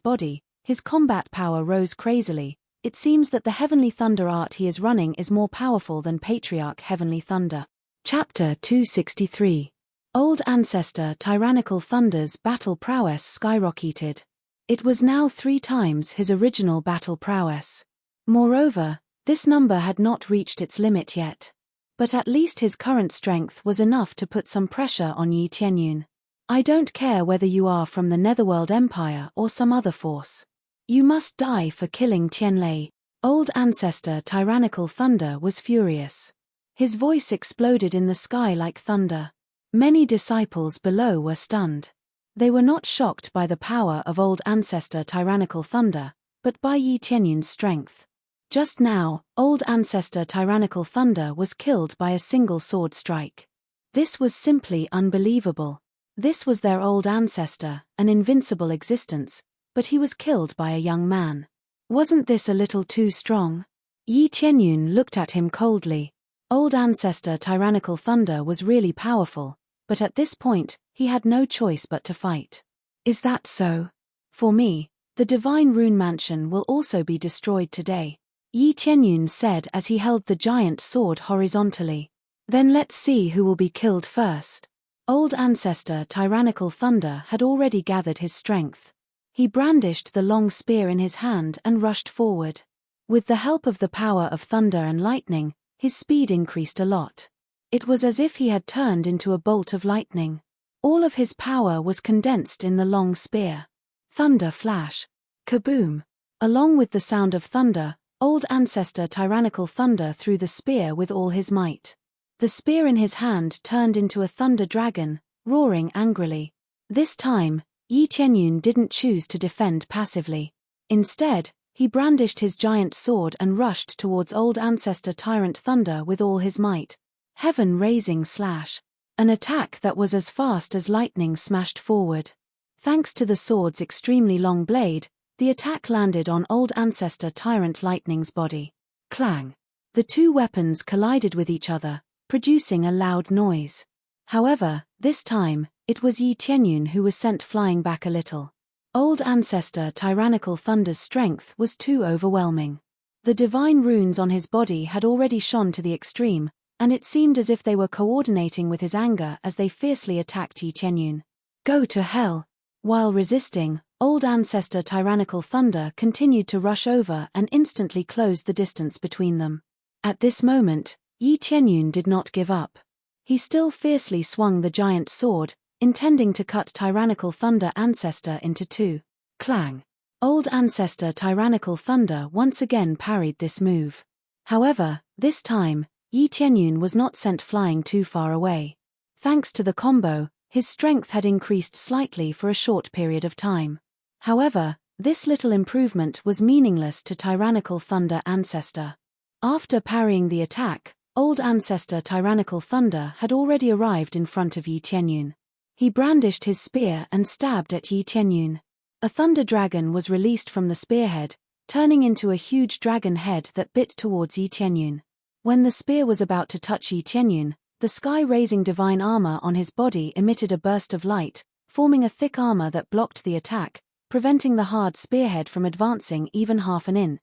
body. His combat power rose crazily. It seems that the heavenly thunder art he is running is more powerful than Patriarch Heavenly Thunder. Chapter 263. Old Ancestor Tyrannical Thunder's battle prowess skyrocketed. It was now 3 times his original battle prowess. Moreover, this number had not reached its limit yet. But at least his current strength was enough to put some pressure on Yi Tianyun. I don't care whether you are from the Netherworld Empire or some other force. You must die for killing Tianlei. Old Ancestor Tyrannical Thunder was furious. His voice exploded in the sky like thunder. Many disciples below were stunned. They were not shocked by the power of Old Ancestor Tyrannical Thunder, but by Yi Tianyun's strength. Just now, Old Ancestor Tyrannical Thunder was killed by a single sword strike. This was simply unbelievable. This was their old ancestor, an invincible existence, but he was killed by a young man. Wasn't this a little too strong? Yi Tianyun looked at him coldly. Old Ancestor Tyrannical Thunder was really powerful, but at this point, he had no choice but to fight. Is that so? For me, the Divine Rune Mansion will also be destroyed today, Yi Tianyun said as he held the giant sword horizontally. Then let's see who will be killed first. Old Ancestor Tyrannical Thunder had already gathered his strength. He brandished the long spear in his hand and rushed forward. With the help of the power of thunder and lightning, his speed increased a lot. It was as if he had turned into a bolt of lightning. All of his power was condensed in the long spear. Thunder flash. Kaboom! Along with the sound of thunder, Old Ancestor Tyrannical Thunder threw the spear with all his might. The spear in his hand turned into a thunder dragon, roaring angrily. This time, Yi Tianyun didn't choose to defend passively. Instead, he brandished his giant sword and rushed towards Old Ancestor Tyrant Thunder with all his might. Heaven-raising slash. An attack that was as fast as lightning smashed forward. Thanks to the sword's extremely long blade, the attack landed on Old Ancestor Tyrant Lightning's body. Clang! The two weapons collided with each other, producing a loud noise. However, this time, it was Yi Tianyun who was sent flying back a little. Old Ancestor Tyrannical Thunder's strength was too overwhelming. The divine runes on his body had already shone to the extreme, and it seemed as if they were coordinating with his anger as they fiercely attacked Yi Qianyun. Go to hell! While resisting, Old Ancestor Tyrannical Thunder continued to rush over and instantly closed the distance between them. At this moment, Yi Qianyun did not give up. He still fiercely swung the giant sword, intending to cut Tyrannical Thunder Ancestor into two. Clang! Old Ancestor Tyrannical Thunder once again parried this move. However, this time, Yi Qianyun was not sent flying too far away. Thanks to the combo, his strength had increased slightly for a short period of time. However, this little improvement was meaningless to Tyrannical Thunder Ancestor. After parrying the attack, Old Ancestor Tyrannical Thunder had already arrived in front of Yi Qianyun. He brandished his spear and stabbed at Yi Qianyun. A thunder dragon was released from the spearhead, turning into a huge dragon head that bit towards Yi Qianyun. When the spear was about to touch Yi Qianyun, the sky-raising divine armor on his body emitted a burst of light, forming a thick armor that blocked the attack, preventing the hard spearhead from advancing even half an inch.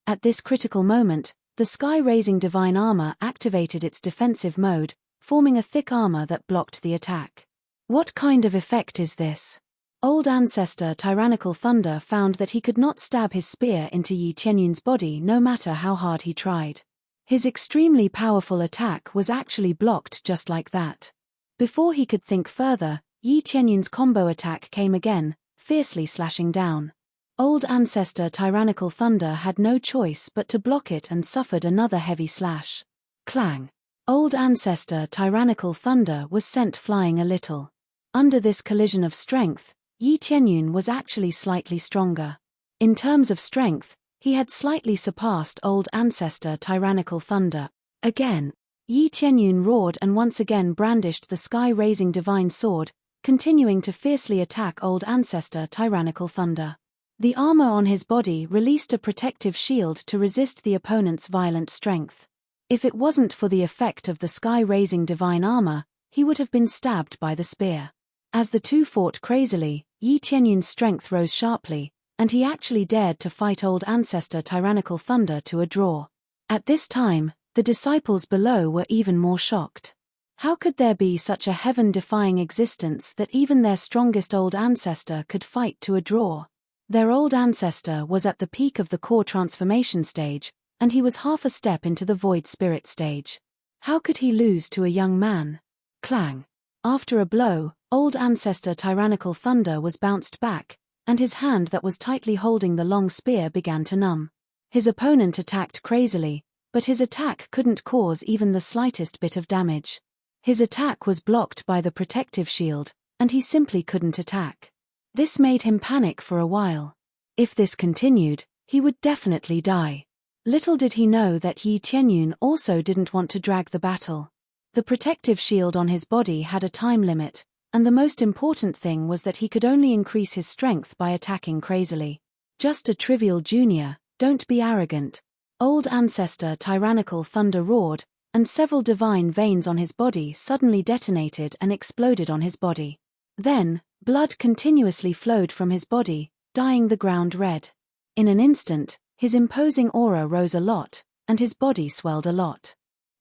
At this critical moment, the sky-raising divine armor activated its defensive mode, forming a thick armor that blocked the attack. What kind of effect is this? Old Ancestor Tyrannical Thunder found that he could not stab his spear into Yi Qianyun's body no matter how hard he tried. His extremely powerful attack was actually blocked just like that. Before he could think further, Yi Qianyun's combo attack came again, fiercely slashing down. Old Ancestor Tyrannical Thunder had no choice but to block it and suffered another heavy slash. Clang! Old Ancestor Tyrannical Thunder was sent flying a little. Under this collision of strength, Yi Qianyun was actually slightly stronger. In terms of strength, he had slightly surpassed Old Ancestor Tyrannical Thunder. Again, Yi Qianyun roared and once again brandished the sky-raising divine sword, continuing to fiercely attack Old Ancestor Tyrannical Thunder. The armor on his body released a protective shield to resist the opponent's violent strength. If it wasn't for the effect of the sky-raising divine armor, he would have been stabbed by the spear. As the two fought crazily, Yi Qianyun's strength rose sharply, and he actually dared to fight Old Ancestor Tyrannical Thunder to a draw. At this time, the disciples below were even more shocked. How could there be such a heaven-defying existence that even their strongest Old Ancestor could fight to a draw? Their Old Ancestor was at the peak of the core transformation stage, and he was half a step into the Void Spirit stage. How could he lose to a young man? Clang! After a blow, Old Ancestor Tyrannical Thunder was bounced back, and his hand that was tightly holding the long spear began to numb. His opponent attacked crazily, but his attack couldn't cause even the slightest bit of damage. His attack was blocked by the protective shield, and he simply couldn't attack. This made him panic for a while. If this continued, he would definitely die. Little did he know that Yi Qianyun also didn't want to drag the battle. The protective shield on his body had a time limit, and the most important thing was that he could only increase his strength by attacking crazily. Just a trivial junior, don't be arrogant. Old Ancestor Tyrannical Thunder roared, and several divine veins on his body suddenly detonated and exploded on his body. Then, blood continuously flowed from his body, dyeing the ground red. In an instant, his imposing aura rose a lot, and his body swelled a lot.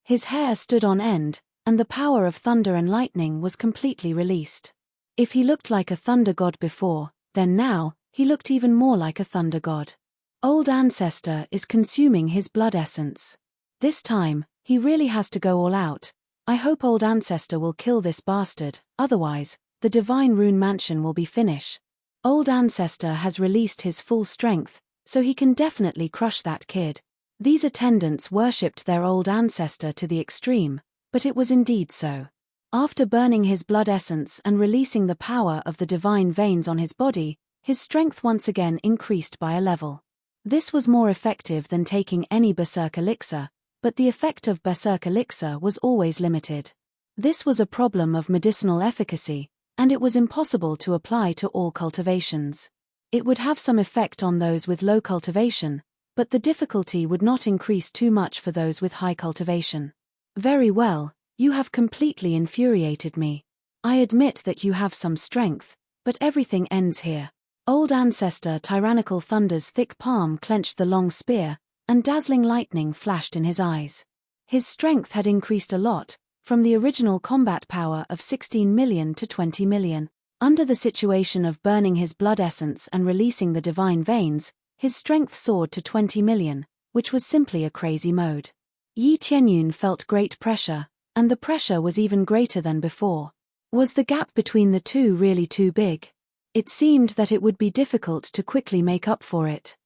His hair stood on end, and the power of thunder and lightning was completely released. If he looked like a thunder god before, then now, he looked even more like a thunder god. Old Ancestor is consuming his blood essence. This time, he really has to go all out. I hope Old Ancestor will kill this bastard, otherwise, the Divine Rune Mansion will be finished. Old Ancestor has released his full strength, so he can definitely crush that kid. These attendants worshipped their Old Ancestor to the extreme, but it was indeed so. After burning his blood essence and releasing the power of the divine veins on his body, his strength once again increased by a level. This was more effective than taking any Berserk elixir, but the effect of Berserk elixir was always limited. This was a problem of medicinal efficacy, and it was impossible to apply to all cultivations. It would have some effect on those with low cultivation, but the difficulty would not increase too much for those with high cultivation. Very well, you have completely infuriated me. I admit that you have some strength, but everything ends here. Old Ancestor Tyrannical Thunder's thick palm clenched the long spear, and dazzling lightning flashed in his eyes. His strength had increased a lot, from the original combat power of 16 million to 20 million. Under the situation of burning his blood essence and releasing the divine veins, his strength soared to 20 million, which was simply a crazy mode. Yi Tianyun felt great pressure, and the pressure was even greater than before. Was the gap between the two really too big? It seemed that it would be difficult to quickly make up for it.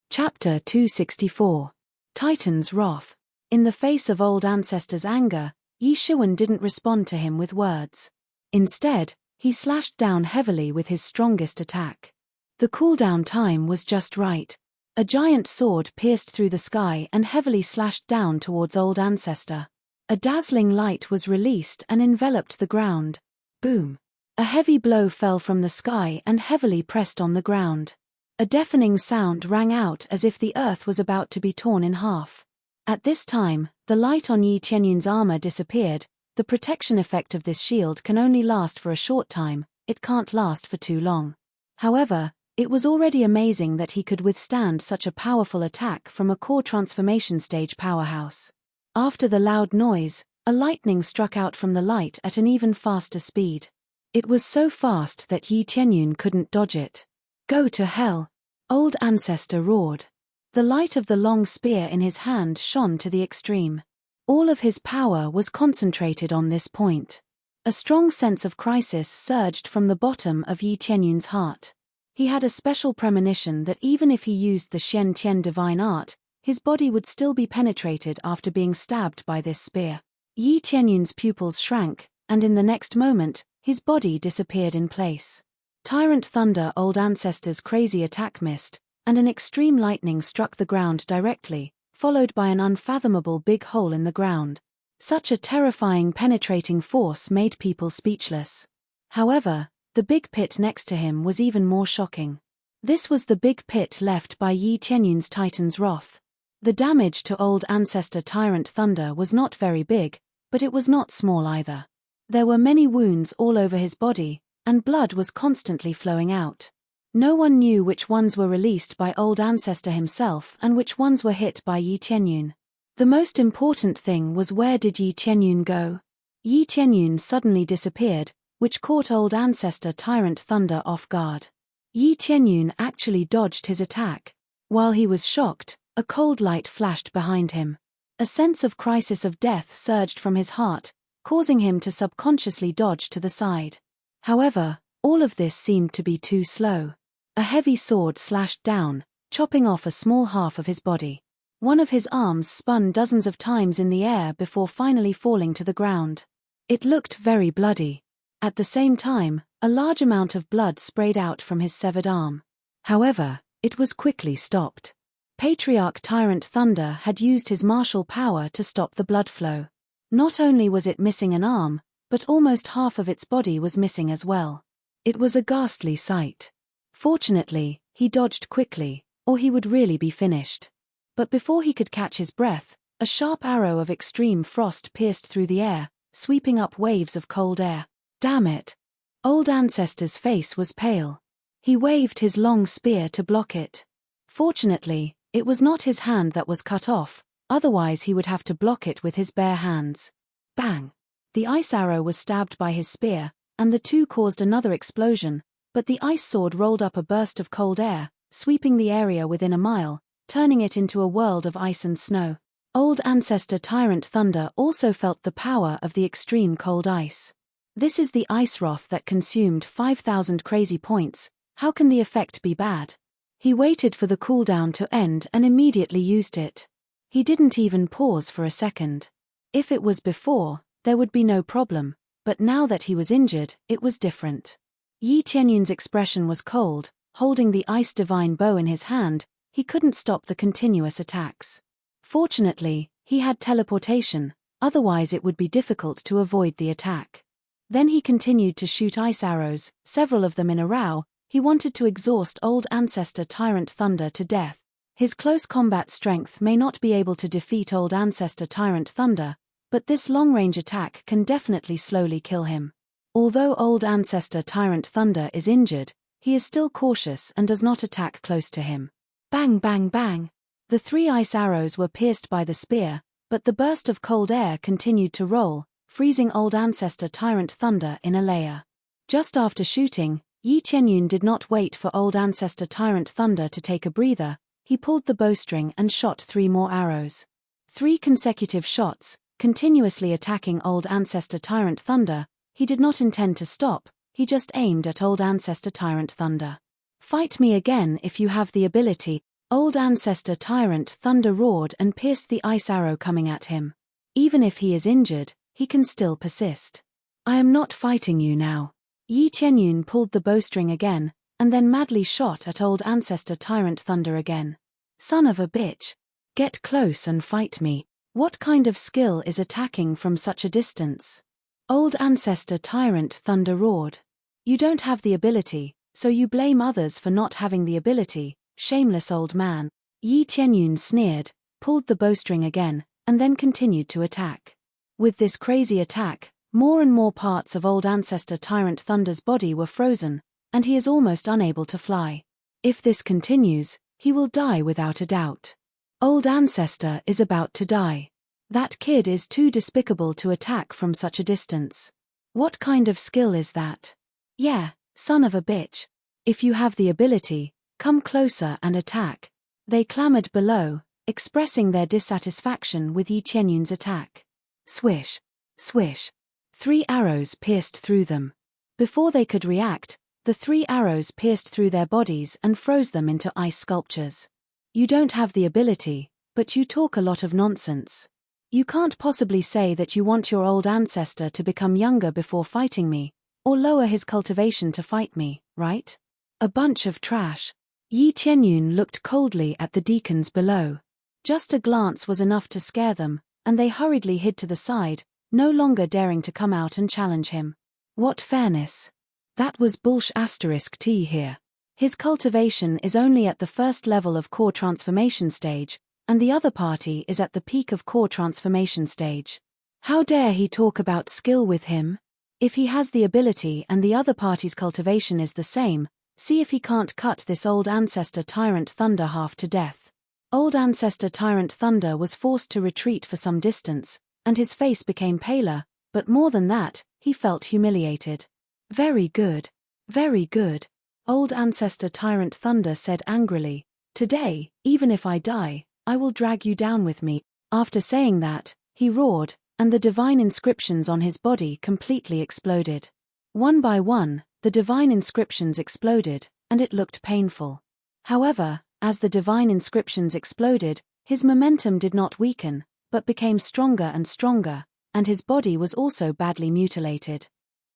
Chapter 264. Titan's Wrath. In the face of old ancestors' anger, Yi Shiwen didn't respond to him with words. Instead, he slashed down heavily with his strongest attack. The cooldown time was just right. A giant sword pierced through the sky and heavily slashed down towards old ancestor. A dazzling light was released and enveloped the ground. Boom! A heavy blow fell from the sky and heavily pressed on the ground. A deafening sound rang out as if the earth was about to be torn in half. At this time, the light on Yi Tianyun's armor disappeared. The protection effect of this shield can only last for a short time, it can't last for too long. However, it was already amazing that he could withstand such a powerful attack from a core transformation stage powerhouse. After the loud noise, a lightning struck out from the light at an even faster speed. It was so fast that Yi Tianyun couldn't dodge it. Go to hell! Old ancestor roared. The light of the long spear in his hand shone to the extreme. All of his power was concentrated on this point. A strong sense of crisis surged from the bottom of Yi Tianyun's heart. He had a special premonition that even if he used the Xian Tian divine art, his body would still be penetrated after being stabbed by this spear. Yi Tianyun's pupils shrank, and in the next moment, his body disappeared in place. Tyrant Thunder, old ancestor's crazy attack missed, and an extreme lightning struck the ground directly, followed by an unfathomable big hole in the ground. Such a terrifying penetrating force made people speechless. However, the big pit next to him was even more shocking. This was the big pit left by Yi Tianyun's Titan's Wrath. The damage to old ancestor Tyrant Thunder was not very big, but it was not small either. There were many wounds all over his body, and blood was constantly flowing out. No one knew which ones were released by old ancestor himself and which ones were hit by Yi Tianyun. The most important thing was, where did Yi Tianyun go? Yi Tianyun suddenly disappeared, which caught old ancestor Tyrant Thunder off guard. Yi Tianyun actually dodged his attack. While he was shocked, a cold light flashed behind him. A sense of crisis of death surged from his heart, causing him to subconsciously dodge to the side. However, all of this seemed to be too slow. A heavy sword slashed down, chopping off a small half of his body. One of his arms spun dozens of times in the air before finally falling to the ground. It looked very bloody. At the same time, a large amount of blood sprayed out from his severed arm. However, it was quickly stopped. Patriarch Tyrant Thunder had used his martial power to stop the blood flow. Not only was it missing an arm, but almost half of its body was missing as well. It was a ghastly sight. Fortunately, he dodged quickly, or he would really be finished. But before he could catch his breath, a sharp arrow of extreme frost pierced through the air, sweeping up waves of cold air. Damn it! Old ancestor's face was pale. He waved his long spear to block it. Fortunately, it was not his hand that was cut off, otherwise he would have to block it with his bare hands. Bang! The ice arrow was stabbed by his spear, and the two caused another explosion, but the ice sword rolled up a burst of cold air, sweeping the area within a mile, turning it into a world of ice and snow. Old ancestor Tyrant Thunder also felt the power of the extreme cold ice. This is the ice wrath that consumed 5,000 crazy points. How can the effect be bad? He waited for the cooldown to end and immediately used it. He didn't even pause for a second. If it was before, there would be no problem, but now that he was injured, it was different. Yi Tianyun's expression was cold. Holding the ice divine bow in his hand, he couldn't stop the continuous attacks. Fortunately, he had teleportation, otherwise it would be difficult to avoid the attack. Then he continued to shoot ice arrows, several of them in a row. He wanted to exhaust old ancestor Tyrant Thunder to death. His close combat strength may not be able to defeat old ancestor Tyrant Thunder, but this long-range attack can definitely slowly kill him. Although old ancestor Tyrant Thunder is injured, he is still cautious and does not attack close to him. Bang bang bang! The 3 ice arrows were pierced by the spear, But the burst of cold air continued to roll, freezing old ancestor Tyrant Thunder in a layer. Just after shooting, Yi Qianyun did not wait for old ancestor Tyrant Thunder to take a breather. He pulled the bowstring and shot 3 more arrows. 3 consecutive shots, continuously attacking old ancestor Tyrant Thunder. He did not intend to stop, he just aimed at old ancestor Tyrant Thunder. "Fight me again if you have the ability," old ancestor Tyrant Thunder roared and pierced the ice arrow coming at him. "Even if he is injured, he can still persist. I am not fighting you now." Yi Qianyun pulled the bowstring again, and then madly shot at old ancestor Tyrant Thunder again. "Son of a bitch. Get close and fight me. What kind of skill is attacking from such a distance?" Old ancestor Tyrant Thunder roared. "You don't have the ability, so you blame others for not having the ability, shameless old man." Yi Qianyun sneered, pulled the bowstring again, and then continued to attack. With this crazy attack, more and more parts of old ancestor Tyrant Thunder's body were frozen, and he is almost unable to fly. If this continues, he will die without a doubt. Old ancestor is about to die. That kid is too despicable to attack from such a distance. What kind of skill is that? Yeah, son of a bitch. If you have the ability, come closer and attack. They clamored below, expressing their dissatisfaction with Yi Qianyun's attack. Swish, swish. 3 arrows pierced through them. Before they could react, the 3 arrows pierced through their bodies and froze them into ice sculptures. "You don't have the ability, but you talk a lot of nonsense. You can't possibly say that you want your old ancestor to become younger before fighting me, or lower his cultivation to fight me, right? A bunch of trash." Yi Qianyun looked coldly at the deacons below. Just a glance was enough to scare them, and they hurriedly hid to the side, no longer daring to come out and challenge him. What fairness. That was *T here. His cultivation is only at the first level of core transformation stage, and the other party is at the peak of core transformation stage. How dare he talk about skill with him? If he has the ability and the other party's cultivation is the same, see if he can't cut this old ancestor Tyrant Thunder half to death. Old ancestor Tyrant Thunder was forced to retreat for some distance, and his face became paler, but more than that, he felt humiliated. Very good. Very good. Old ancestor Tyrant Thunder said angrily, "Today, even if I die, I will drag you down with me." After saying that, he roared, and the divine inscriptions on his body completely exploded. One by one, the divine inscriptions exploded, and it looked painful. However, as the divine inscriptions exploded, his momentum did not weaken, but became stronger and stronger, and his body was also badly mutilated.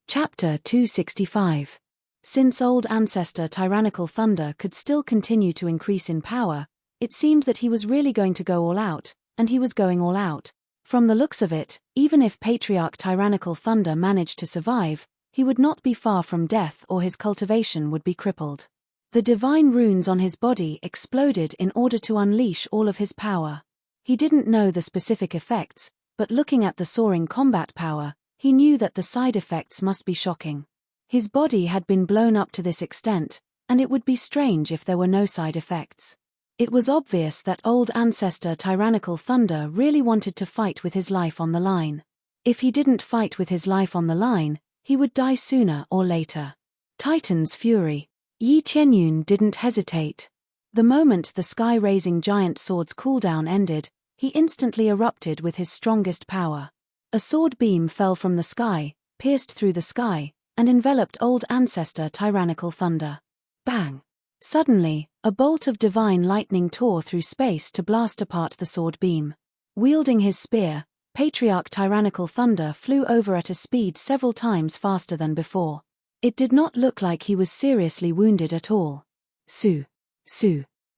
Chapter 265. Since old ancestor Tyrannical Thunder could still continue to increase in power, it seemed that he was really going to go all out, and he was going all out. From the looks of it, even if Patriarch Tyrannical Thunder managed to survive, he would not be far from death or his cultivation would be crippled. The divine runes on his body exploded in order to unleash all of his power. He didn't know the specific effects, but looking at the soaring combat power, he knew that the side effects must be shocking. His body had been blown up to this extent, and it would be strange if there were no side effects. It was obvious that old ancestor Tyrannical Thunder really wanted to fight with his life on the line. If he didn't fight with his life on the line, he would die sooner or later. Titan's Fury. Yi Qianyun didn't hesitate. The moment the sky-raising giant sword's cooldown ended, he instantly erupted with his strongest power. A sword beam fell from the sky, pierced through the sky, and enveloped old ancestor Tyrannical Thunder. Bang! Suddenly, a bolt of divine lightning tore through space to blast apart the sword beam. Wielding his spear, Patriarch Tyrannical Thunder flew over at a speed several times faster than before. It did not look like he was seriously wounded at all. Su.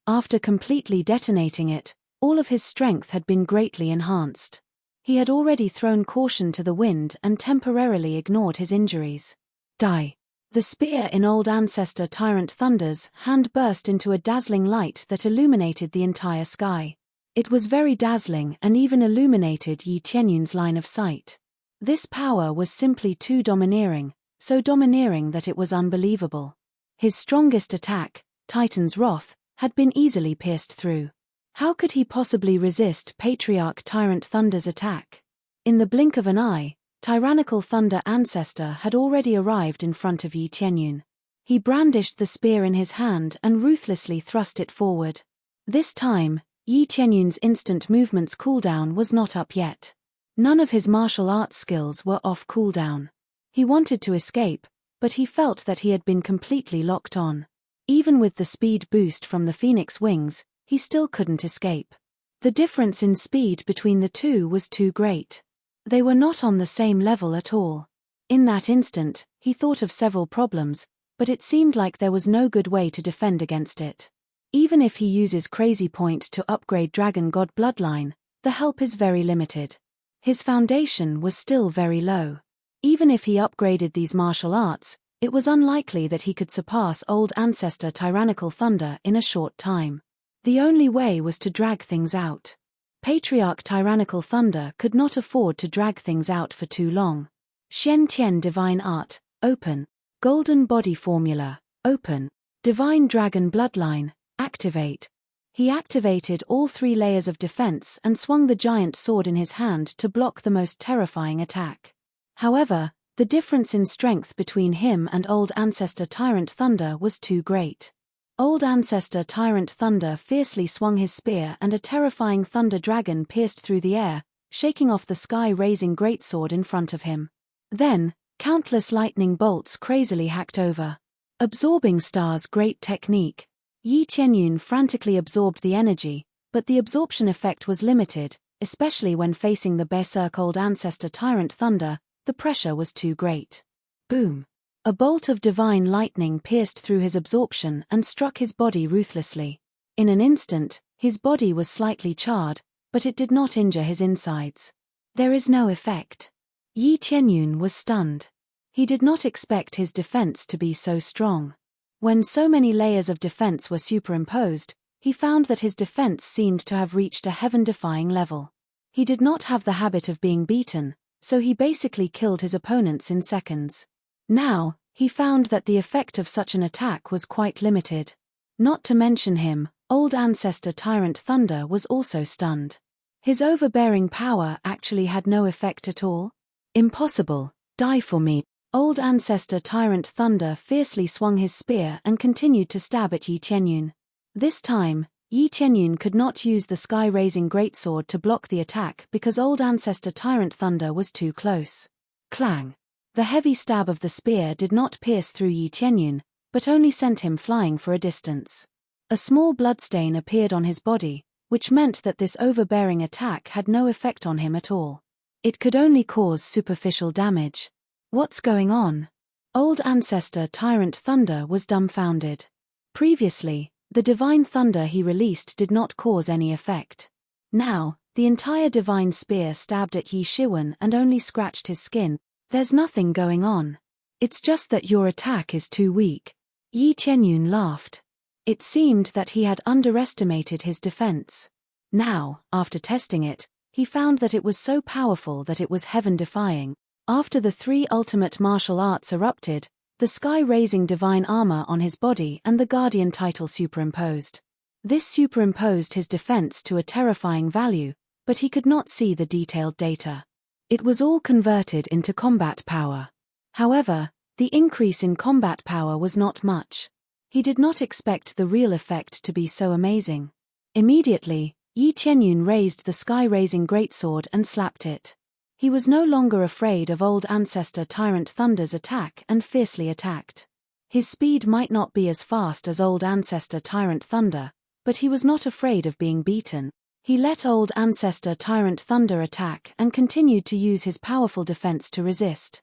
After completely detonating it, all of his strength had been greatly enhanced. He had already thrown caution to the wind and temporarily ignored his injuries. Die. The spear in old ancestor Tyrant Thunder's hand burst into a dazzling light that illuminated the entire sky. It was very dazzling and even illuminated Yi Qianyun's line of sight. This power was simply too domineering, so domineering that it was unbelievable. His strongest attack, Titan's Wrath, had been easily pierced through. How could he possibly resist Patriarch Tyrant Thunder's attack? In the blink of an eye, tyrannical Thunder Ancestor had already arrived in front of Yi Tianyun. He brandished the spear in his hand and ruthlessly thrust it forward. This time, Yi Tianyun's instant movement's cooldown was not up yet. None of his martial arts skills were off cooldown. He wanted to escape, but he felt that he had been completely locked on. Even with the speed boost from the Phoenix wings, he still couldn't escape. The difference in speed between the two was too great. They were not on the same level at all. In that instant, he thought of several problems, but it seemed like there was no good way to defend against it. Even if he uses Crazy Point to upgrade Dragon God Bloodline, the help is very limited. His foundation was still very low. Even if he upgraded these martial arts, it was unlikely that he could surpass Old Ancestor Tyrannical Thunder in a short time. The only way was to drag things out. Patriarch Tyrannical Thunder could not afford to drag things out for too long. Shen Tian Divine Art, open. Golden Body Formula, open. Divine Dragon Bloodline, activate. He activated all 3 layers of defense and swung the giant sword in his hand to block the most terrifying attack. However, the difference in strength between him and Old Ancestor Tyrant Thunder was too great. Old Ancestor Tyrant Thunder fiercely swung his spear and a terrifying thunder dragon pierced through the air, shaking off the sky-raising greatsword in front of him. Then, countless lightning bolts crazily hacked over. Absorbing Star's great technique. Yi Tianyun frantically absorbed the energy, but the absorption effect was limited, especially when facing the berserk Old Ancestor Tyrant Thunder. The pressure was too great. Boom! A bolt of divine lightning pierced through his absorption and struck his body ruthlessly. In an instant, his body was slightly charred, but it did not injure his insides. There is no effect. Yi Tianyun was stunned. He did not expect his defense to be so strong. When so many layers of defense were superimposed, he found that his defense seemed to have reached a heaven-defying level. He did not have the habit of being beaten, so he basically killed his opponents in seconds. Now, he found that the effect of such an attack was quite limited. Not to mention him, Old Ancestor Tyrant Thunder was also stunned. His overbearing power actually had no effect at all. Impossible, die for me. Old Ancestor Tyrant Thunder fiercely swung his spear and continued to stab at Yi Tianyun. This time, Yi Tianyun could not use the sky-raising greatsword to block the attack because Old Ancestor Tyrant Thunder was too close. Clang! The heavy stab of the spear did not pierce through Yi Tianyun, but only sent him flying for a distance. A small bloodstain appeared on his body, which meant that this overbearing attack had no effect on him at all. It could only cause superficial damage. What's going on? Old Ancestor Tyrant Thunder was dumbfounded. Previously, the divine thunder he released did not cause any effect. Now, the entire divine spear stabbed at Yi Shiwen and only scratched his skin. There's nothing going on. It's just that your attack is too weak. Yi Tianyun laughed. It seemed that he had underestimated his defense. Now, after testing it, he found that it was so powerful that it was heaven-defying. After the 3 ultimate martial arts erupted, the sky-raising divine armor on his body and the guardian title superimposed. This superimposed his defense to a terrifying value, but he could not see the detailed data. It was all converted into combat power. However, the increase in combat power was not much. He did not expect the real effect to be so amazing. Immediately, Yi Tianyun raised the sky-raising greatsword and slapped it. He was no longer afraid of Old Ancestor Tyrant Thunder's attack and fiercely attacked. His speed might not be as fast as Old Ancestor Tyrant Thunder, but he was not afraid of being beaten. He let Old Ancestor Tyrant Thunder attack and continued to use his powerful defense to resist.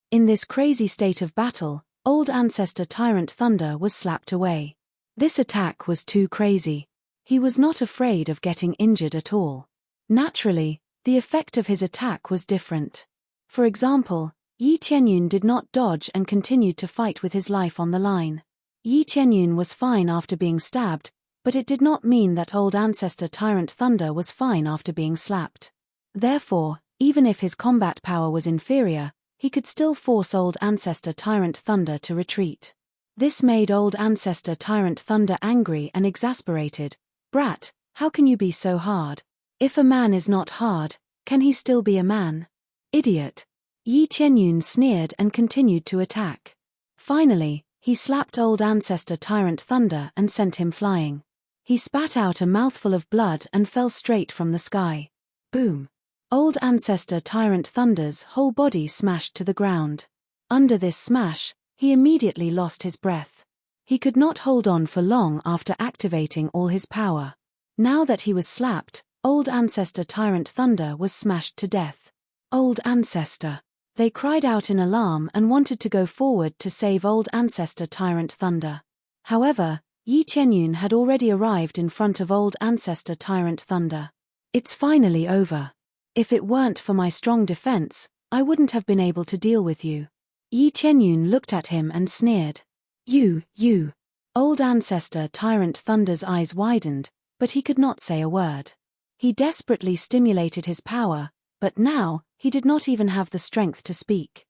In this crazy state of battle, Old Ancestor Tyrant Thunder was slapped away. This attack was too crazy. He was not afraid of getting injured at all. Naturally, the effect of his attack was different. For example, Yi Tianyun did not dodge and continued to fight with his life on the line. Yi Tianyun was fine after being stabbed, but it did not mean that Old Ancestor Tyrant Thunder was fine after being slapped. Therefore, even if his combat power was inferior, he could still force Old Ancestor Tyrant Thunder to retreat. This made Old Ancestor Tyrant Thunder angry and exasperated. Brat, How can you be so hard? If a man is not hard, can he still be a man? Idiot. Yi Tianyun sneered and continued to attack. Finally, he slapped old ancestor Tyrant Thunder and sent him flying. He spat out a mouthful of blood and fell straight from the sky. Boom. Old ancestor Tyrant Thunder's whole body smashed to the ground. Under this smash, he immediately lost his breath. He could not hold on for long after activating all his power. Now that he was slapped, old ancestor Tyrant Thunder was smashed to death. Old ancestor. They cried out in alarm and wanted to go forward to save old ancestor Tyrant Thunder. However, Yi Tianyun had already arrived in front of old ancestor Tyrant Thunder. It's finally over. If it weren't for my strong defense, I wouldn't have been able to deal with you. Yi Tianyun looked at him and sneered. You. Old ancestor Tyrant Thunder's eyes widened, but he could not say a word. He desperately stimulated his power, but now, he did not even have the strength to speak.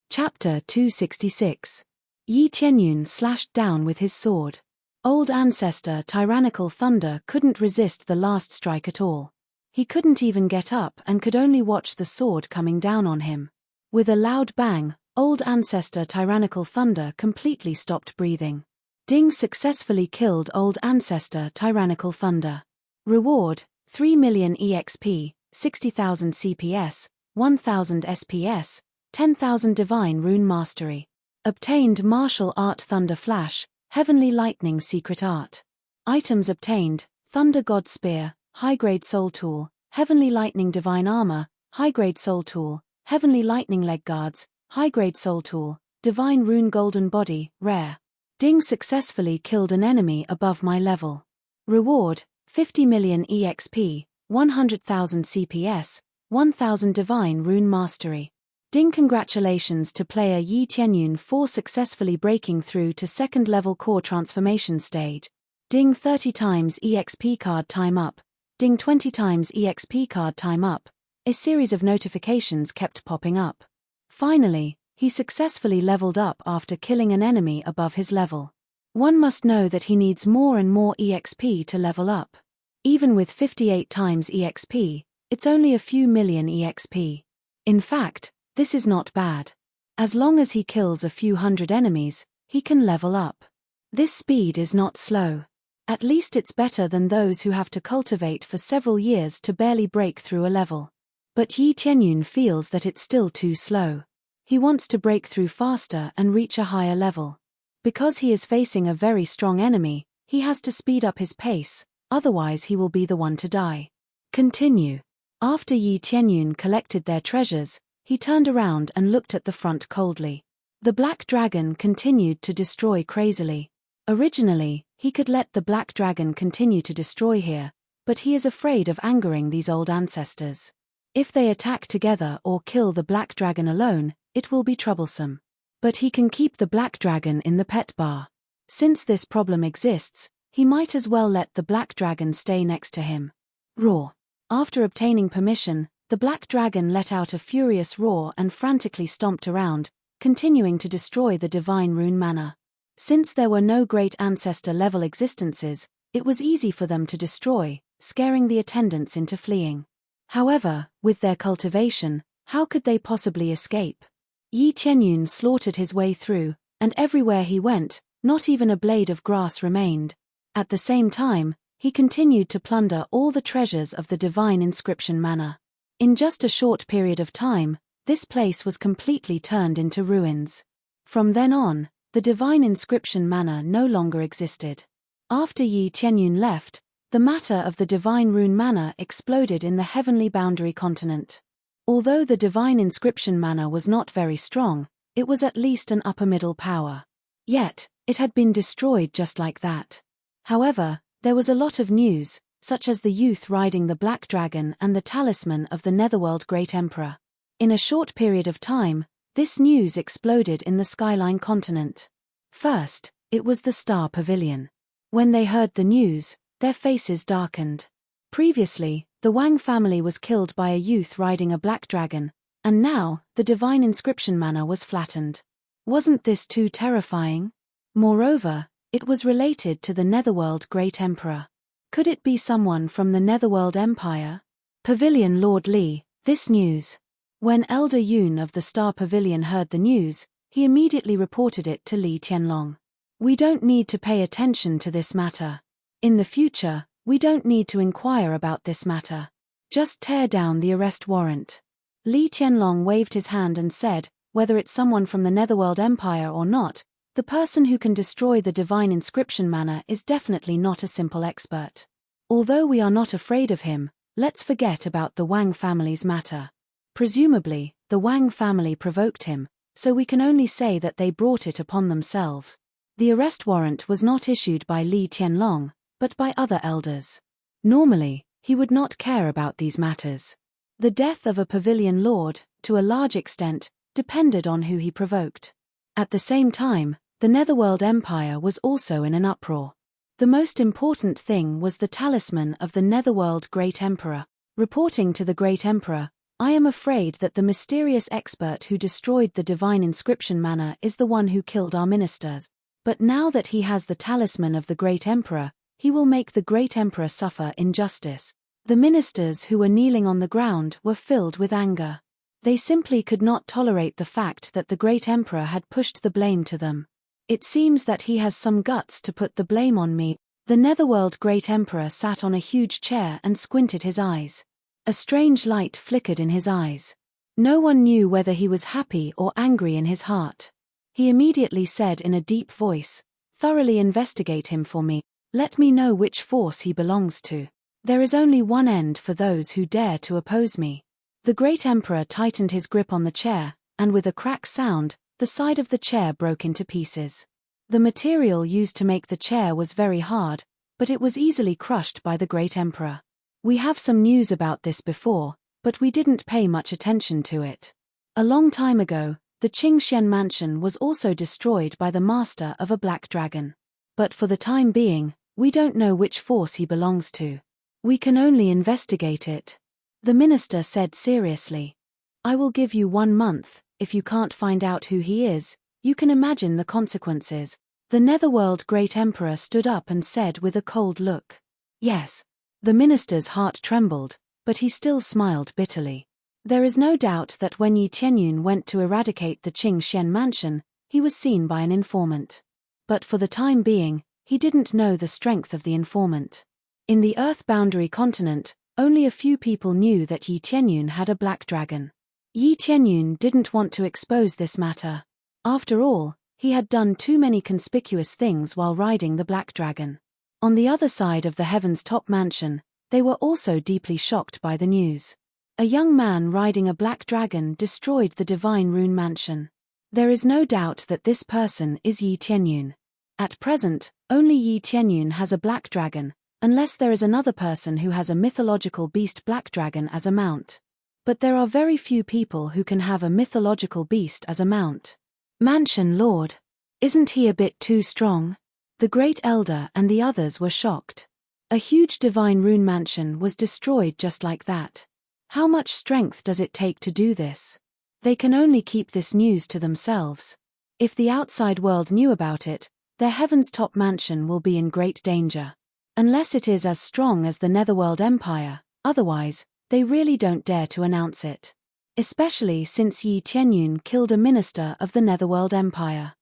Chapter 266. Yi Tianyun slashed down with his sword. Old ancestor Tyrannical Thunder couldn't resist the last strike at all. He couldn't even get up and could only watch the sword coming down on him. With a loud bang, old ancestor Tyrannical Thunder completely stopped breathing. Ding successfully killed old ancestor Tyrannical Thunder. Reward, 3 million EXP, 60,000 CPS, 1,000 SPS, 10,000 Divine Rune Mastery. Obtained Martial Art Thunder Flash, Heavenly Lightning Secret Art. Items obtained, Thunder God Spear, High-Grade Soul Tool, Heavenly Lightning Divine Armor, High-Grade Soul Tool, Heavenly Lightning Leg Guards, High-Grade Soul Tool, Divine Rune Golden Body, Rare. Ding successfully killed an enemy above my level. Reward, 50 million EXP, 100,000 CPS, 1,000 Divine Rune Mastery. Ding congratulations to player Yi Tianyun for successfully breaking through to second level core transformation stage. Ding 30 times EXP card time up. Ding 20 times EXP card time up. A series of notifications kept popping up. Finally, he successfully leveled up after killing an enemy above his level. One must know that he needs more and more EXP to level up. Even with 58 times EXP, it's only a few million EXP. In fact, this is not bad. As long as he kills a few hundred enemies, he can level up. This speed is not slow. At least it's better than those who have to cultivate for several years to barely break through a level. But Yi Tianyun feels that it's still too slow. He wants to break through faster and reach a higher level. Because he is facing a very strong enemy, he has to speed up his pace, otherwise he will be the one to die. Continue. After Yi Tianyun collected their treasures, he turned around and looked at the front coldly. The black dragon continued to destroy crazily. Originally, he could let the black dragon continue to destroy here, but he is afraid of angering these old ancestors. If they attack together or kill the black dragon alone, it will be troublesome. But he can keep the black dragon in the pet bar. Since this problem exists, he might as well let the black dragon stay next to him. Roar. After obtaining permission, the black dragon let out a furious roar and frantically stomped around, continuing to destroy the divine rune mana. Since there were no great ancestor level existences, it was easy for them to destroy, scaring the attendants into fleeing. However, with their cultivation, how could they possibly escape? Yi Tianyun slaughtered his way through, and everywhere he went, not even a blade of grass remained. At the same time, he continued to plunder all the treasures of the divine inscription mana. In just a short period of time, this place was completely turned into ruins. From then on, the divine inscription mana no longer existed. After Yi Tianyun left, the matter of the divine rune mana exploded in the heavenly boundary continent. Although the divine inscription mana was not very strong, it was at least an upper middle power. Yet, it had been destroyed just like that. However, there was a lot of news, such as the youth riding the black dragon and the talisman of the Netherworld Great Emperor. In a short period of time, this news exploded in the Skyline continent. First, it was the Star Pavilion. When they heard the news, their faces darkened. Previously, the Wang family was killed by a youth riding a black dragon, and now, the divine inscription mana was flattened. Wasn't this too terrifying? Moreover, it was related to the Netherworld Great Emperor. Could it be someone from the Netherworld Empire? Pavilion Lord Li, this news. When Elder Yun of the Star Pavilion heard the news, he immediately reported it to Li Tianlong. We don't need to pay attention to this matter. In the future, we don't need to inquire about this matter. Just tear down the arrest warrant. Li Tianlong waved his hand and said, whether it's someone from the Netherworld Empire or not, the person who can destroy the divine inscription manner is definitely not a simple expert. Although we are not afraid of him, let's forget about the Wang family's matter. Presumably, the Wang family provoked him, so we can only say that they brought it upon themselves. The arrest warrant was not issued by Li Tianlong, but by other elders. Normally, he would not care about these matters. The death of a pavilion lord, to a large extent, depended on who he provoked. At the same time, the Netherworld Empire was also in an uproar. The most important thing was the talisman of the Netherworld Great Emperor. Reporting to the Great Emperor, I am afraid that the mysterious expert who destroyed the divine inscription manner is the one who killed our ministers. But now that he has the talisman of the Great Emperor, he will make the Great Emperor suffer injustice. The ministers who were kneeling on the ground were filled with anger. They simply could not tolerate the fact that the Great Emperor had pushed the blame to them. It seems that he has some guts to put the blame on me. The Netherworld Great Emperor sat on a huge chair and squinted his eyes. A strange light flickered in his eyes. No one knew whether he was happy or angry in his heart. He immediately said in a deep voice, "Thoroughly investigate him for me. Let me know which force he belongs to. There is only one end for those who dare to oppose me." The Great Emperor tightened his grip on the chair, and with a crack sound, the side of the chair broke into pieces. The material used to make the chair was very hard, but it was easily crushed by the Great Emperor. We have some news about this before, but we didn't pay much attention to it. A long time ago, the Qingxian mansion was also destroyed by the master of a black dragon. But for the time being, we don't know which force he belongs to. We can only investigate it. The minister said seriously. I will give you 1 month. If you can't find out who he is, you can imagine the consequences. The Netherworld Great Emperor stood up and said with a cold look. Yes. The minister's heart trembled, but he still smiled bitterly. There is no doubt that when Yi Tianyun went to eradicate the Qingxian mansion, he was seen by an informant. But for the time being, he didn't know the strength of the informant. In the Earth Boundary continent, only a few people knew that Yi Tianyun had a black dragon. Yi Tianyun didn't want to expose this matter. After all, he had done too many conspicuous things while riding the black dragon. On the other side of the Heaven's Top mansion, they were also deeply shocked by the news. A young man riding a black dragon destroyed the Divine Rune mansion. There is no doubt that this person is Yi Tianyun. At present, only Yi Tianyun has a black dragon, unless there is another person who has a mythological beast black dragon as a mount. But there are very few people who can have a mythological beast as a mount. Mansion Lord. Isn't he a bit too strong? The Great Elder and the others were shocked. A huge Divine Rune mansion was destroyed just like that. How much strength does it take to do this? They can only keep this news to themselves. If the outside world knew about it, their Heaven's Top mansion will be in great danger. Unless it is as strong as the Netherworld Empire, otherwise, they really don't dare to announce it. Especially since Yi Tianyun killed a minister of the Netherworld Empire.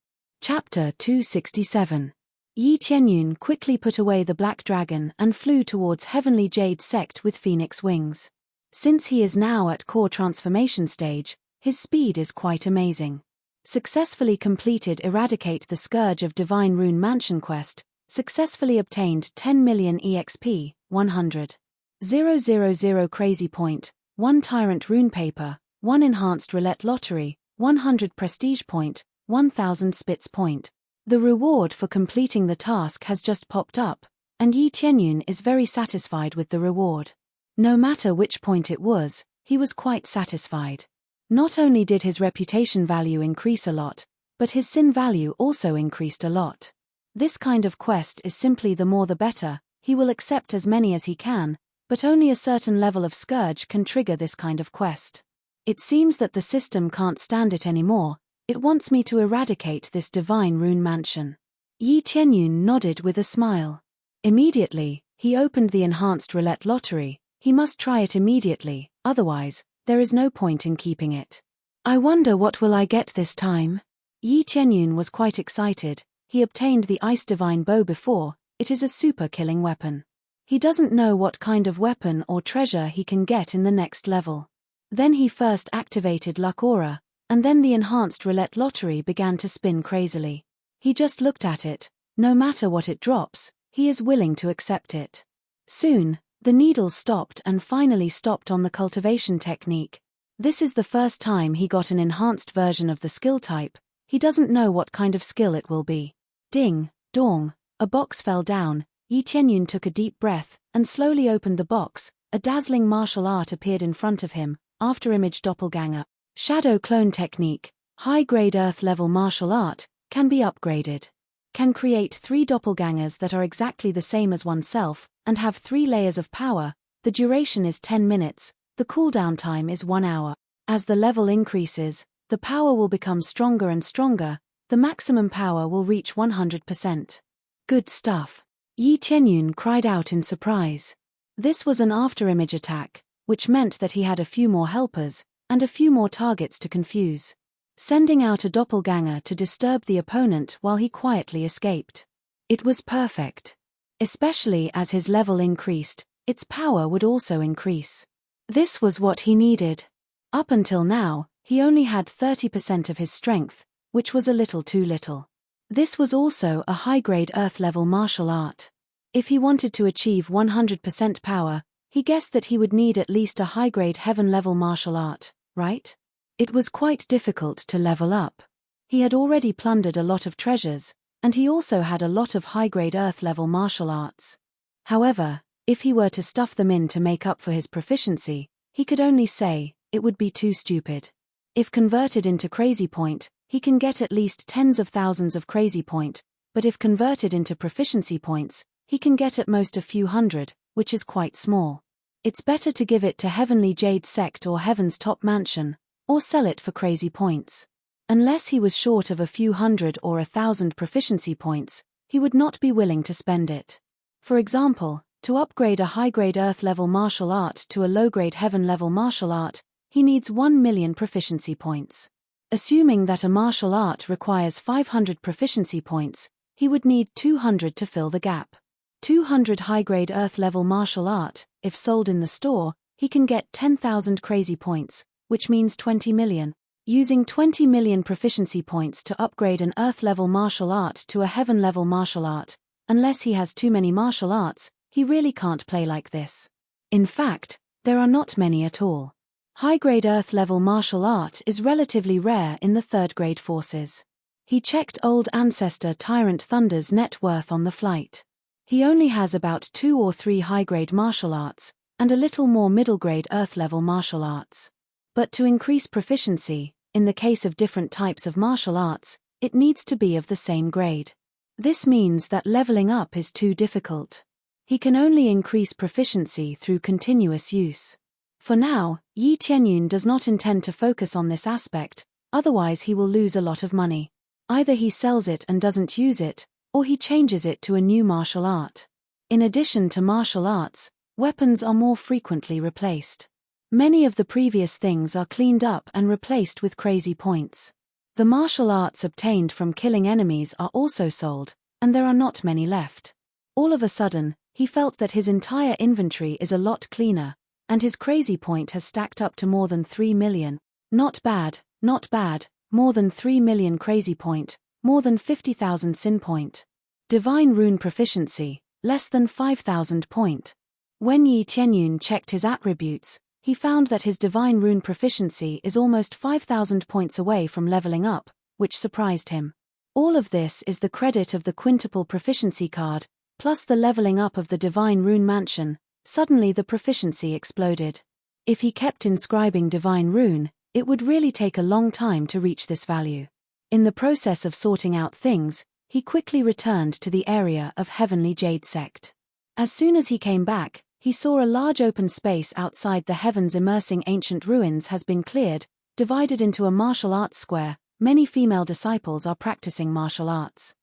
Chapter 267. Yi Tianyun quickly put away the black dragon and flew towards Heavenly Jade Sect with phoenix wings. Since he is now at core transformation stage, his speed is quite amazing. Successfully completed Eradicate the Scourge of Divine Rune Mansion quest, successfully obtained 10 million EXP, 100,000 Crazy Point, 1 Tyrant Rune Paper, 1 Enhanced Roulette Lottery, 100 Prestige Point, 1000 Spitz Point. The reward for completing the task has just popped up, and Yi Tianyun is very satisfied with the reward. No matter which point it was, he was quite satisfied. Not only did his reputation value increase a lot, but his sin value also increased a lot. This kind of quest is simply the more the better. He will accept as many as he can, but only a certain level of scourge can trigger this kind of quest. It seems that the system can't stand it anymore. It wants me to eradicate this Divine Rune mansion. Yi Tianyun nodded with a smile. Immediately, He opened the enhanced roulette lottery. He must try it immediately, otherwise, there is no point in keeping it. I wonder what will I get this time? Yi Tianyun was quite excited. He obtained the Ice Divine Bow before. It is a super killing weapon. He doesn't know what kind of weapon or treasure he can get in the next level. Then he first activated Luck Aura, and then the enhanced roulette lottery began to spin crazily. He just looked at it. No matter what it drops, he is willing to accept it. Soon, the needle stopped and finally stopped on the cultivation technique. This is the first time he got an enhanced version of the skill type. He doesn't know what kind of skill it will be. Ding, dong, a box fell down. Yi Tianyun took a deep breath and slowly opened the box. A dazzling martial art appeared in front of him. After-image doppelganger. Shadow clone technique. High-grade Earth-level martial art. Can be upgraded. Can create 3 doppelgangers that are exactly the same as oneself and have 3 layers of power. The duration is 10 minutes. The cooldown time is 1 hour. As the level increases, the power will become stronger and stronger. The maximum power will reach 100%. Good stuff. Yi Tianyun cried out in surprise. This was an after-image attack, which meant that he had a few more helpers, and a few more targets to confuse. Sending out a doppelganger to disturb the opponent while he quietly escaped. It was perfect. Especially as his level increased, its power would also increase. This was what he needed. Up until now, he only had 30% of his strength, which was a little too little. This was also a high-grade Earth-level martial art. If he wanted to achieve 100% power, he guessed that he would need at least a high-grade Heaven-level martial art, right? It was quite difficult to level up. He had already plundered a lot of treasures, and he also had a lot of high-grade Earth-level martial arts. However, if he were to stuff them in to make up for his proficiency, he could only say, it would be too stupid. If converted into Crazy Point, he can get at least tens of thousands of Crazy Point, but if converted into proficiency points, he can get at most a few hundred, which is quite small. It's better to give it to Heavenly Jade Sect or Heaven's Top Mansion, or sell it for Crazy Points. Unless he was short of a few hundred or 1,000 proficiency points, he would not be willing to spend it. For example, to upgrade a high-grade Earth-level martial art to a low-grade Heaven-level martial art, he needs 1 million proficiency points. Assuming that a martial art requires 500 proficiency points, he would need 200 to fill the gap. 200 high-grade Earth-level martial art, if sold in the store, he can get 10,000 Crazy Points, which means 20 million. Using 20 million proficiency points to upgrade an Earth-level martial art to a Heaven-level martial art, unless he has too many martial arts, he really can't play like this. In fact, there are not many at all. High-grade Earth-level martial art is relatively rare in the third-grade forces. He checked old ancestor Tyrant Thunder's net worth on the flight. He only has about 2 or 3 high-grade martial arts, and a little more middle-grade Earth-level martial arts. But to increase proficiency, in the case of different types of martial arts, it needs to be of the same grade. This means that leveling up is too difficult. He can only increase proficiency through continuous use. For now, Yi Tianyun does not intend to focus on this aspect, otherwise he will lose a lot of money. Either he sells it and doesn't use it, or he changes it to a new martial art. In addition to martial arts, weapons are more frequently replaced. Many of the previous things are cleaned up and replaced with Crazy Points. The martial arts obtained from killing enemies are also sold, and there are not many left. All of a sudden, he felt that his entire inventory is a lot cleaner, and his Crazy Point has stacked up to more than 3 million. Not bad, not bad, more than 3 million Crazy Point, more than 50,000 Sin Point. Divine Rune Proficiency, less than 5,000 point. When Yi Tianyun checked his attributes, he found that his Divine Rune Proficiency is almost 5,000 points away from leveling up, which surprised him. All of this is the credit of the Quintuple Proficiency card, plus the leveling up of the Divine Rune Mansion. Suddenly the proficiency exploded. If he kept inscribing Divine Rune, it would really take a long time to reach this value. In the process of sorting out things, he quickly returned to the area of Heavenly Jade Sect. As soon as he came back, he saw a large open space outside the heavens immersing ancient ruins has been cleared, divided into a martial arts square. Many female disciples are practicing martial arts.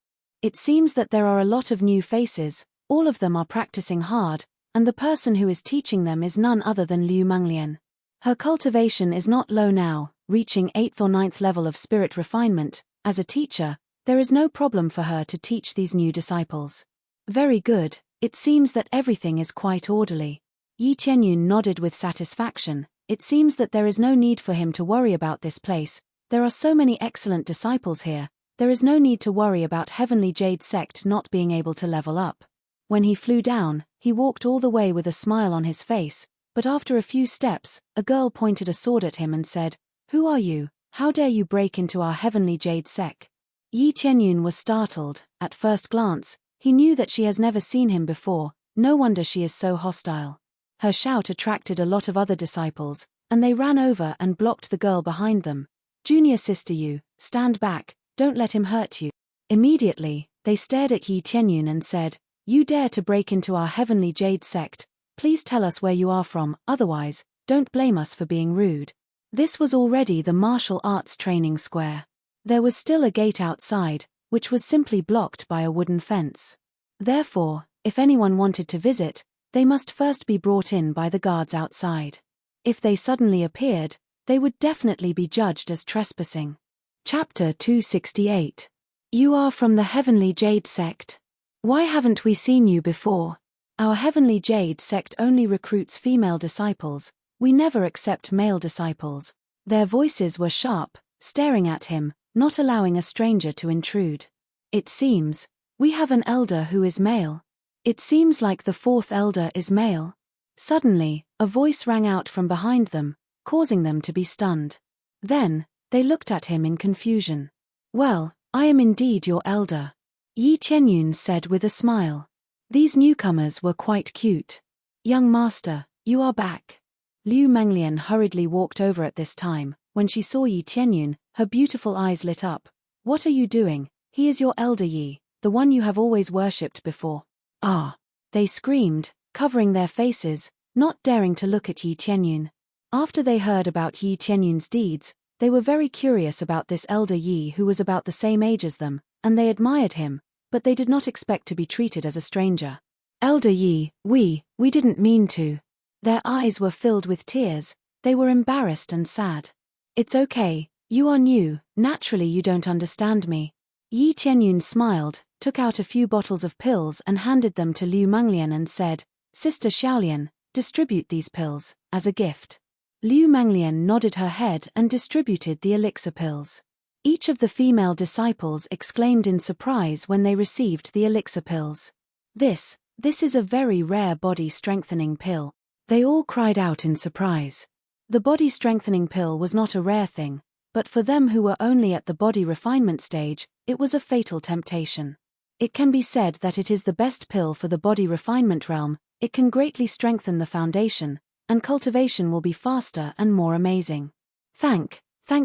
It seems that there are a lot of new faces, All of them are practicing hard, and the person who is teaching them is none other than Liu Manglian. Her cultivation is not low now, reaching 8th or 9th level of spirit refinement. As a teacher, there is no problem for her to teach these new disciples. Very good, it seems that everything is quite orderly. Yi Tianyun nodded with satisfaction. It seems that there is no need for him to worry about this place. There are so many excellent disciples here. There is no need to worry about Heavenly Jade Sect not being able to level up. When he flew down, he walked all the way with a smile on his face, but after a few steps, a girl pointed a sword at him and said, "Who are you? How dare you break into our Heavenly Jade Sect?" Yi Tianyun was startled. At first glance, he knew that she has never seen him before. No wonder she is so hostile. Her shout attracted a lot of other disciples, and they ran over and blocked the girl behind them. "Junior sister Yu, stand back, don't let him hurt you." Immediately, they stared at Yi Tianyun and said, "You dare to break into our Heavenly Jade Sect? Please tell us where you are from, otherwise, don't blame us for being rude." This was already the martial arts training square. There was still a gate outside, which was simply blocked by a wooden fence. Therefore, if anyone wanted to visit, they must first be brought in by the guards outside. If they suddenly appeared, they would definitely be judged as trespassing. Chapter 268. You are from the Heavenly Jade Sect. Why haven't we seen you before? Our Heavenly Jade Sect only recruits female disciples. We never accept male disciples. Their voices were sharp, staring at him, not allowing a stranger to intrude. It seems, we have an elder who is male. It seems like the fourth elder is male. Suddenly, a voice rang out from behind them, causing them to be stunned. Then, they looked at him in confusion. "Well, I am indeed your elder," Yi Tianyun said with a smile. These newcomers were quite cute. "Young master, you are back." Liu Manglian hurriedly walked over at this time. When she saw Yi Tianyun, her beautiful eyes lit up. "What are you doing? He is your elder Yi, the one you have always worshipped before." "Ah!" they screamed, covering their faces, not daring to look at Yi Tianyun. After they heard about Yi Tianyun's deeds, they were very curious about this elder Yi who was about the same age as them, and they admired him, but they did not expect to be treated as a stranger. "Elder Yi, we didn't mean to." Their eyes were filled with tears. They were embarrassed and sad. "It's okay, you are new, naturally you don't understand me." Yi Tianyun smiled, took out a few bottles of pills and handed them to Liu Manglian and said, "Sister Xiaolian, distribute these pills, as a gift." Liu Manglian nodded her head and distributed the elixir pills. Each of the female disciples exclaimed in surprise when they received the elixir pills. This is a very rare body-strengthening pill." They all cried out in surprise. The body-strengthening pill was not a rare thing, but for them who were only at the body refinement stage, it was a fatal temptation. It can be said that it is the best pill for the body refinement realm. It can greatly strengthen the foundation, and cultivation will be faster and more amazing. Thank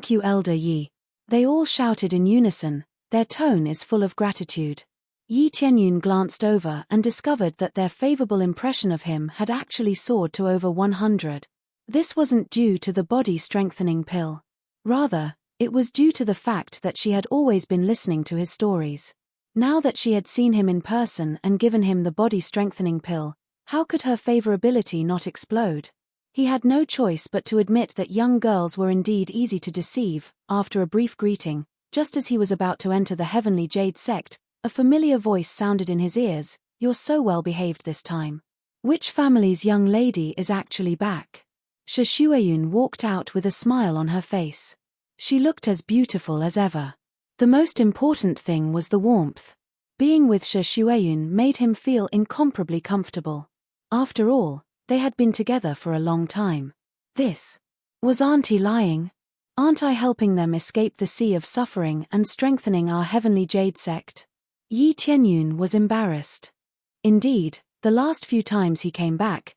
you Elder Yi." They all shouted in unison. Their tone is full of gratitude. Yi Tianyun glanced over and discovered that their favorable impression of him had actually soared to over 100. This wasn't due to the body-strengthening pill. Rather, it was due to the fact that she had always been listening to his stories. Now that she had seen him in person and given him the body-strengthening pill, how could her favorability not explode? He had no choice but to admit that young girls were indeed easy to deceive. After a brief greeting, just as he was about to enter the Heavenly Jade Sect, a familiar voice sounded in his ears. "You're so well behaved this time. Which family's young lady is actually back?" Shueyun walked out with a smile on her face. She looked as beautiful as ever. The most important thing was the warmth. Being with Shueyun made him feel incomparably comfortable. After all, they had been together for a long time. Was Auntie lying? Aren't I helping them escape the sea of suffering and strengthening our Heavenly Jade Sect? Yi Tianyun was embarrassed. Indeed, the last few times he came back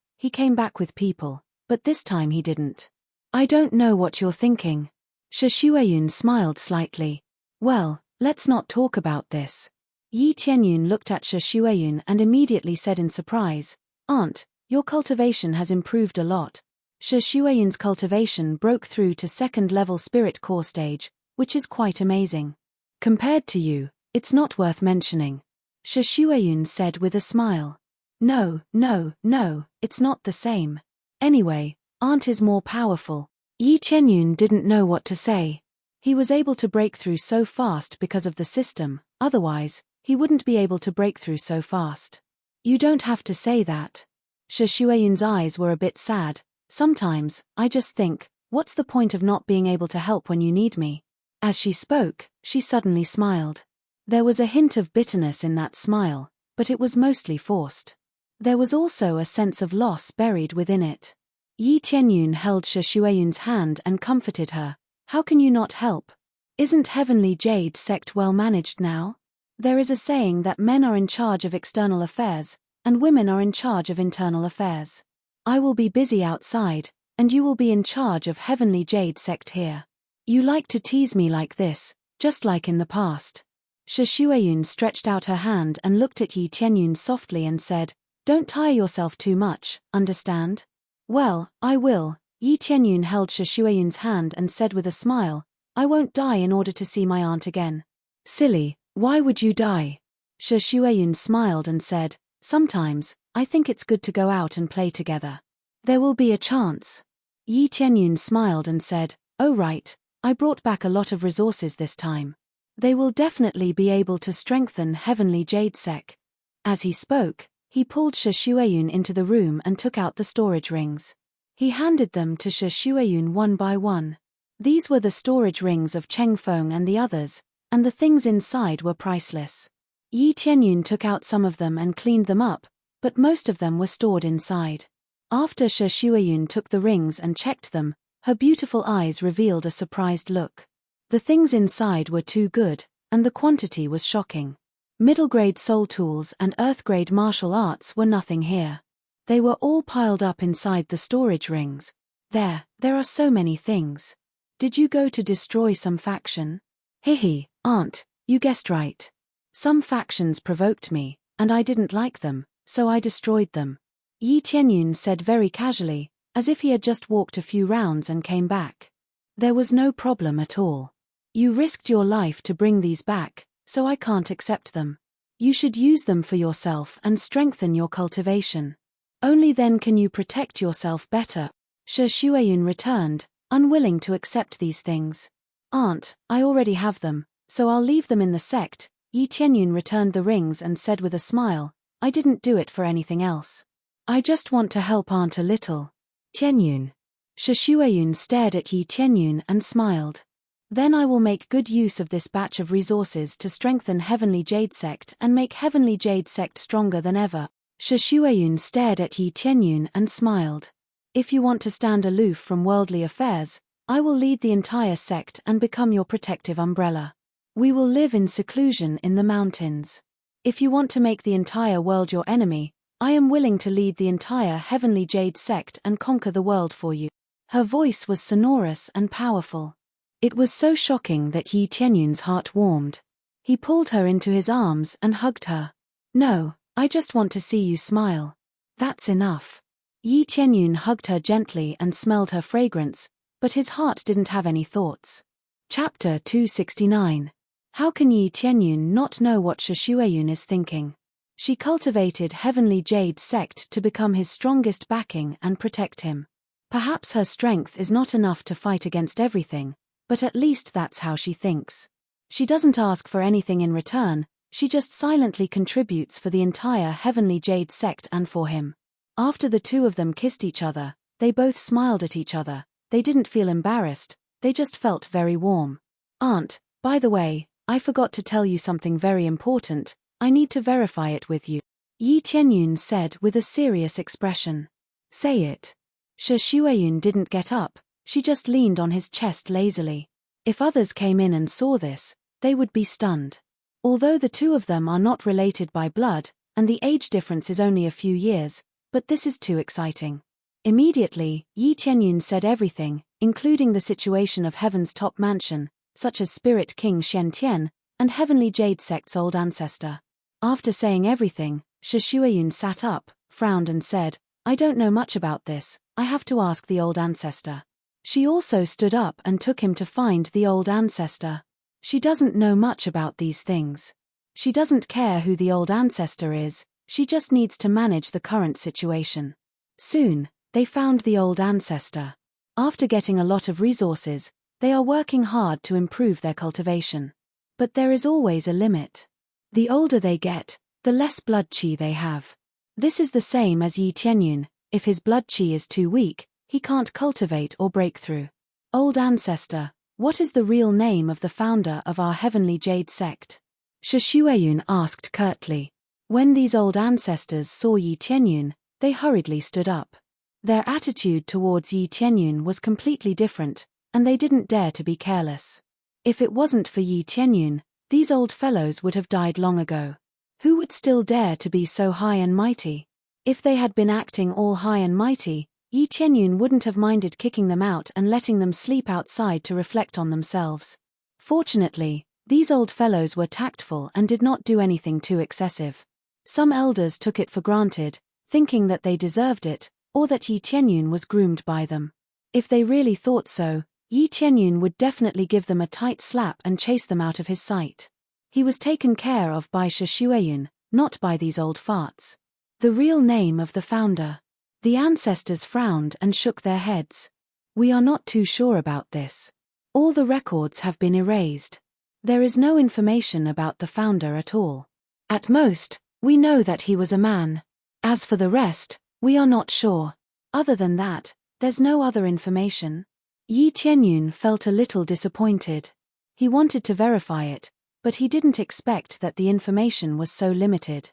with people, but this time he didn't. "I don't know what you're thinking." Shueyun smiled slightly. "Well, let's not talk about this." Yi Tianyun looked at Shueyun and immediately said in surprise, "Aunt, your cultivation has improved a lot." Shueyun's cultivation broke through to second-level spirit core stage, which is quite amazing. Compared to you, it's not worth mentioning. Shi Shuiyun said with a smile. No, no, no, it's not the same. Anyway, Aunt is more powerful. Yi Tianyun didn't know what to say. He was able to break through so fast because of the system, otherwise, he wouldn't be able to break through so fast. You don't have to say that. Shi Shuiyun's eyes were a bit sad. Sometimes, I just think, what's the point of not being able to help when you need me? As she spoke, she suddenly smiled. There was a hint of bitterness in that smile, but it was mostly forced. There was also a sense of loss buried within it. Yi Tianyun held Shi Shuiyun's hand and comforted her. How can you not help? Isn't Heavenly Jade sect well managed now? There is a saying that men are in charge of external affairs, and women are in charge of internal affairs. I will be busy outside, and you will be in charge of Heavenly Jade sect here. You like to tease me like this, just like in the past. Shi Shuiyun stretched out her hand and looked at Yi Tianyun softly and said, Don't tire yourself too much, understand? Well, I will. Yi Tianyun held Shi Shuiyun's hand and said with a smile, I won't die in order to see my aunt again. Silly, why would you die? Shi Shuiyun smiled and said, Sometimes, I think it's good to go out and play together. There will be a chance. Yi Tianyun smiled and said, Oh right, I brought back a lot of resources this time. They will definitely be able to strengthen Heavenly Jade Sec. As he spoke, he pulled Shi Shuiyun into the room and took out the storage rings. He handed them to Shi Shuiyun one by one. These were the storage rings of Cheng Feng and the others, and the things inside were priceless. Yi Tianyun took out some of them and cleaned them up, but most of them were stored inside. After Shi Shuiyun took the rings and checked them, her beautiful eyes revealed a surprised look. The things inside were too good, and the quantity was shocking. Middle-grade soul tools and earth-grade martial arts were nothing here. They were all piled up inside the storage rings. There are so many things. Did you go to destroy some faction? Hihi, Aunt, you guessed right. Some factions provoked me, and I didn't like them, so I destroyed them. Yi Tianyun said very casually, as if he had just walked a few rounds and came back. There was no problem at all. You risked your life to bring these back, so I can't accept them. You should use them for yourself and strengthen your cultivation. Only then can you protect yourself better. Shi Shuiyun returned, unwilling to accept these things. Aunt, I already have them, so I'll leave them in the sect. Yi Tianyun returned the rings and said with a smile, I didn't do it for anything else. I just want to help Aunt a little. Tianyun. Shi Shuiyun stared at Yi Tianyun and smiled. Then I will make good use of this batch of resources to strengthen Heavenly Jade Sect and make Heavenly Jade Sect stronger than ever. Shi Shuiyun stared at Yi Tianyun and smiled. If you want to stand aloof from worldly affairs, I will lead the entire sect and become your protective umbrella. We will live in seclusion in the mountains. If you want to make the entire world your enemy, I am willing to lead the entire Heavenly Jade Sect and conquer the world for you. Her voice was sonorous and powerful. It was so shocking that Yi Tianyun's heart warmed. He pulled her into his arms and hugged her. No, I just want to see you smile. That's enough. Yi Tianyun hugged her gently and smelled her fragrance, but his heart didn't have any thoughts. Chapter 269. How can Yi Tianyun not know what Shi Shuiyun is thinking? She cultivated Heavenly Jade Sect to become his strongest backing and protect him. Perhaps her strength is not enough to fight against everything, but at least that's how she thinks. She doesn't ask for anything in return, she just silently contributes for the entire Heavenly Jade Sect and for him. After the two of them kissed each other, they both smiled at each other. They didn't feel embarrassed, they just felt very warm. Aunt, by the way, I forgot to tell you something very important, I need to verify it with you. Yi Tianyun said with a serious expression. Say it. Shi Shuiyun didn't get up, she just leaned on his chest lazily. If others came in and saw this, they would be stunned. Although the two of them are not related by blood, and the age difference is only a few years, but this is too exciting. Immediately, Yi Tianyun said everything, including the situation of Heaven's top mansion, such as Spirit King Shen Tian, and Heavenly Jade Sect's old ancestor. After saying everything, Shi Shuiyun sat up, frowned and said, I don't know much about this, I have to ask the old ancestor. She also stood up and took him to find the old ancestor. She doesn't know much about these things. She doesn't care who the old ancestor is, she just needs to manage the current situation. Soon, they found the old ancestor. After getting a lot of resources, they are working hard to improve their cultivation. But there is always a limit. The older they get, the less blood qi they have. This is the same as Yi Tianyun. If his blood qi is too weak, he can't cultivate or break through. Old ancestor, what is the real name of the founder of our heavenly jade sect? Shishueyun asked curtly. When these old ancestors saw Yi Tianyun, they hurriedly stood up. Their attitude towards Yi Tianyun was completely different, and they didn't dare to be careless. If it wasn't for Yi Tianyun, these old fellows would have died long ago. Who would still dare to be so high and mighty? If they had been acting all high and mighty, Yi Tianyun wouldn't have minded kicking them out and letting them sleep outside to reflect on themselves. Fortunately, these old fellows were tactful and did not do anything too excessive. Some elders took it for granted, thinking that they deserved it, or that Yi Tianyun was groomed by them. If they really thought so, Yi Tianyun would definitely give them a tight slap and chase them out of his sight. He was taken care of by Shishueyun, not by these old farts. The real name of the founder. The ancestors frowned and shook their heads. We are not too sure about this. All the records have been erased. There is no information about the founder at all. At most, we know that he was a man. As for the rest, we are not sure. Other than that, there's no other information. Yi Tianyun felt a little disappointed. He wanted to verify it, but he didn't expect that the information was so limited.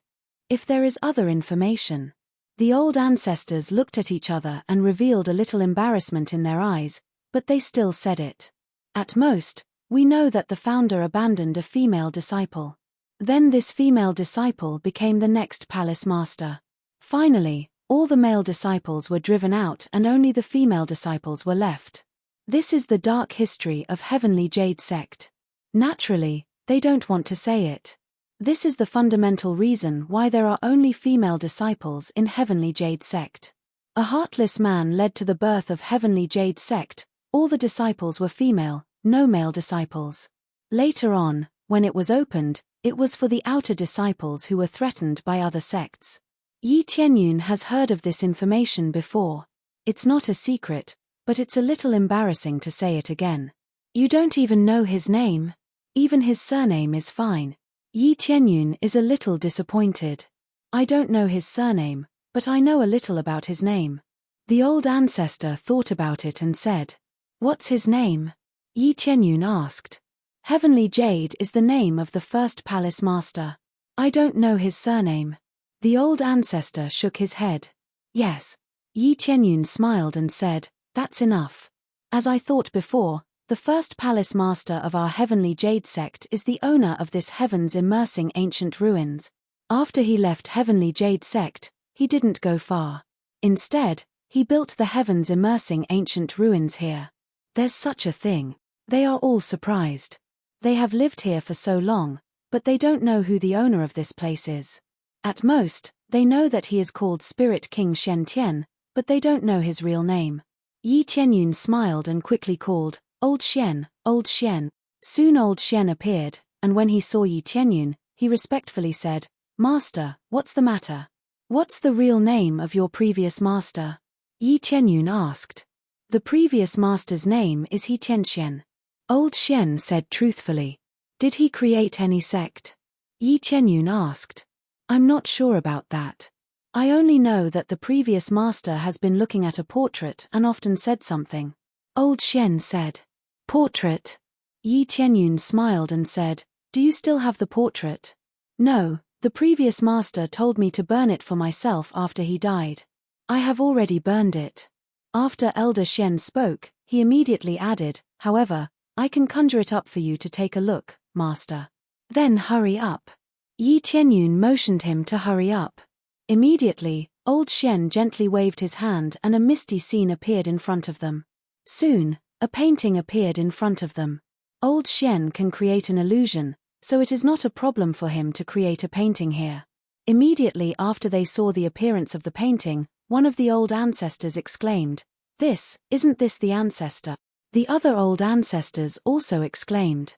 If there is other information. The old ancestors looked at each other and revealed a little embarrassment in their eyes, but they still said it. At most, we know that the founder abandoned a female disciple. Then this female disciple became the next palace master. Finally, all the male disciples were driven out and only the female disciples were left. This is the dark history of Heavenly Jade Sect. Naturally, they don't want to say it. This is the fundamental reason why there are only female disciples in Heavenly Jade Sect. A heartless man led to the birth of Heavenly Jade Sect. All the disciples were female, no male disciples. Later on, when it was opened, it was for the outer disciples who were threatened by other sects. Yi Tianyun has heard of this information before. It's not a secret, but it's a little embarrassing to say it again. You don't even know his name. Even his surname is fine. Yi Tianyun is a little disappointed. I don't know his surname, but I know a little about his name. The old ancestor thought about it and said, "What's his name?" Yi Tianyun asked. Heavenly Jade is the name of the first palace master. I don't know his surname. The old ancestor shook his head. Yes. Yi Tianyun smiled and said, "That's enough. As I thought before, the first palace master of our Heavenly Jade Sect is the owner of this heavens immersing ancient ruins. After he left Heavenly Jade Sect, he didn't go far. Instead, he built the heavens immersing ancient ruins here. There's such a thing. They are all surprised. They have lived here for so long, but they don't know who the owner of this place is. At most, they know that he is called Spirit King Shen Tian, but they don't know his real name." Yi Tianyun smiled and quickly called, "Old Shen, Old Shen." Soon Old Shen appeared, and when he saw Yi Tianyun, he respectfully said, "Master, what's the matter? What's the real name of your previous master?" Yi Tianyun asked. "The previous master's name is He Tianxian." Old Shen said truthfully. "Did he create any sect?" Yi Tianyun asked. "I'm not sure about that. I only know that the previous master has been looking at a portrait and often said something." Old Shen said. "Portrait?" Yi Tianyun smiled and said, "Do you still have the portrait?" "No, the previous master told me to burn it for myself after he died. I have already burned it." After Elder Shen spoke, he immediately added, "However, I can conjure it up for you to take a look, master." "Then hurry up." Yi Tianyun motioned him to hurry up. Immediately, Old Shen gently waved his hand and a misty scene appeared in front of them. Soon, a painting appeared in front of them. Old Shen can create an illusion, so it is not a problem for him to create a painting here. Immediately after they saw the appearance of the painting, one of the old ancestors exclaimed, Isn't this the ancestor?" The other old ancestors also exclaimed.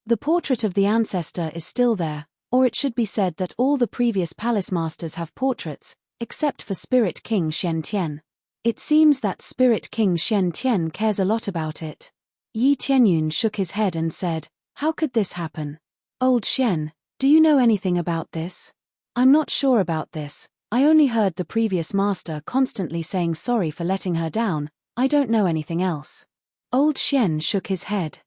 The portrait of the ancestor is still there, Or it should be said that all the previous palace masters have portraits, except for Spirit King Shen Tian. It seems that Spirit King Shen Tian cares a lot about it. Yi Tianyun shook his head and said, "How could this happen? Old Shen, do you know anything about this?" "I'm not sure about this. I only heard the previous master constantly saying sorry for letting her down. I don't know anything else." Old Shen shook his head.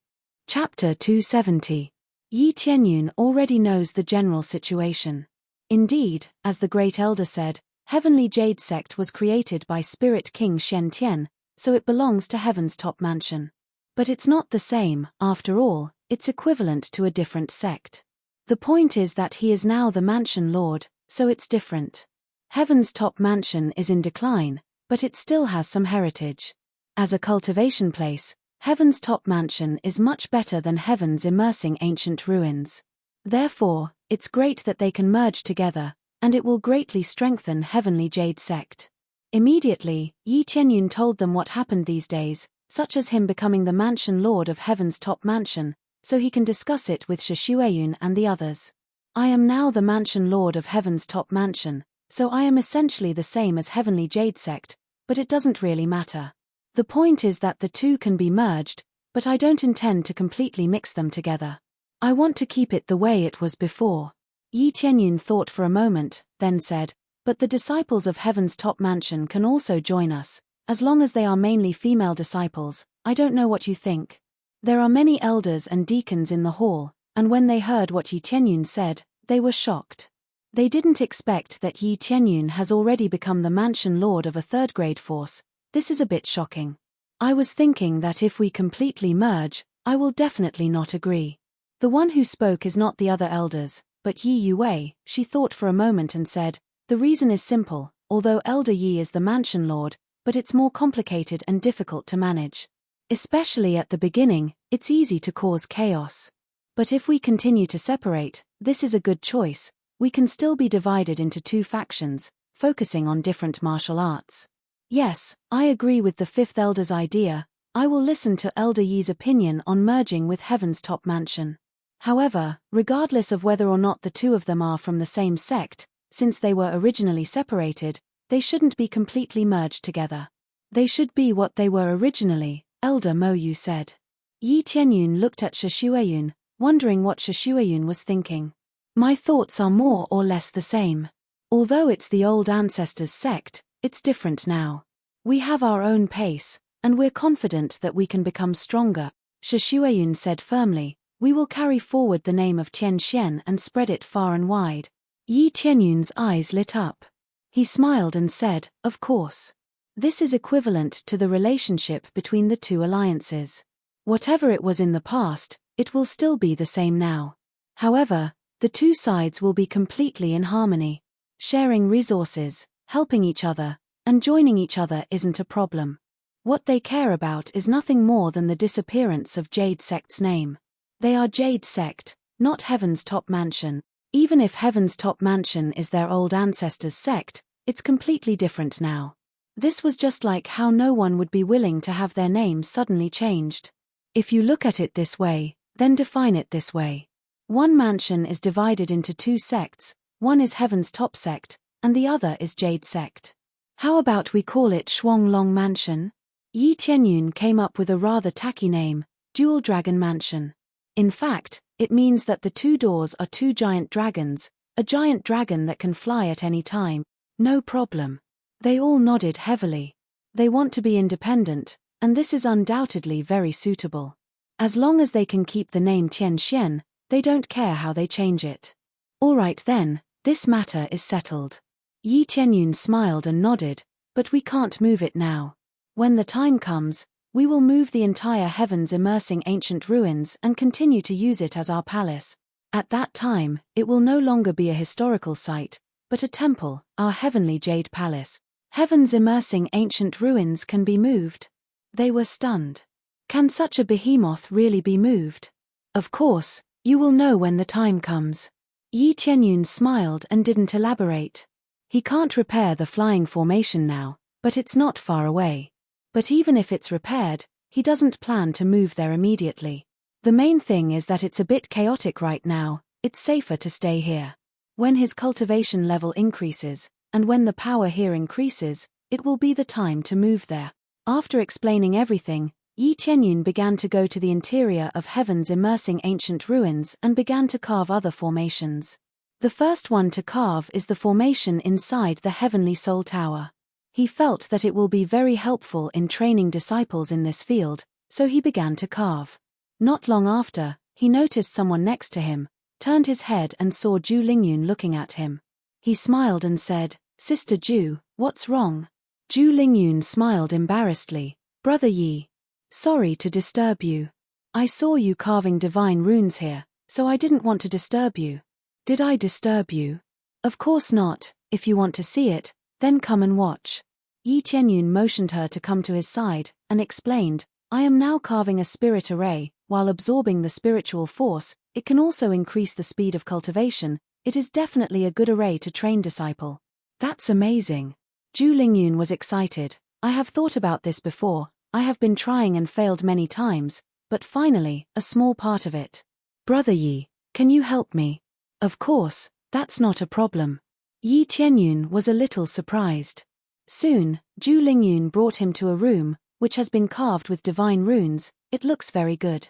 Chapter 270. Yi Tianyun already knows the general situation. Indeed, as the Great Elder said, Heavenly Jade Sect was created by Spirit King Shen Tian, so it belongs to Heaven's top mansion. But it's not the same, after all, it's equivalent to a different sect. The point is that he is now the mansion lord, so it's different. Heaven's top mansion is in decline, but it still has some heritage. As a cultivation place, Heaven's top mansion is much better than Heaven's immersing ancient ruins. Therefore, it's great that they can merge together, and it will greatly strengthen Heavenly Jade Sect. Immediately, Yi Tianyun told them what happened these days, such as him becoming the mansion lord of Heaven's top mansion, so he can discuss it with Shishueyun and the others. "I am now the mansion lord of Heaven's top mansion, so I am essentially the same as Heavenly Jade Sect, but it doesn't really matter. The point is that the two can be merged, but I don't intend to completely mix them together. I want to keep it the way it was before." Yi Tianyun thought for a moment, then said, "But the disciples of Heaven's top mansion can also join us, as long as they are mainly female disciples. I don't know what you think." There are many elders and deacons in the hall, and when they heard what Yi Tianyun said, they were shocked. They didn't expect that Yi Tianyun has already become the mansion lord of a third-grade force. This is a bit shocking. "I was thinking that if we completely merge, I will definitely not agree." The one who spoke is not the other elders, but Yi Yue. She thought for a moment and said, "The reason is simple, although Elder Yi is the mansion lord, but it's more complicated and difficult to manage. Especially at the beginning, it's easy to cause chaos. But if we continue to separate, this is a good choice. We can still be divided into two factions, focusing on different martial arts." "Yes, I agree with the fifth elder's idea. I will listen to Elder Yi's opinion on merging with Heaven's top mansion. However, regardless of whether or not the two of them are from the same sect, since they were originally separated, they shouldn't be completely merged together. They should be what they were originally," Elder Mo Yu said. Yi Tianyun looked at Shishueyun, wondering what Shishueyun was thinking. "My thoughts are more or less the same. Although it's the old ancestors' sect, it's different now. We have our own pace, and we're confident that we can become stronger," Shishueyun said firmly. "We will carry forward the name of Tian Xian and spread it far and wide." Yi Tianyun's eyes lit up. He smiled and said, "Of course. This is equivalent to the relationship between the two alliances. Whatever it was in the past, it will still be the same now. However, the two sides will be completely in harmony. Sharing resources, helping each other, and joining each other isn't a problem. What they care about is nothing more than the disappearance of Jade Sect's name. They are Jade Sect, not Heaven's top mansion. Even if Heaven's top mansion is their old ancestors' sect, it's completely different now. This was just like how no one would be willing to have their name suddenly changed. If you look at it this way, then define it this way. One mansion is divided into two sects, one is Heaven's top sect, and the other is Jade Sect. How about we call it Shuanglong Mansion?" Yi Tianyun came up with a rather tacky name, Dual Dragon Mansion. In fact, it means that the two doors are two giant dragons, a giant dragon that can fly at any time. No problem. They all nodded heavily. They want to be independent, and this is undoubtedly very suitable. As long as they can keep the name Tian Xian, they don't care how they change it. "All right then, this matter is settled." Yi Tianyun smiled and nodded, "But we can't move it now. When the time comes, we will move the entire Heaven's immersing ancient ruins and continue to use it as our palace. At that time, it will no longer be a historical site, but a temple, our Heavenly Jade Palace. Heaven's immersing ancient ruins can be moved." They were stunned. Can such a behemoth really be moved? "Of course, you will know when the time comes." Yi Tianyun smiled and didn't elaborate. He can't repair the flying formation now, but it's not far away. But even if it's repaired, he doesn't plan to move there immediately. The main thing is that it's a bit chaotic right now, It's safer to stay here. When his cultivation level increases, and when the power here increases, it will be the time to move there. After explaining everything, Yi Tianyun began to go to the interior of heaven's immersing ancient ruins and began to carve other formations. The first one to carve is the formation inside the heavenly soul tower. He felt that it will be very helpful in training disciples in this field, so he began to carve. Not long after, he noticed someone next to him, turned his head and saw Zhu Lingyun looking at him. He smiled and said, "Sister Zhu, what's wrong?" Zhu Lingyun smiled embarrassedly. "Brother Yi. Sorry to disturb you. I saw you carving divine runes here, so I didn't want to disturb you." "Did I disturb you?" "Of course not. If you want to see it, then come and watch." Yi Tianyun motioned her to come to his side, and explained, "I am now carving a spirit array. While absorbing the spiritual force, it can also increase the speed of cultivation. It is definitely a good array to train disciple." "That's amazing." Zhu Lingyun was excited. "I have thought about this before. I have been trying and failed many times, but finally, a small part of it. Brother Yi, can you help me?" "Of course, that's not a problem." Yi Tianyun was a little surprised. Soon, Zhu Lingyun brought him to a room, which has been carved with divine runes. It looks very good.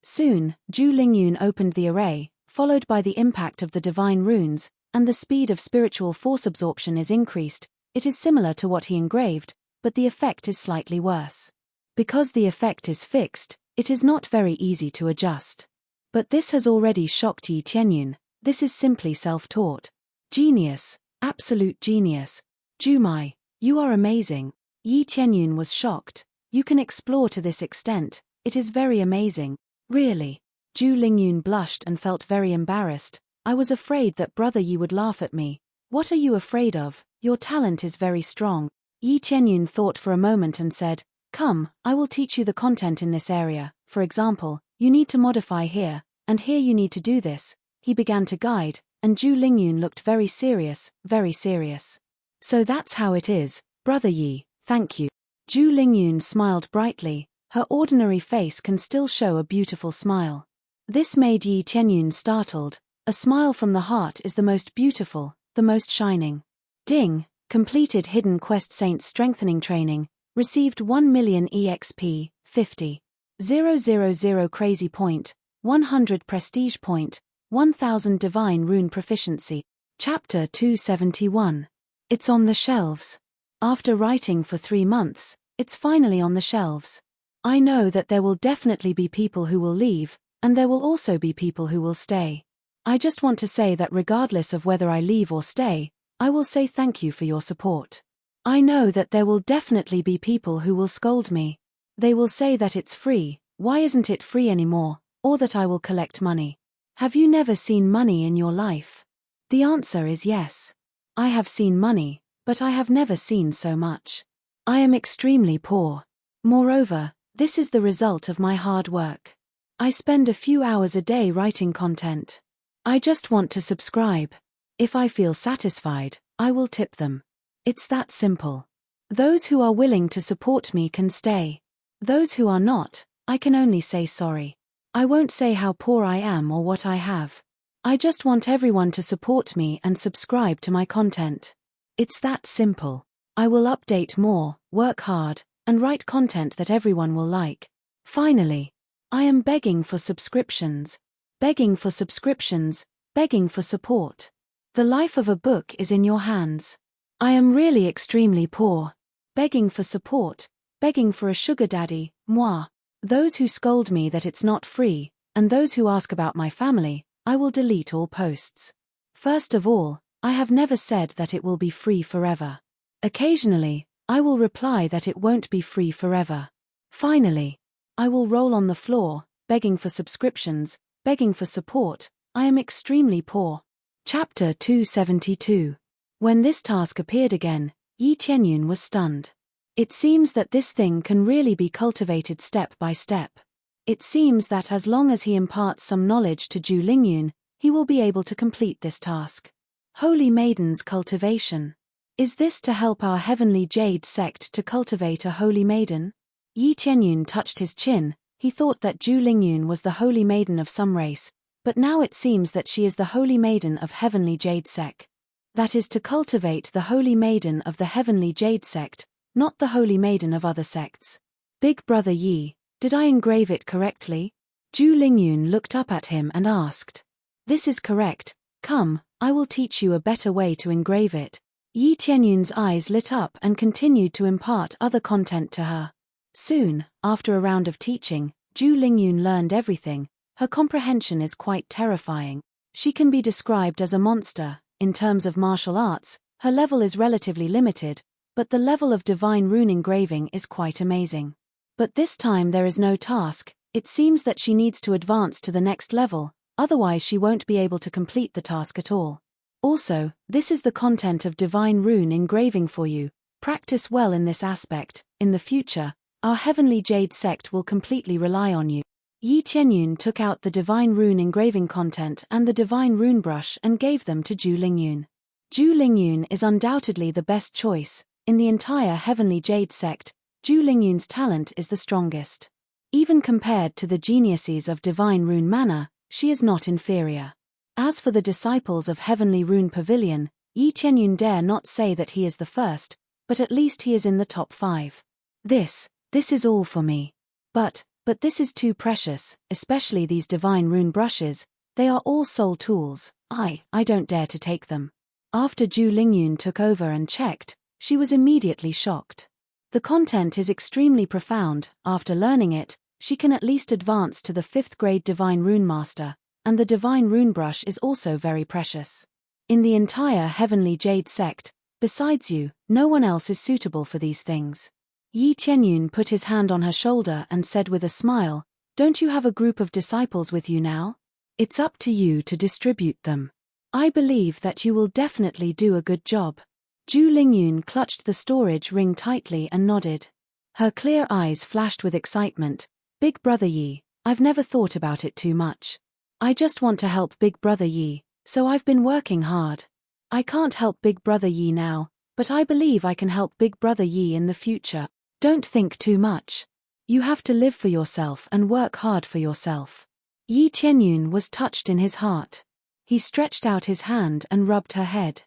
Soon, Zhu Lingyun opened the array, followed by the impact of the divine runes, and the speed of spiritual force absorption is increased. It is similar to what he engraved, but the effect is slightly worse. Because the effect is fixed, it is not very easy to adjust. But this has already shocked Yi Tianyun. This is simply self-taught. Genius, absolute genius. Zhu, you are amazing. Yi Tianyun was shocked. You can explore to this extent. It is very amazing. Really. Zhu Lingyun blushed and felt very embarrassed. "I was afraid that Brother Yi would laugh at me." "What are you afraid of? Your talent is very strong." Yi Tianyun thought for a moment and said, "Come, I will teach you the content in this area. For example, you need to modify here, and here you need to do this." He began to guide, and Zhu Lingyun looked very serious, very serious. "So that's how it is, Brother Yi, thank you." Zhu Lingyun smiled brightly. Her ordinary face can still show a beautiful smile. This made Yi Tianyun startled. A smile from the heart is the most beautiful, the most shining. Ding, completed Hidden Quest Saints Strengthening Training, received 1 million EXP, 50,000 Crazy Point, 100 Prestige Point, 1000 Divine Rune Proficiency. Chapter 271. It's on the shelves. After writing for 3 months, it's finally on the shelves. I know that there will definitely be people who will leave, and there will also be people who will stay. I just want to say that regardless of whether I leave or stay, I will say thank you for your support. I know that there will definitely be people who will scold me. They will say that it's free, why isn't it free anymore, or that I will collect money. Have you never seen money in your life? The answer is yes. I have seen money, but I have never seen so much. I am extremely poor. Moreover, this is the result of my hard work. I spend a few hours a day writing content. I just want to subscribe. If I feel satisfied, I will tip them. It's that simple. Those who are willing to support me can stay. Those who are not, I can only say sorry. I won't say how poor I am or what I have. I just want everyone to support me and subscribe to my content. It's that simple. I will update more, work hard, and write content that everyone will like. Finally, I am begging for subscriptions. Begging for subscriptions, begging for support. The life of a book is in your hands. I am really extremely poor. Begging for support, begging for a sugar daddy, moi. Those who scold me that it's not free, and those who ask about my family, I will delete all posts. First of all, I have never said that it will be free forever. Occasionally, I will reply that it won't be free forever. Finally, I will roll on the floor, begging for subscriptions, begging for support. I am extremely poor. Chapter 272. When this task appeared again, Yi Tianyun was stunned. It seems that this thing can really be cultivated step by step. It seems that as long as he imparts some knowledge to Zhu Lingyun, he will be able to complete this task. Holy Maiden's cultivation. Is this to help our heavenly jade sect to cultivate a holy maiden? Yi Tianyun touched his chin. He thought that Zhu Lingyun was the holy maiden of some race, but now it seems that she is the Holy Maiden of Heavenly Jade Sect. That is to cultivate the Holy Maiden of the Heavenly Jade Sect, not the Holy Maiden of other sects. Big Brother Yi, did I engrave it correctly? Zhu Lingyun looked up at him and asked. This is correct, come, I will teach you a better way to engrave it. Yi Tianyun's eyes lit up and continued to impart other content to her. Soon, after a round of teaching, Zhu Lingyun learned everything. Her comprehension is quite terrifying. She can be described as a monster. In terms of martial arts, her level is relatively limited, but the level of divine rune engraving is quite amazing. But this time there is no task, it seems that she needs to advance to the next level, otherwise she won't be able to complete the task at all. Also, this is the content of divine rune engraving for you. Practice well in this aspect. In the future, our Heavenly Jade Sect will completely rely on you. Yi Tianyun took out the divine rune engraving content and the divine rune brush and gave them to Zhu Lingyun. Zhu Lingyun is undoubtedly the best choice. In the entire Heavenly Jade Sect, Zhu Lingyun's talent is the strongest. Even compared to the geniuses of divine rune manner, she is not inferior. As for the disciples of Heavenly Rune Pavilion, Yi Tianyun dare not say that he is the first, but at least he is in the top 5. This is all for me. But this is too precious, especially these divine rune brushes, they are all soul tools, I don't dare to take them. After Zhu Lingyun took over and checked, she was immediately shocked. The content is extremely profound. After learning it, she can at least advance to the 5th grade Divine Rune Master, and the Divine Rune Brush is also very precious. In the entire Heavenly Jade Sect, besides you, no one else is suitable for these things. Yi Tianyun put his hand on her shoulder and said with a smile, don't you have a group of disciples with you now? It's up to you to distribute them. I believe that you will definitely do a good job. Zhu Lingyun clutched the storage ring tightly and nodded. Her clear eyes flashed with excitement. Big Brother Yi, I've never thought about it too much. I just want to help Big Brother Yi, so I've been working hard. I can't help Big Brother Yi now, but I believe I can help Big Brother Yi in the future. Don't think too much. You have to live for yourself and work hard for yourself. Yi Tianyun was touched in his heart. He stretched out his hand and rubbed her head.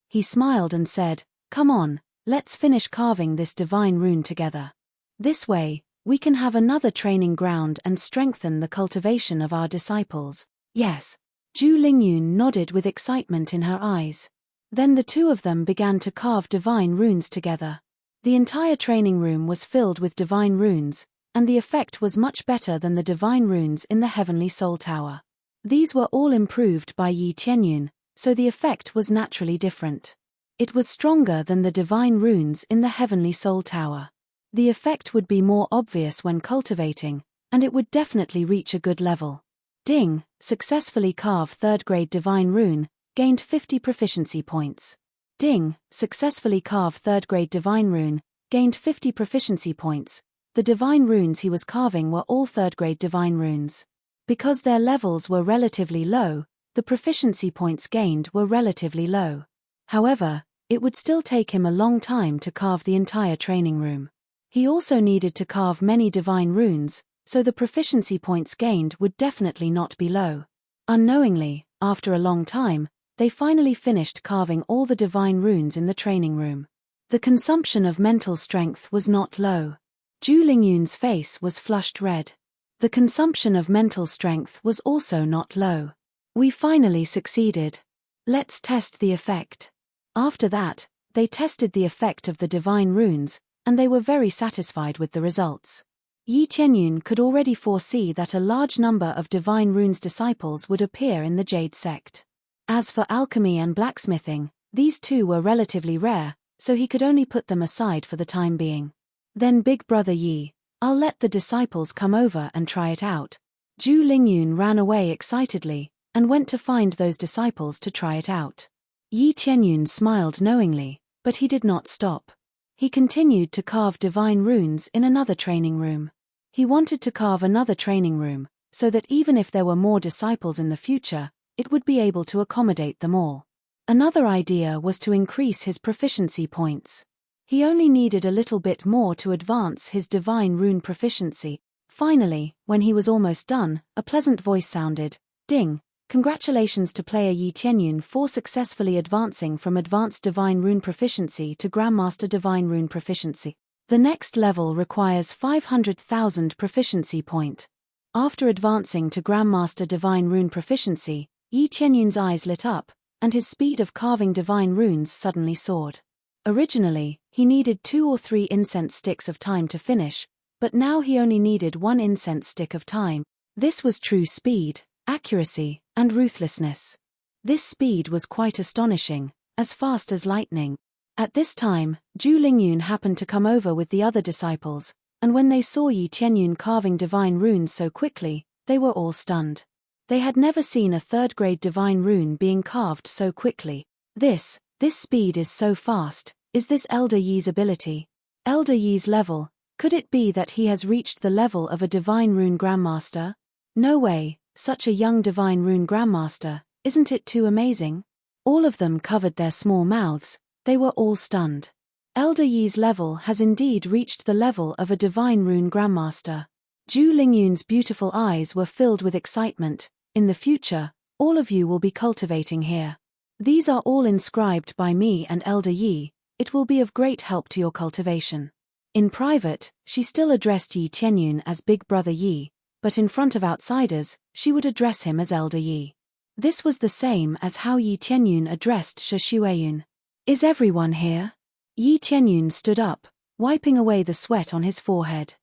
He smiled and said, come on, let's finish carving this divine rune together. This way, we can have another training ground and strengthen the cultivation of our disciples. Yes. Zhu Lingyun nodded with excitement in her eyes. Then the two of them began to carve divine runes together. The entire training room was filled with divine runes, and the effect was much better than the divine runes in the Heavenly Soul Tower. These were all improved by Yi Tianyun, so the effect was naturally different. It was stronger than the divine runes in the Heavenly Soul Tower. The effect would be more obvious when cultivating, and it would definitely reach a good level. Ding, successfully carve 3rd grade divine rune, gained 50 proficiency points. Ding, successfully carve 3rd grade divine rune, gained 50 proficiency points. The divine runes he was carving were all 3rd grade divine runes. Because their levels were relatively low, the proficiency points gained were relatively low. However, it would still take him a long time to carve the entire training room. He also needed to carve many divine runes, so the proficiency points gained would definitely not be low. Unknowingly, after a long time, they finally finished carving all the divine runes in the training room. The consumption of mental strength was not low. Zhu Lingyun's face was flushed red. The consumption of mental strength was also not low. We finally succeeded. Let's test the effect. After that, they tested the effect of the divine runes, and they were very satisfied with the results. Yi Tianyun could already foresee that a large number of divine runes disciples would appear in the Jade Sect. As for alchemy and blacksmithing, these two were relatively rare, so he could only put them aside for the time being. Then Big Brother Yi, I'll let the disciples come over and try it out. Zhu Lingyun ran away excitedly, and went to find those disciples to try it out. Yi Tianyun smiled knowingly, but he did not stop. He continued to carve divine runes in another training room. He wanted to carve another training room, so that even if there were more disciples in the future, it would be able to accommodate them all. Another idea was to increase his proficiency points. He only needed a little bit more to advance his divine rune proficiency. Finally, when he was almost done, a pleasant voice sounded, "Ding, Congratulations to player Yi Tianyun for successfully advancing from Advanced Divine Rune Proficiency to Grandmaster Divine Rune Proficiency. The next level requires 500,000 proficiency point. After advancing to Grandmaster Divine Rune Proficiency, Yi Tianyun's eyes lit up, and his speed of carving divine runes suddenly soared. Originally, he needed 2 or 3 incense sticks of time to finish, but now he only needed 1 incense stick of time. This was true speed, accuracy, and ruthlessness. This speed was quite astonishing, as fast as lightning. At this time, Zhu Lingyun happened to come over with the other disciples, and when they saw Yi Tianyun carving divine runes so quickly, they were all stunned. They had never seen a third-grade divine rune being carved so quickly. This speed is so fast. Is this Elder Yi's ability? Elder Yi's level? Could it be that he has reached the level of a divine rune grandmaster? No way, such a young divine rune grandmaster, isn't it too amazing? All of them covered their small mouths, they were all stunned. Elder Yi's level has indeed reached the level of a divine rune grandmaster. Zhu Lingyun's beautiful eyes were filled with excitement. In the future, all of you will be cultivating here. These are all inscribed by me and Elder Yi, it will be of great help to your cultivation. In private, she still addressed Yi Tianyun as Big Brother Yi, but in front of outsiders, she would address him as Elder Yi. This was the same as how Yi Tianyun addressed Shi Shueyun. Is everyone here? Yi Tianyun stood up, wiping away the sweat on his forehead.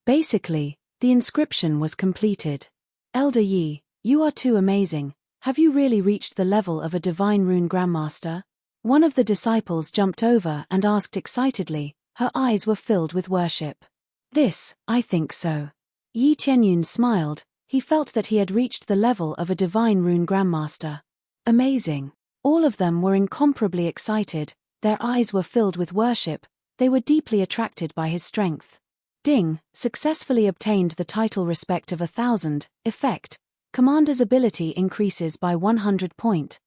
Basically, the inscription was completed. Elder Yi, you are too amazing. Have you really reached the level of a divine rune grandmaster? One of the disciples jumped over and asked excitedly, her eyes were filled with worship. I think so. Yi Tianyun smiled, he felt that he had reached the level of a divine rune grandmaster. Amazing. All of them were incomparably excited, their eyes were filled with worship, they were deeply attracted by his strength. Ding, successfully obtained the title Respect of 1,000, effect. Commander's ability increases by 100 point.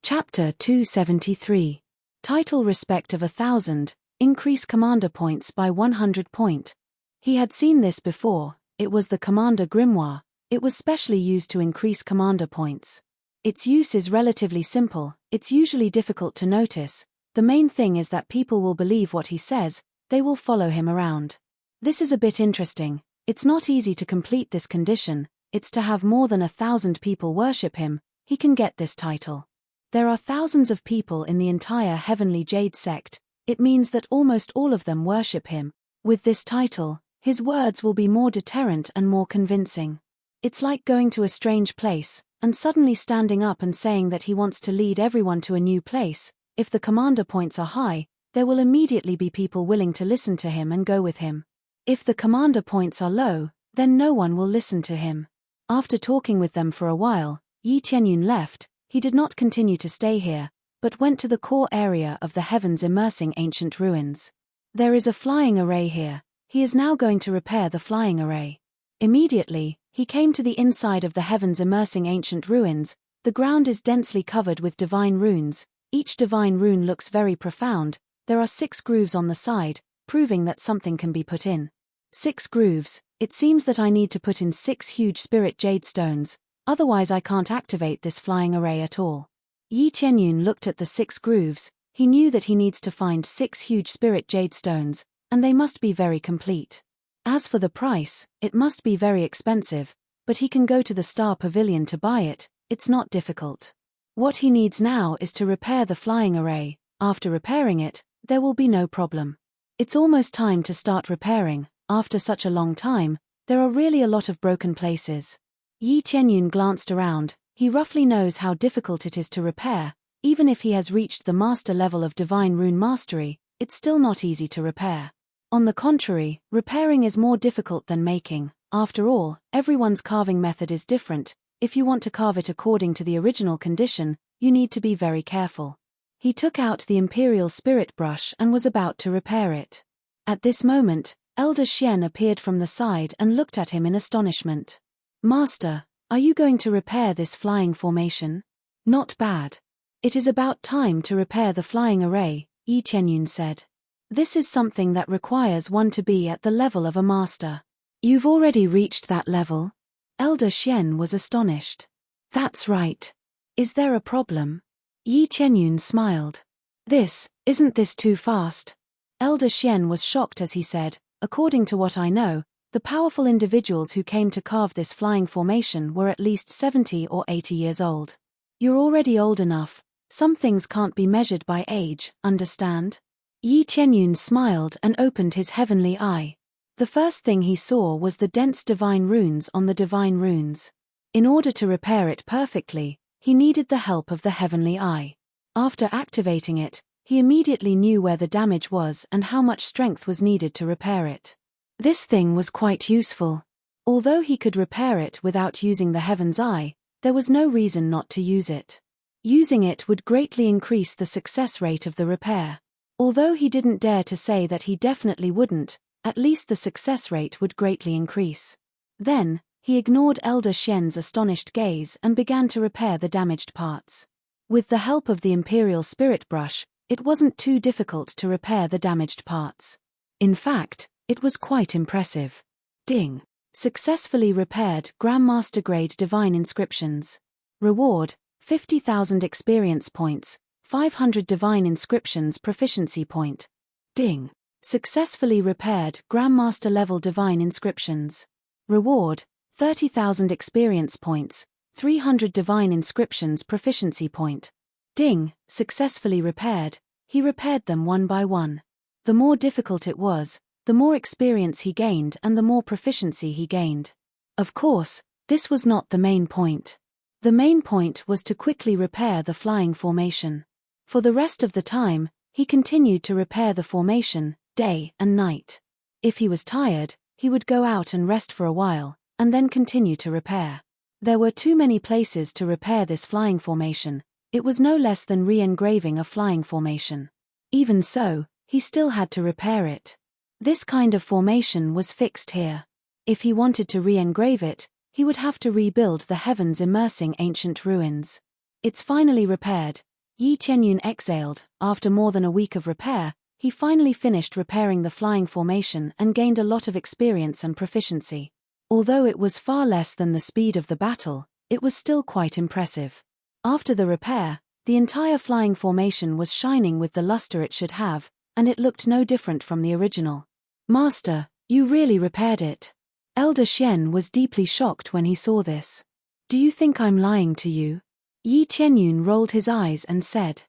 Chapter 273. Title Respect of 1,000, increase commander points by 100 point. He had seen this before, it was the Commander Grimoire, it was specially used to increase commander points. Its use is relatively simple, it's usually difficult to notice, the main thing is that people will believe what he says, they will follow him around. This is a bit interesting, it's not easy to complete this condition, it's to have more than 1,000 people worship him, he can get this title. There are thousands of people in the entire Heavenly Jade sect, it means that almost all of them worship him. With this title, his words will be more deterrent and more convincing. It's like going to a strange place, and suddenly standing up and saying that he wants to lead everyone to a new place. If the commander points are high, there will immediately be people willing to listen to him and go with him. If the commander points are low, then no one will listen to him. After talking with them for a while, Yi Tianyun left, he did not continue to stay here, but went to the core area of the heavens immersing ancient ruins. There is a flying array here, he is now going to repair the flying array. Immediately, he came to the inside of the heavens immersing ancient ruins, the ground is densely covered with divine runes, each divine rune looks very profound, there are 6 grooves on the side, proving that something can be put in. 6 grooves, it seems that I need to put in 6 huge spirit jade stones, otherwise I can't activate this flying array at all. Yi Tianyun looked at the 6 grooves, he knew that he needs to find 6 huge spirit jade stones, and they must be very complete. As for the price, it must be very expensive, but he can go to the Star Pavilion to buy it, it's not difficult. What he needs now is to repair the flying array, after repairing it, there will be no problem. It's almost time to start repairing, after such a long time, there are really a lot of broken places. Yi Tianyun glanced around, he roughly knows how difficult it is to repair, even if he has reached the master level of divine rune mastery, it's still not easy to repair. On the contrary, repairing is more difficult than making, after all, everyone's carving method is different, if you want to carve it according to the original condition, you need to be very careful. He took out the Imperial Spirit Brush and was about to repair it. At this moment, Elder Xian appeared from the side and looked at him in astonishment. Master, are you going to repair this flying formation? Not bad. It is about time to repair the flying array, Yi Tianyun said. This is something that requires one to be at the level of a master. You've already reached that level? Elder Xian was astonished. That's right. Is there a problem? Yi Qianyun smiled. Isn't this too fast? Elder Xian was shocked as he said, according to what I know, the powerful individuals who came to carve this flying formation were at least 70 or 80 years old. You're already old enough. Some things can't be measured by age, understand? Yi Qianyun smiled and opened his heavenly eye. The first thing he saw was the dense divine runes on the divine runes. In order to repair it perfectly, he needed the help of the heavenly eye. After activating it, he immediately knew where the damage was and how much strength was needed to repair it. This thing was quite useful. Although he could repair it without using the heaven's eye, there was no reason not to use it. Using it would greatly increase the success rate of the repair. Although he didn't dare to say that he definitely wouldn't, at least the success rate would greatly increase. Then, he ignored Elder Xian's astonished gaze and began to repair the damaged parts. With the help of the Imperial Spirit Brush, it wasn't too difficult to repair the damaged parts. In fact, it was quite impressive. Ding! Successfully repaired Grandmaster Grade Divine Inscriptions. Reward, 50,000 experience points, 500 Divine Inscriptions Proficiency Point. Ding! Successfully repaired Grandmaster Level Divine Inscriptions. Reward, 30,000 experience points, 300 Divine Inscriptions Proficiency Point. Ding! Successfully repaired. He repaired them one by one. The more difficult it was, the more experience he gained and the more proficiency he gained. Of course, this was not the main point. The main point was to quickly repair the flying formation. For the rest of the time, he continued to repair the formation, day and night. If he was tired, he would go out and rest for a while, and then continue to repair. There were too many places to repair this flying formation. It was no less than re-engraving a flying formation. Even so, he still had to repair it. This kind of formation was fixed here. If he wanted to re-engrave it, he would have to rebuild the heavens immersing ancient ruins. It's finally repaired. Yi Qianyun exhaled. After more than a week of repair, he finally finished repairing the flying formation and gained a lot of experience and proficiency. Although it was far less than the speed of the battle, it was still quite impressive. After the repair, the entire flying formation was shining with the luster it should have, and it looked no different from the original. Master, you really repaired it. Elder Xian was deeply shocked when he saw this. Do you think I'm lying to you? Yi Qianyun rolled his eyes and said.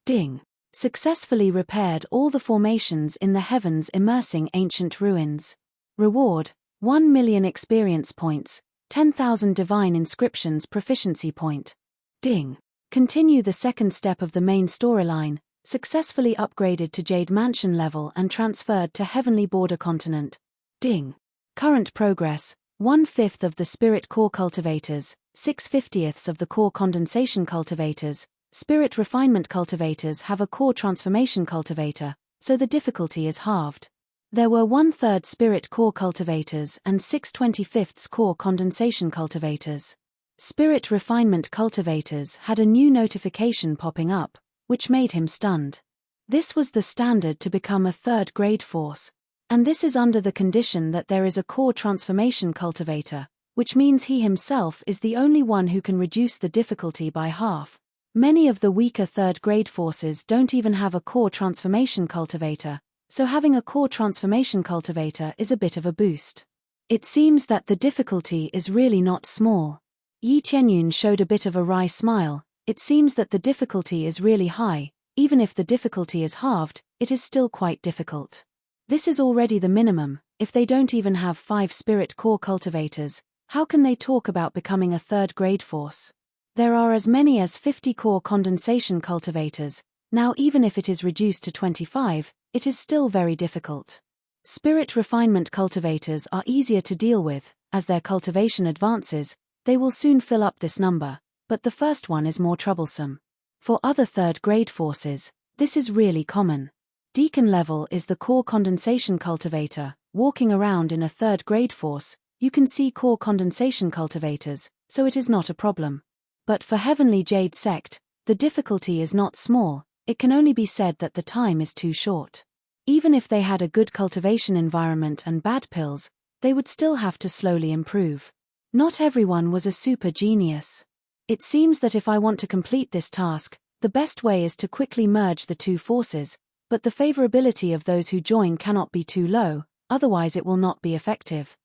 Ding! Successfully repaired all the formations in the heavens immersing ancient ruins. Reward, 1 million experience points, 10,000 divine inscriptions proficiency point. Ding! Continue the second step of the main storyline, successfully upgraded to Jade Mansion level and transferred to Heavenly Border Continent. Ding! Current progress, 1/5 of the Spirit Core Cultivators, 6/50ths of the Core Condensation Cultivators, Spirit Refinement Cultivators have a Core Transformation Cultivator, so the difficulty is halved. There were 1/3 Spirit Core Cultivators and 6/25ths Core Condensation Cultivators. Spirit Refinement Cultivators had a new notification popping up, which made him stunned. This was the standard to become a 3rd grade force. And this is under the condition that there is a Core Transformation Cultivator, which means he himself is the only one who can reduce the difficulty by half. Many of the weaker 3rd grade forces don't even have a Core Transformation Cultivator, so having a Core Transformation Cultivator is a bit of a boost. It seems that the difficulty is really not small. Yi Qianyun showed a bit of a wry smile. It seems that the difficulty is really high. Even if the difficulty is halved, it is still quite difficult. This is already the minimum. If they don't even have 5 Spirit Core Cultivators, how can they talk about becoming a 3rd grade force? There are as many as 50 Core Condensation Cultivators. Now even if it is reduced to 25, it is still very difficult. Spirit Refinement Cultivators are easier to deal with. As their cultivation advances, they will soon fill up this number, but the first one is more troublesome. For other 3rd grade forces, this is really common. Deacon level is the Core Condensation Cultivator. Walking around in a 3rd grade force, you can see Core Condensation Cultivators, so it is not a problem. But for Heavenly Jade Sect, the difficulty is not small. It can only be said that the time is too short. Even if they had a good cultivation environment and bad pills, they would still have to slowly improve. Not everyone was a super genius. It seems that if I want to complete this task, the best way is to quickly merge the two forces, but the favorability of those who join cannot be too low, otherwise it will not be effective.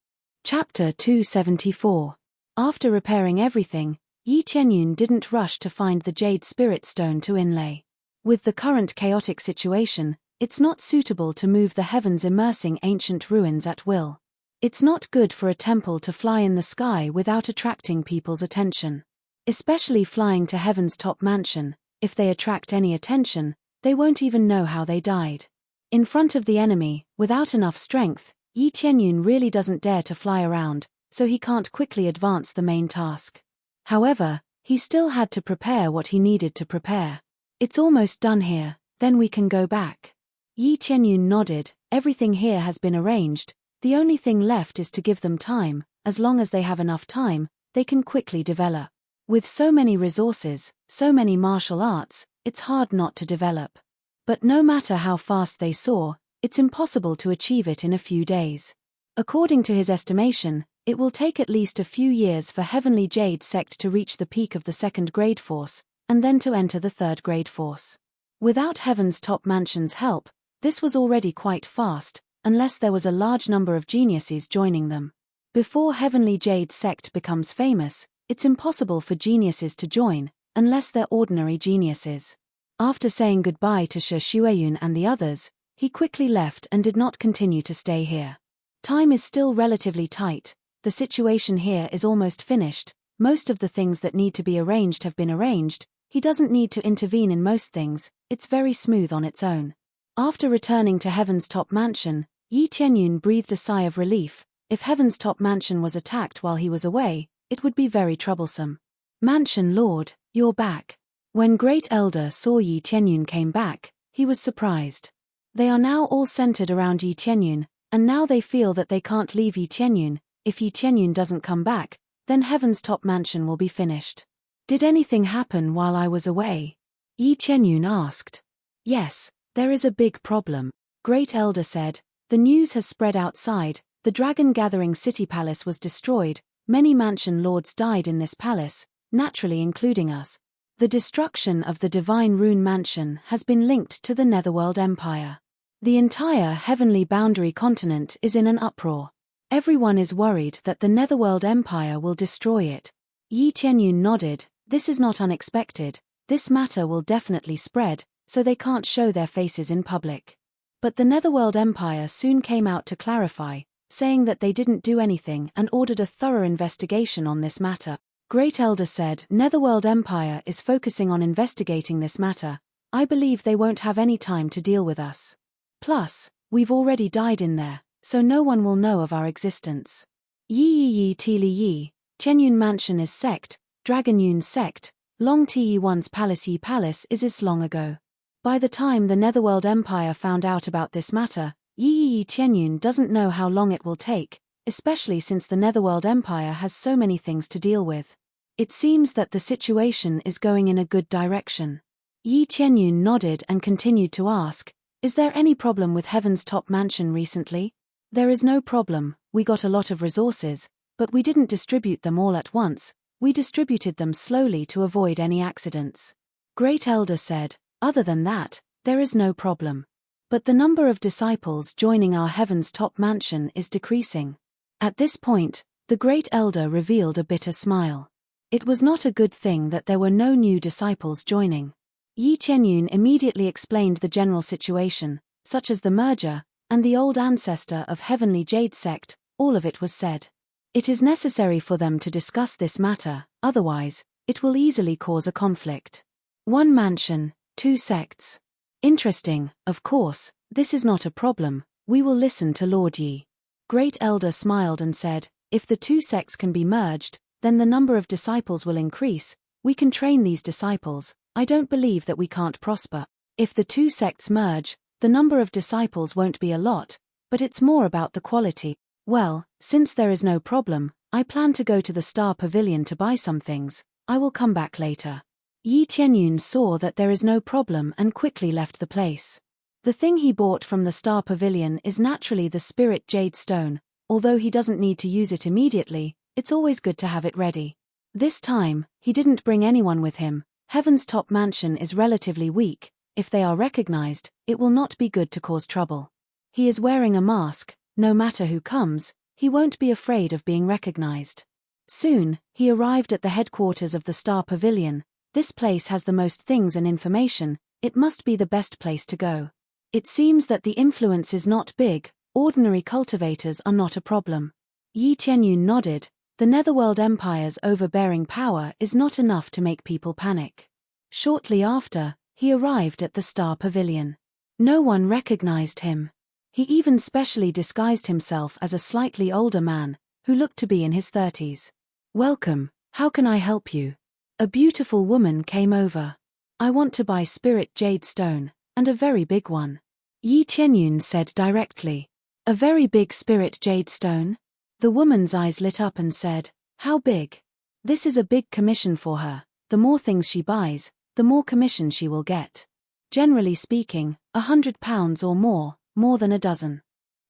Chapter 274. After repairing everything, Yi Tianyun didn't rush to find the jade spirit stone to inlay. With the current chaotic situation, it's not suitable to move the heavens immersing ancient ruins at will. It's not good for a temple to fly in the sky without attracting people's attention. Especially flying to heaven's top mansion, if they attract any attention, they won't even know how they died. In front of the enemy, without enough strength, Yi Tianyun really doesn't dare to fly around, so he can't quickly advance the main task. However, he still had to prepare what he needed to prepare. It's almost done here, then we can go back. Yi Tianyun nodded, everything here has been arranged, the only thing left is to give them time, as long as they have enough time, they can quickly develop. With so many resources, so many martial arts, it's hard not to develop. But no matter how fast they soar, it's impossible to achieve it in a few days. According to his estimation, it will take at least a few years for Heavenly Jade Sect to reach the peak of the second grade force, and then to enter the third grade force. Without Heaven's top mansion's help, this was already quite fast, unless there was a large number of geniuses joining them. Before Heavenly Jade Sect becomes famous, it's impossible for geniuses to join, unless they're ordinary geniuses. After saying goodbye to Shi Xueyun and the others, he quickly left and did not continue to stay here. Time is still relatively tight, the situation here is almost finished, most of the things that need to be arranged have been arranged, he doesn't need to intervene in most things, it's very smooth on its own. After returning to Heaven's top mansion, Yi Tianyun breathed a sigh of relief. If Heaven's top mansion was attacked while he was away, it would be very troublesome. Mansion Lord, you're back. When Great Elder saw Yi Tianyun came back, he was surprised. They are now all centered around Yi Tianyun, and now they feel that they can't leave Yi Tianyun. If Yi Tianyun doesn't come back, then Heaven's top mansion will be finished. Did anything happen while I was away? Yi Tianyun asked. Yes, there is a big problem. Great Elder said, the news has spread outside, the dragon gathering city palace was destroyed, many mansion lords died in this palace, naturally including us. The destruction of the Divine Rune Mansion has been linked to the Netherworld Empire. The entire heavenly boundary continent is in an uproar. Everyone is worried that the Netherworld Empire will destroy it. Yi Tianyun nodded, this is not unexpected, this matter will definitely spread, so they can't show their faces in public. But the Netherworld Empire soon came out to clarify, saying that they didn't do anything and ordered a thorough investigation on this matter. Great Elder said, Netherworld Empire is focusing on investigating this matter, I believe they won't have any time to deal with us. Plus, we've already died in there, so no one will know of our existence. Yi Tili, Tianyun Mansion is sect, Dragon Yun sect, Long Te-One's Palace Yi Palace is long ago. By the time the Netherworld Empire found out about this matter, Yi Tianyun doesn't know how long it will take, especially since the Netherworld Empire has so many things to deal with. It seems that the situation is going in a good direction. Yi Tianyun nodded and continued to ask, is there any problem with Heaven's top mansion recently? There is no problem, we got a lot of resources, but we didn't distribute them all at once, we distributed them slowly to avoid any accidents. Great Elder said, other than that, there is no problem. But the number of disciples joining our Heaven's top mansion is decreasing. At this point, the Great Elder revealed a bitter smile. It was not a good thing that there were no new disciples joining. Yi Tianyun immediately explained the general situation, such as the merger, and the old ancestor of Heavenly Jade Sect, all of it was said. It is necessary for them to discuss this matter, otherwise, it will easily cause a conflict. One mansion, two sects. Interesting, of course, this is not a problem, we will listen to Lord Yi. Great Elder smiled and said, if the two sects can be merged, then the number of disciples will increase, we can train these disciples, I don't believe that we can't prosper. If the two sects merge, the number of disciples won't be a lot, but it's more about the quality. Well, since there is no problem, I plan to go to the Star Pavilion to buy some things, I will come back later. Yi Tianyun saw that there is no problem and quickly left the place. The thing he bought from the Star Pavilion is naturally the Spirit Jade Stone, although he doesn't need to use it immediately, it's always good to have it ready. This time, he didn't bring anyone with him. Heaven's top mansion is relatively weak. If they are recognized, it will not be good to cause trouble. He is wearing a mask. No matter who comes, he won't be afraid of being recognized. Soon, he arrived at the headquarters of the Star Pavilion. This place has the most things and information. It must be the best place to go. It seems that the influence is not big. Ordinary cultivators are not a problem. Yi Tianyun nodded. The Netherworld Empire's overbearing power is not enough to make people panic. Shortly after, he arrived at the Star Pavilion. No one recognized him. He even specially disguised himself as a slightly older man, who looked to be in his 30s. "Welcome, how can I help you?" A beautiful woman came over. "I want to buy spirit jade stone, and a very big one," Yi Tianyun said directly. "A very big spirit jade stone?" The woman's eyes lit up and said, "How big?" This is a big commission for her. The more things she buys, the more commission she will get. Generally speaking, £100 or more than a dozen.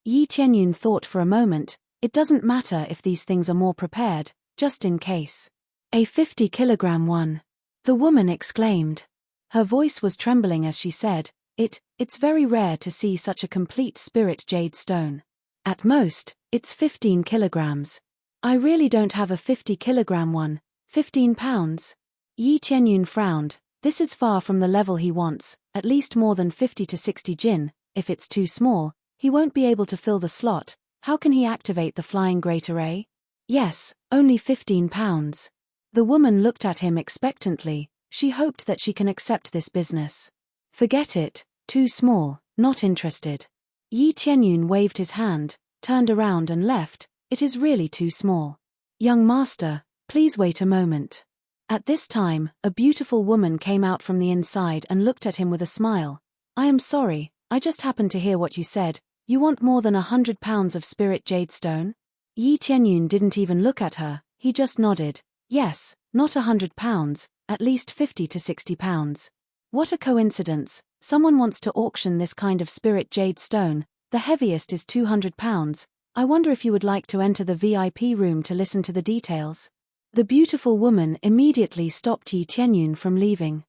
Yi Tianyun thought for a moment. It doesn't matter if these things are more prepared, just in case. "A 50-kilogram one," the woman exclaimed. Her voice was trembling as she said, It's very rare to see such a complete spirit jade stone. At most, it's 15 kilograms. I really don't have a 50-kilogram one. 15 pounds? Yi Tianyun frowned. This is far from the level he wants, at least more than 50 to 60 jin. If it's too small, he won't be able to fill the slot. How can he activate the flying great array? Yes, only 15 pounds. The woman looked at him expectantly. She hoped that she can accept this business. Forget it, too small, not interested. Yi Tianyun waved his hand, turned around and left. It is really too small. Young master, please wait a moment. At this time, a beautiful woman came out from the inside and looked at him with a smile. I am sorry, I just happened to hear what you said. You want more than 100 pounds of spirit jade stone? Yi Tianyun didn't even look at her, he just nodded. Yes, not 100 pounds, at least 50 to 60 pounds. What a coincidence, someone wants to auction this kind of spirit jade stone. The heaviest is 200 pounds. I wonder if you would like to enter the VIP room to listen to the details. The beautiful woman immediately stopped Yi Tianyun from leaving.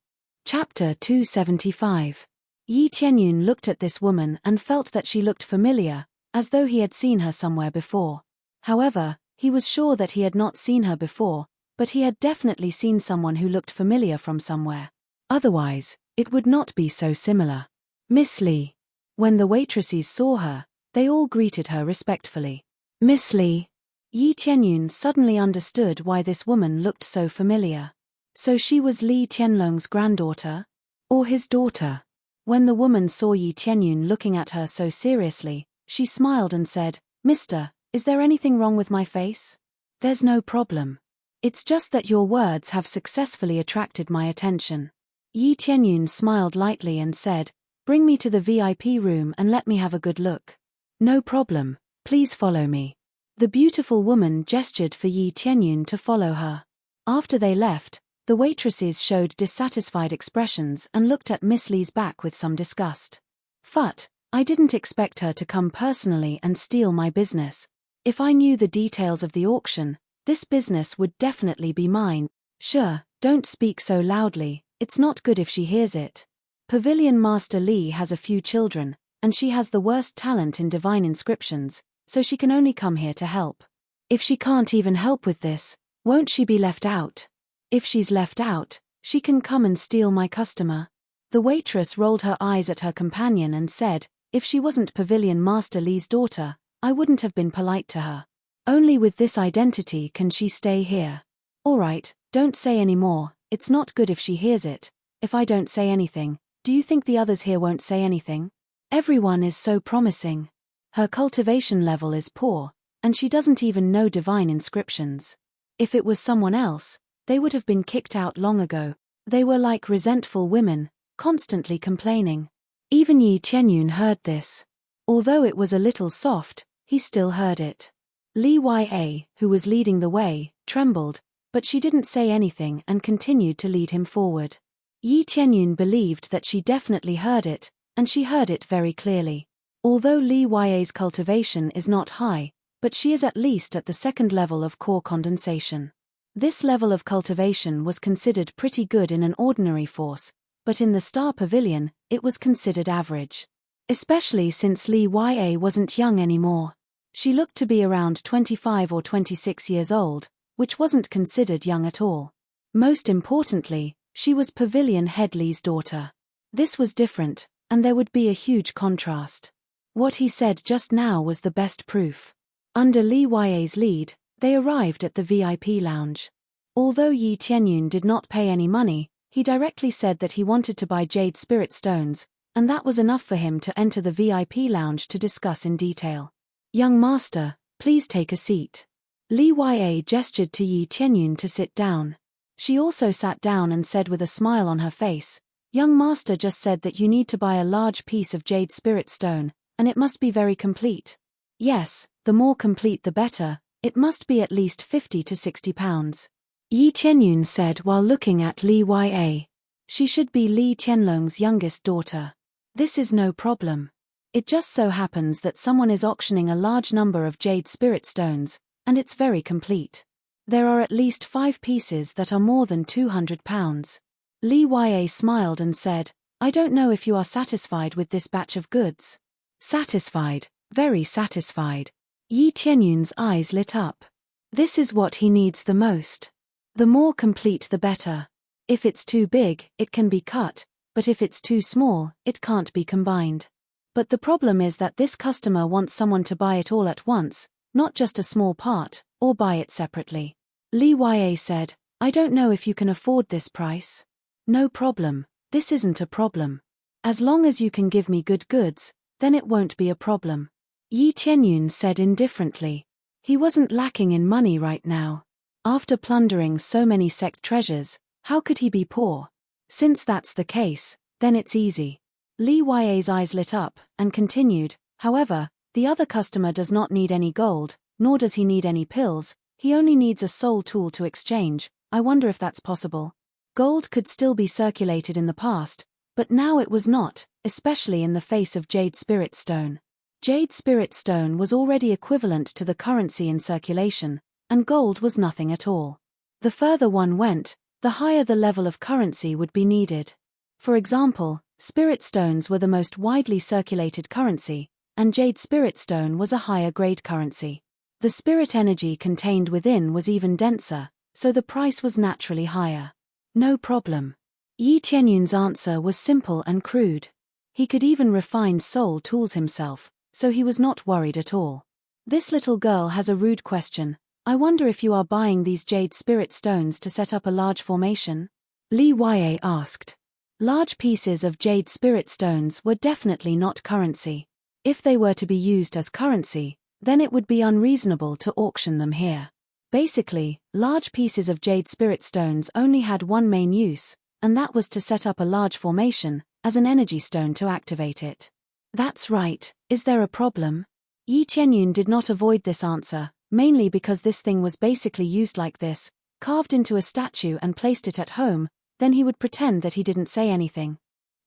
Chapter 275. Yi Tianyun looked at this woman and felt that she looked familiar, as though he had seen her somewhere before. However, he was sure that he had not seen her before, but he had definitely seen someone who looked familiar from somewhere. Otherwise, it would not be so similar. Miss Lee. When the waitresses saw her, they all greeted her respectfully. Miss Lee. Yi Tianyun suddenly understood why this woman looked so familiar. So she was Li Tianlong's granddaughter? Or his daughter? When the woman saw Yi Tianyun looking at her so seriously, she smiled and said, Mister, is there anything wrong with my face? There's no problem. It's just that your words have successfully attracted my attention. Yi Tianyun smiled lightly and said, Bring me to the VIP room and let me have a good look. No problem, please follow me. The beautiful woman gestured for Yi Tianyun to follow her. After they left, the waitresses showed dissatisfied expressions and looked at Miss Lee's back with some disgust. Phut, I didn't expect her to come personally and steal my business. If I knew the details of the auction, this business would definitely be mine. Sure, don't speak so loudly, it's not good if she hears it. Pavilion Master Lee has a few children, and she has the worst talent in divine inscriptions, so she can only come here to help. If she can't even help with this, won't she be left out? If she's left out, she can come and steal my customer. The waitress rolled her eyes at her companion and said, if she wasn't Pavilion Master Lee's daughter, I wouldn't have been polite to her. Only with this identity can she stay here. Alright, don't say any more, it's not good if she hears it. If I don't say anything, do you think the others here won't say anything? Everyone is so promising. Her cultivation level is poor, and she doesn't even know divine inscriptions. If it was someone else, they would have been kicked out long ago. They were like resentful women, constantly complaining. Even Yi Tianyun heard this. Although it was a little soft, he still heard it. Li Ya, who was leading the way, trembled, but she didn't say anything and continued to lead him forward. Yi Tianyun believed that she definitely heard it, and she heard it very clearly. Although Li Ya's cultivation is not high, but she is at least at the second level of core condensation. This level of cultivation was considered pretty good in an ordinary force, but in the Star Pavilion, it was considered average. Especially since Li Ya wasn't young anymore. She looked to be around 25 or 26 years old, which wasn't considered young at all. Most importantly, she was Pavilion Head Li's daughter. This was different, and there would be a huge contrast. What he said just now was the best proof. Under Li Ya's lead, they arrived at the VIP lounge. Although Yi Tianyun did not pay any money, he directly said that he wanted to buy jade spirit stones, and that was enough for him to enter the VIP lounge to discuss in detail. "Young master, please take a seat." Li Ya gestured to Yi Tianyun to sit down. She also sat down and said with a smile on her face, "Young master just said that you need to buy a large piece of jade spirit stone, and it must be very complete." "Yes, the more complete the better, it must be at least 50 to 60 pounds. Yi Tianyun said while looking at Li Ya. She should be Li Tianlong's youngest daughter. This is no problem. It just so happens that someone is auctioning a large number of jade spirit stones, and it's very complete. There are at least 5 pieces that are more than 200 pounds. Li Ya smiled and said, "I don't know if you are satisfied with this batch of goods." Satisfied, very satisfied. Yi Tianyun's eyes lit up. This is what he needs the most. The more complete the better. If it's too big, it can be cut, but if it's too small, it can't be combined. But the problem is that this customer wants someone to buy it all at once, not just a small part, or buy it separately. Li Ya said, "I don't know if you can afford this price." "No problem, this isn't a problem. As long as you can give me good goods, then it won't be a problem." Yi Tianyun said indifferently. He wasn't lacking in money right now. After plundering so many sect treasures, how could he be poor? Since that's the case, then it's easy. Li Ya's eyes lit up, and continued, "However, the other customer does not need any gold, nor does he need any pills, he only needs a soul tool to exchange. I wonder if that's possible." Gold could still be circulated in the past, but now it was not, especially in the face of jade spirit stone. Jade spirit stone was already equivalent to the currency in circulation, and gold was nothing at all. The further one went, the higher the level of currency would be needed. For example, spirit stones were the most widely circulated currency, and jade spirit stone was a higher grade currency. The spirit energy contained within was even denser, so the price was naturally higher. No problem. Yi Tianyun's answer was simple and crude. He could even refine soul tools himself, so he was not worried at all. "This little girl has a rude question. I wonder if you are buying these jade spirit stones to set up a large formation?" Li Ya asked. Large pieces of jade spirit stones were definitely not currency. If they were to be used as currency, then it would be unreasonable to auction them here. Basically, large pieces of jade spirit stones only had one main use, and that was to set up a large formation, as an energy stone to activate it. "That's right, is there a problem?" Yi Tianyun did not avoid this answer, mainly because this thing was basically used like this, carved into a statue and placed it at home, then he would pretend that he didn't say anything.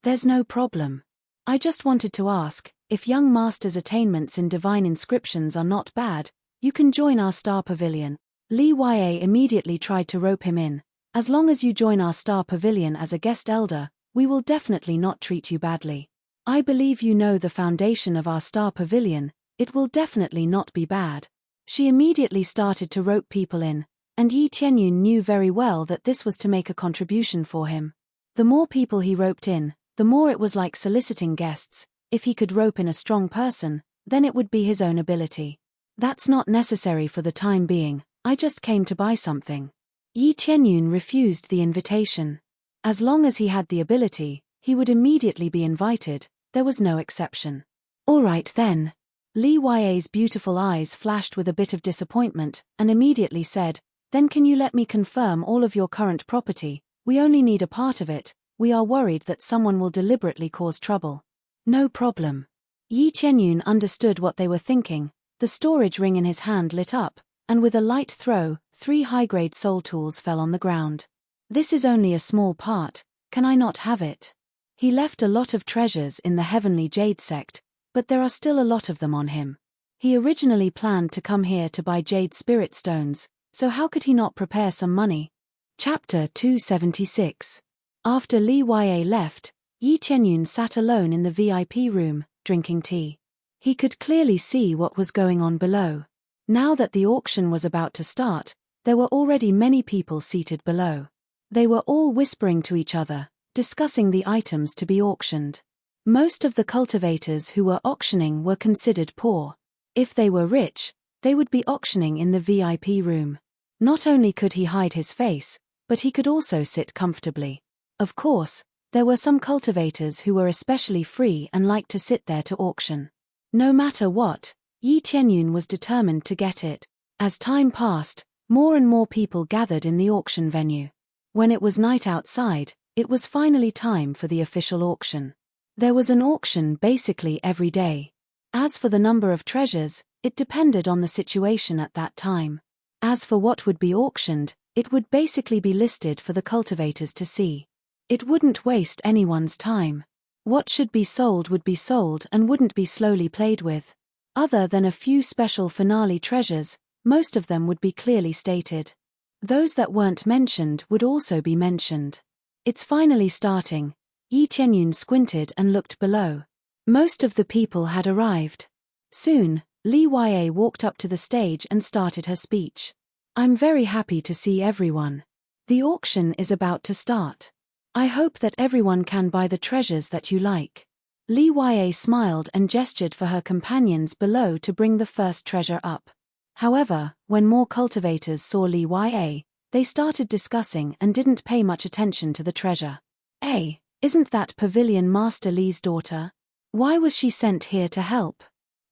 "There's no problem. I just wanted to ask, if young master's attainments in divine inscriptions are not bad, you can join our Star Pavilion." Li Ya immediately tried to rope him in. "As long as you join our Star Pavilion as a guest elder, we will definitely not treat you badly. I believe you know the foundation of our Star Pavilion, it will definitely not be bad." She immediately started to rope people in, and Yi Tianyun knew very well that this was to make a contribution for him. The more people he roped in, the more it was like soliciting guests. If he could rope in a strong person, then it would be his own ability. "That's not necessary for the time being, I just came to buy something." Yi Tianyun refused the invitation. As long as he had the ability, he would immediately be invited, there was no exception. "All right then." Li Ya's beautiful eyes flashed with a bit of disappointment, and immediately said, "Then can you let me confirm all of your current property? We only need a part of it, we are worried that someone will deliberately cause trouble." "No problem." Yi Tianyun understood what they were thinking, the storage ring in his hand lit up, and with a light throw, 3 high-grade soul tools fell on the ground. "This is only a small part, can I not have it?" He left a lot of treasures in the Heavenly Jade sect, but there are still a lot of them on him. He originally planned to come here to buy jade spirit stones, so how could he not prepare some money? Chapter 276. After Li Yue left, Yi Tianyun sat alone in the VIP room, drinking tea. He could clearly see what was going on below. Now that the auction was about to start, there were already many people seated below. They were all whispering to each other, discussing the items to be auctioned. Most of the cultivators who were auctioning were considered poor. If they were rich, they would be auctioning in the VIP room. Not only could he hide his face, but he could also sit comfortably. Of course, there were some cultivators who were especially free and liked to sit there to auction. No matter what, Yi Tianyun was determined to get it. As time passed, more and more people gathered in the auction venue. When it was night outside, it was finally time for the official auction. There was an auction basically every day. As for the number of treasures, it depended on the situation at that time. As for what would be auctioned, it would basically be listed for the cultivators to see. It wouldn't waste anyone's time. What should be sold would be sold and wouldn't be slowly played with. Other than a few special finale treasures, most of them would be clearly stated. Those that weren't mentioned would also be mentioned. It's finally starting. Yi Tianyun squinted and looked below. Most of the people had arrived. Soon, Li Yue walked up to the stage and started her speech. I'm very happy to see everyone. The auction is about to start. I hope that everyone can buy the treasures that you like. Li Yue smiled and gestured for her companions below to bring the first treasure up. However, when more cultivators saw Li Yue, they started discussing and didn't pay much attention to the treasure. Hey, isn't that Pavilion Master Li's daughter? Why was she sent here to help?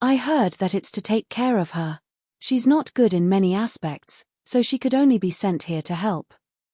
I heard that it's to take care of her. She's not good in many aspects, so she could only be sent here to help.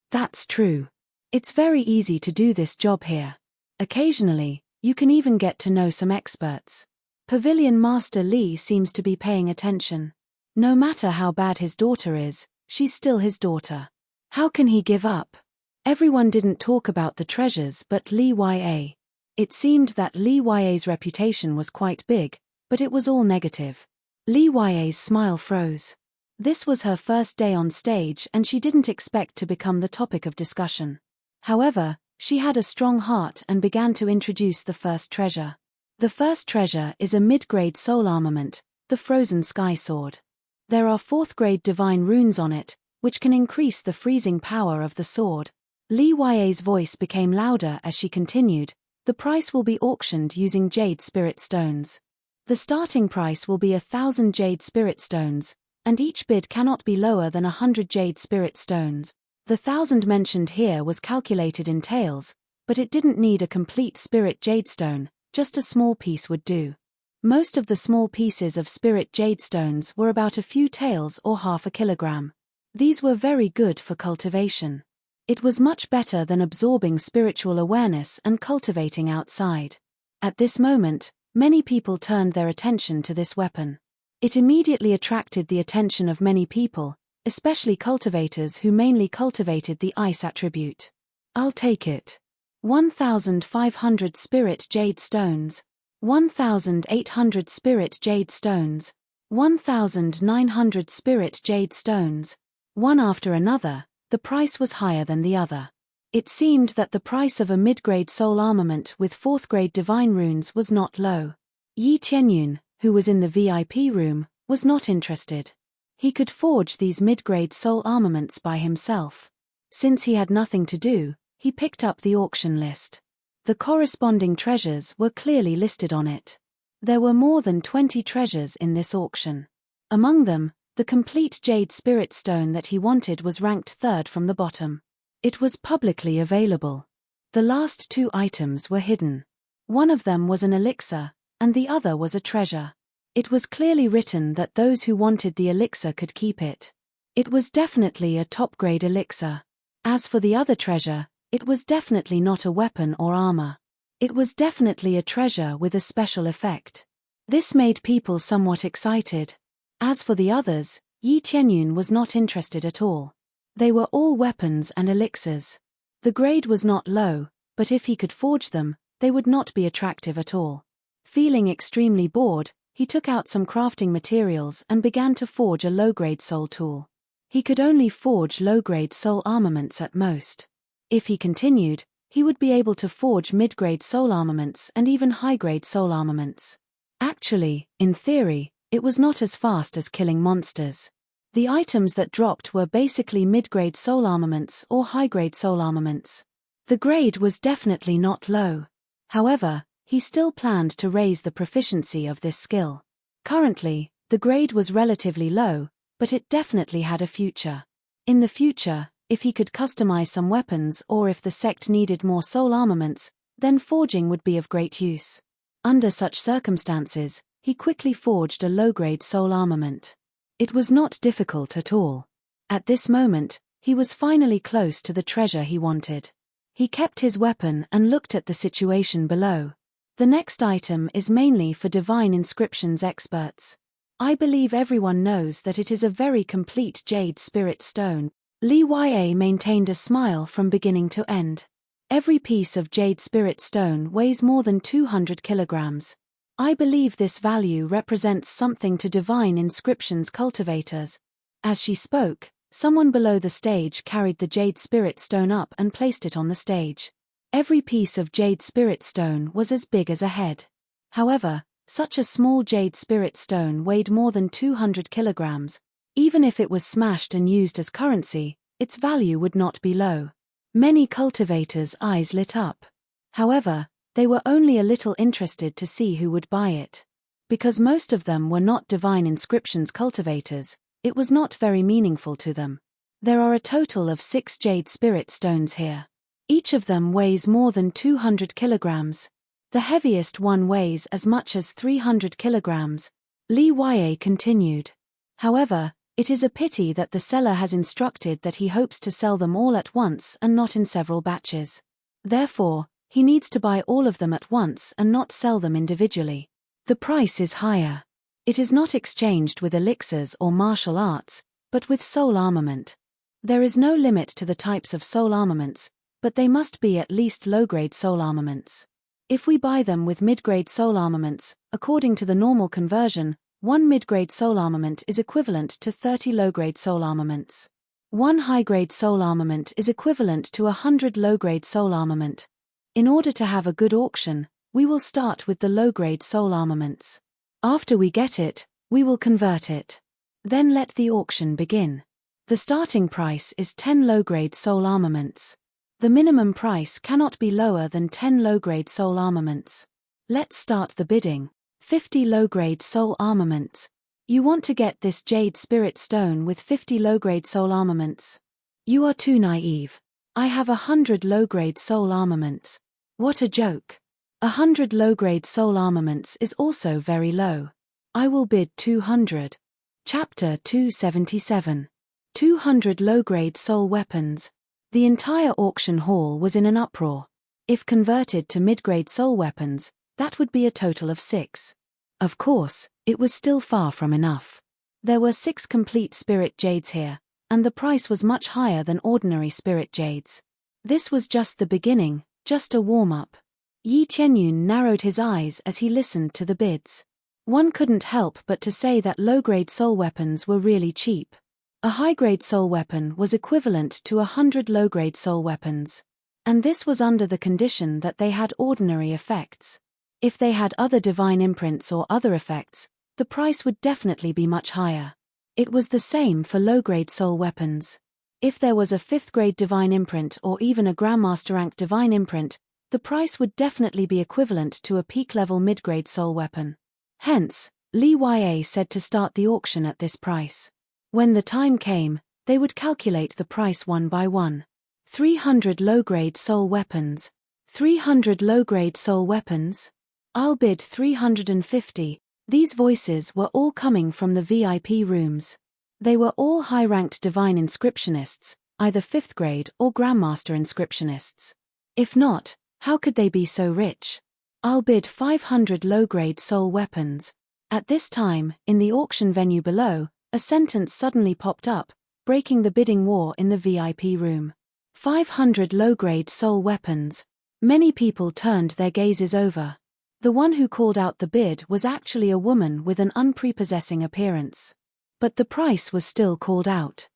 That's true. It's very easy to do this job here. Occasionally, you can even get to know some experts. Pavilion Master Li seems to be paying attention. No matter how bad his daughter is, she's still his daughter. How can he give up? Everyone didn't talk about the treasures but Li Yue. It seemed that Li Yue's reputation was quite big, but it was all negative. Li Yue's smile froze. This was her first day on stage and she didn't expect to become the topic of discussion. However, she had a strong heart and began to introduce the first treasure. The first treasure is a mid-grade soul armament, the Frozen Sky Sword. There are 4th-grade divine runes on it, which can increase the freezing power of the sword. Li Yue's voice became louder as she continued. The price will be auctioned using jade spirit stones. The starting price will be 1,000 jade spirit stones, and each bid cannot be lower than 100 jade spirit stones. The 1,000 mentioned here was calculated in taels, but it didn't need a complete spirit jade stone, just a small piece would do. Most of the small pieces of spirit jade stones were about a few taels or half a kilogram. These were very good for cultivation. It was much better than absorbing spiritual awareness and cultivating outside. At this moment, many people turned their attention to this weapon. It immediately attracted the attention of many people, especially cultivators who mainly cultivated the ice attribute. I'll take it. 1,500 spirit jade stones. 1,800 spirit jade stones. 1,900 spirit jade stones. One after another, the price was higher than the other. It seemed that the price of a mid-grade soul armament with 4th-grade divine runes was not low. Yi Tianyun, who was in the VIP room, was not interested. He could forge these mid-grade soul armaments by himself. Since he had nothing to do, he picked up the auction list. The corresponding treasures were clearly listed on it. There were more than 20 treasures in this auction. Among them, the complete jade spirit stone that he wanted was ranked 3rd from the bottom. It was publicly available. The last 2 items were hidden. One of them was an elixir, and the other was a treasure. It was clearly written that those who wanted the elixir could keep it. It was definitely a top-grade elixir. As for the other treasure, it was definitely not a weapon or armor. It was definitely a treasure with a special effect. This made people somewhat excited. As for the others, Yi Tianyun was not interested at all. They were all weapons and elixirs. The grade was not low, but if he could forge them, they would not be attractive at all. Feeling extremely bored, he took out some crafting materials and began to forge a low-grade soul tool. He could only forge low-grade soul armaments at most. If he continued, he would be able to forge mid-grade soul armaments and even high-grade soul armaments. Actually, in theory, it was not as fast as killing monsters. The items that dropped were basically mid-grade soul armaments or high-grade soul armaments. The grade was definitely not low. However, he still planned to raise the proficiency of this skill. Currently, the grade was relatively low, but it definitely had a future. In the future, if he could customize some weapons or if the sect needed more soul armaments, then forging would be of great use. Under such circumstances, he quickly forged a low-grade soul armament. It was not difficult at all. At this moment, he was finally close to the treasure he wanted. He kept his weapon and looked at the situation below. The next item is mainly for divine inscriptions experts. I believe everyone knows that it is a very complete jade spirit stone. Li Ya maintained a smile from beginning to end. Every piece of jade spirit stone weighs more than 200 kilograms. I believe this value represents something to divine inscriptions cultivators. As she spoke, someone below the stage carried the jade spirit stone up and placed it on the stage. Every piece of jade spirit stone was as big as a head. However, such a small jade spirit stone weighed more than 200 kilograms. Even if it was smashed and used as currency, its value would not be low. Many cultivators' eyes lit up. However, they were only a little interested to see who would buy it. Because most of them were not divine inscriptions cultivators, it was not very meaningful to them. There are a total of 6 jade spirit stones here. Each of them weighs more than 200 kilograms. The heaviest one weighs as much as 300 kilograms. Li Ya continued. However, it is a pity that the seller has instructed that he hopes to sell them all at once and not in several batches. Therefore, he needs to buy all of them at once and not sell them individually. The price is higher. It is not exchanged with elixirs or martial arts, but with soul armament. There is no limit to the types of soul armaments, but they must be at least low-grade soul armaments. If we buy them with mid-grade soul armaments, according to the normal conversion, 1 mid-grade soul armament is equivalent to 30 low-grade soul armaments. 1 high-grade soul armament is equivalent to 100 low-grade soul armament. In order to have a good auction, we will start with the low-grade soul armaments. After we get it, we will convert it. Then let the auction begin. The starting price is 10 low-grade soul armaments. The minimum price cannot be lower than 10 low-grade soul armaments. Let's start the bidding. 50 low-grade soul armaments. You want to get this jade spirit stone with 50 low-grade soul armaments? You are too naive. I have 100 low-grade soul armaments. What a joke. 100 low-grade soul armaments is also very low. I will bid 200. Chapter 277. 200 low-grade soul weapons. The entire auction hall was in an uproar. If converted to mid-grade soul weapons, that would be a total of 6. Of course, it was still far from enough. There were 6 complete spirit jades here, and the price was much higher than ordinary spirit jades. This was just the beginning, just a warm-up. Yi Tianyun narrowed his eyes as he listened to the bids. One couldn't help but to say that low-grade soul weapons were really cheap. A high-grade soul weapon was equivalent to 100 low-grade soul weapons. And this was under the condition that they had ordinary effects. If they had other divine imprints or other effects, the price would definitely be much higher. It was the same for low-grade soul weapons. If there was a 5th-grade divine imprint or even a Grandmaster rank divine imprint, the price would definitely be equivalent to a peak-level mid-grade soul weapon. Hence, Li Ya said to start the auction at this price. When the time came, they would calculate the price one by one. 300 low-grade soul weapons. 300 low-grade soul weapons? I'll bid 350. These voices were all coming from the VIP rooms. They were all high-ranked divine inscriptionists, either 5th grade or Grandmaster inscriptionists. If not, how could they be so rich? I'll bid 500 low-grade soul weapons. At this time, in the auction venue below, a sentence suddenly popped up, breaking the bidding war in the VIP room. 500 low-grade soul weapons. Many people turned their gazes over. The one who called out the bid was actually a woman with an unprepossessing appearance. But the price was still called out.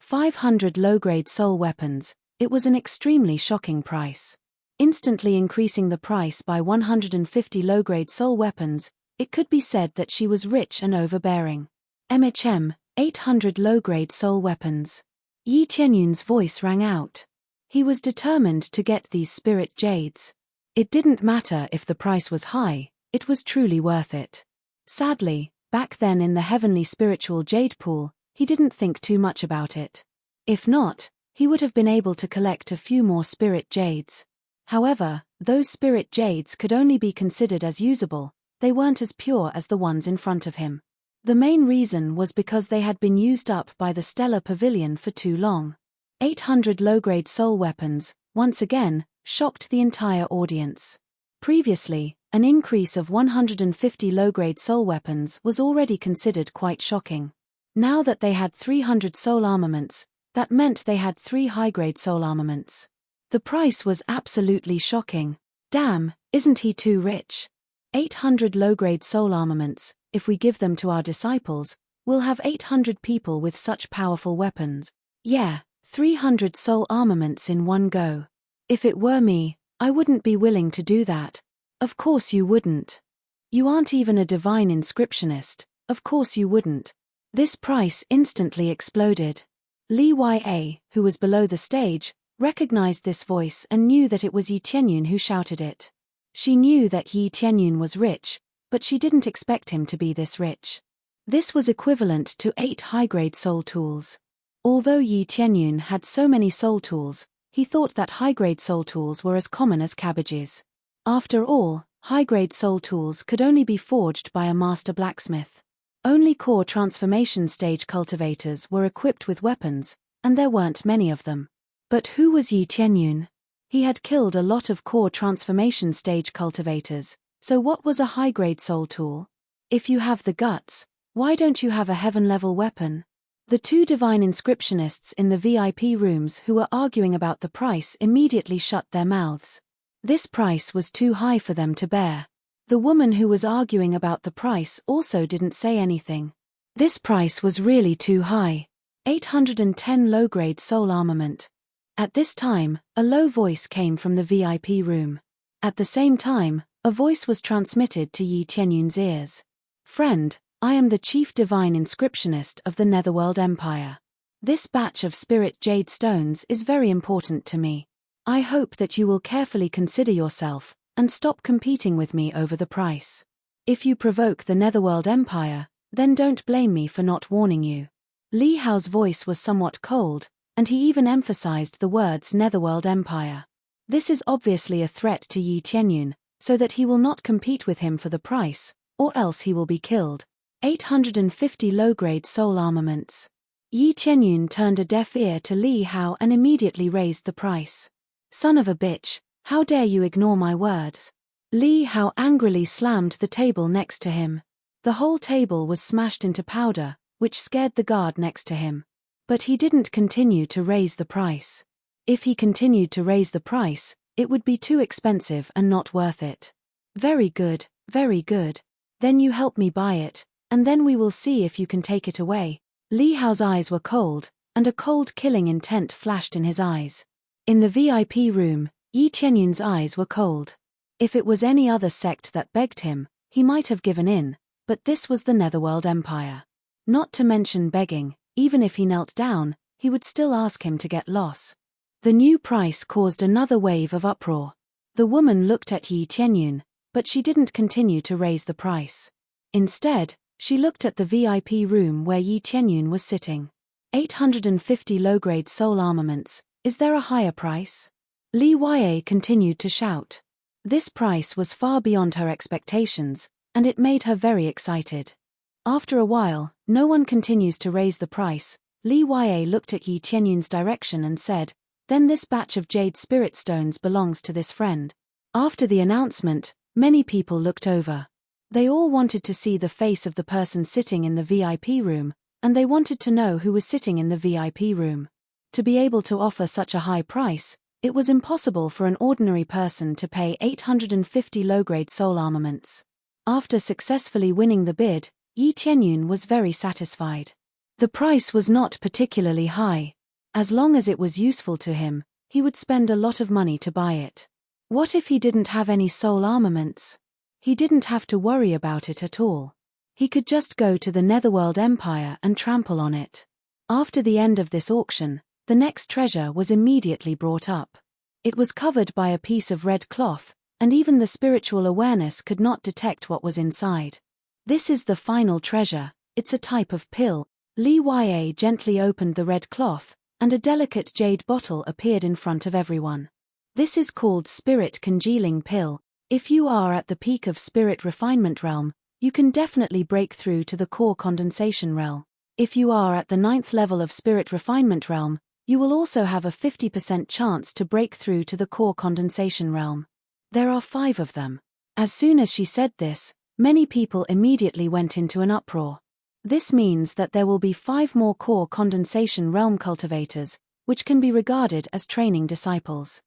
500 low-grade soul weapons. It was an extremely shocking price. Instantly increasing the price by 150 low-grade soul weapons, it could be said that she was rich and overbearing. 800 low-grade soul weapons. Yi Tianyun's voice rang out. He was determined to get these spirit jades. It didn't matter if the price was high, it was truly worth it. Sadly, back then in the heavenly spiritual jade pool, he didn't think too much about it. If not, he would have been able to collect a few more spirit jades. However, those spirit jades could only be considered as usable, they weren't as pure as the ones in front of him. The main reason was because they had been used up by the stellar pavilion for too long. 800 low-grade soul weapons, once again, shocked the entire audience. Previously, an increase of 150 low-grade soul weapons was already considered quite shocking. Now that they had 300 soul armaments, that meant they had 3 high-grade soul armaments. The price was absolutely shocking. Damn, isn't he too rich? 800 low-grade soul armaments, if we give them to our disciples, we'll have 800 people with such powerful weapons. Yeah, 300 soul armaments in one go. If it were me, I wouldn't be willing to do that. Of course you wouldn't. You aren't even a divine inscriptionist, of course you wouldn't. This price instantly exploded. Li Ya, who was below the stage, recognized this voice and knew that it was Yi Tianyun who shouted it. She knew that Yi Tianyun was rich, but she didn't expect him to be this rich. This was equivalent to 8 high-grade soul tools. Although Yi Tianyun had so many soul tools, he thought that high-grade soul tools were as common as cabbages. After all, high-grade soul tools could only be forged by a master blacksmith. Only core transformation stage cultivators were equipped with weapons, and there weren't many of them. But who was Yi Tianyun? He had killed a lot of core transformation stage cultivators, so what was a high-grade soul tool? If you have the guts, why don't you have a heaven-level weapon? The 2 divine inscriptionists in the VIP rooms who were arguing about the price immediately shut their mouths. This price was too high for them to bear. The woman who was arguing about the price also didn't say anything. This price was really too high. 810 low-grade soul armament. At this time, a low voice came from the VIP room. At the same time, a voice was transmitted to Yi Tianyun's ears. Friend, I am the chief divine inscriptionist of the Netherworld Empire. This batch of spirit jade stones is very important to me. I hope that you will carefully consider yourself, and stop competing with me over the price. If you provoke the Netherworld Empire, then don't blame me for not warning you. Li Hao's voice was somewhat cold, and he even emphasized the words Netherworld Empire. This is obviously a threat to Yi Tianyun, so that he will not compete with him for the price, or else he will be killed. 850 low-grade soul armaments. Yi Tianyun turned a deaf ear to Li Hao and immediately raised the price. Son of a bitch, how dare you ignore my words? Li Hao angrily slammed the table next to him. The whole table was smashed into powder, which scared the guard next to him. But he didn't continue to raise the price. If he continued to raise the price, it would be too expensive and not worth it. Very good, very good. Then you help me buy it, and then we will see if you can take it away. Li Hao's eyes were cold, and a cold killing intent flashed in his eyes. In the VIP room, Yi Tianyun's eyes were cold. If it was any other sect that begged him, he might have given in, but this was the Netherworld Empire. Not to mention begging, even if he knelt down, he would still ask him to get loss. The new price caused another wave of uproar. The woman looked at Yi Tianyun, but she didn't continue to raise the price. Instead, she looked at the VIP room where Yi Tianyun was sitting. 850 low-grade soul armaments, is there a higher price? Li Ya continued to shout. This price was far beyond her expectations, and it made her very excited. After a while, no one continues to raise the price. Li Ya looked at Yi Tianyun's direction and said, then this batch of jade spirit stones belongs to this friend. After the announcement, many people looked over. They all wanted to see the face of the person sitting in the VIP room, and they wanted to know who was sitting in the VIP room. To be able to offer such a high price, it was impossible for an ordinary person to pay 850 low-grade soul armaments. After successfully winning the bid, Yi Tianyun was very satisfied. The price was not particularly high. As long as it was useful to him, he would spend a lot of money to buy it. What if he didn't have any soul armaments? He didn't have to worry about it at all. He could just go to the Netherworld Empire and trample on it. After the end of this auction, the next treasure was immediately brought up. It was covered by a piece of red cloth, and even the spiritual awareness could not detect what was inside. This is the final treasure. It's a type of pill. Li Ya gently opened the red cloth, and a delicate jade bottle appeared in front of everyone. This is called Spirit Congealing Pill. If you are at the peak of Spirit Refinement Realm, you can definitely break through to the Core Condensation Realm. If you are at the 9th level of Spirit Refinement Realm, you will also have a 50% chance to break through to the Core Condensation Realm. There are 5 of them. As soon as she said this, many people immediately went into an uproar. This means that there will be 5 more Core Condensation Realm cultivators, which can be regarded as training disciples.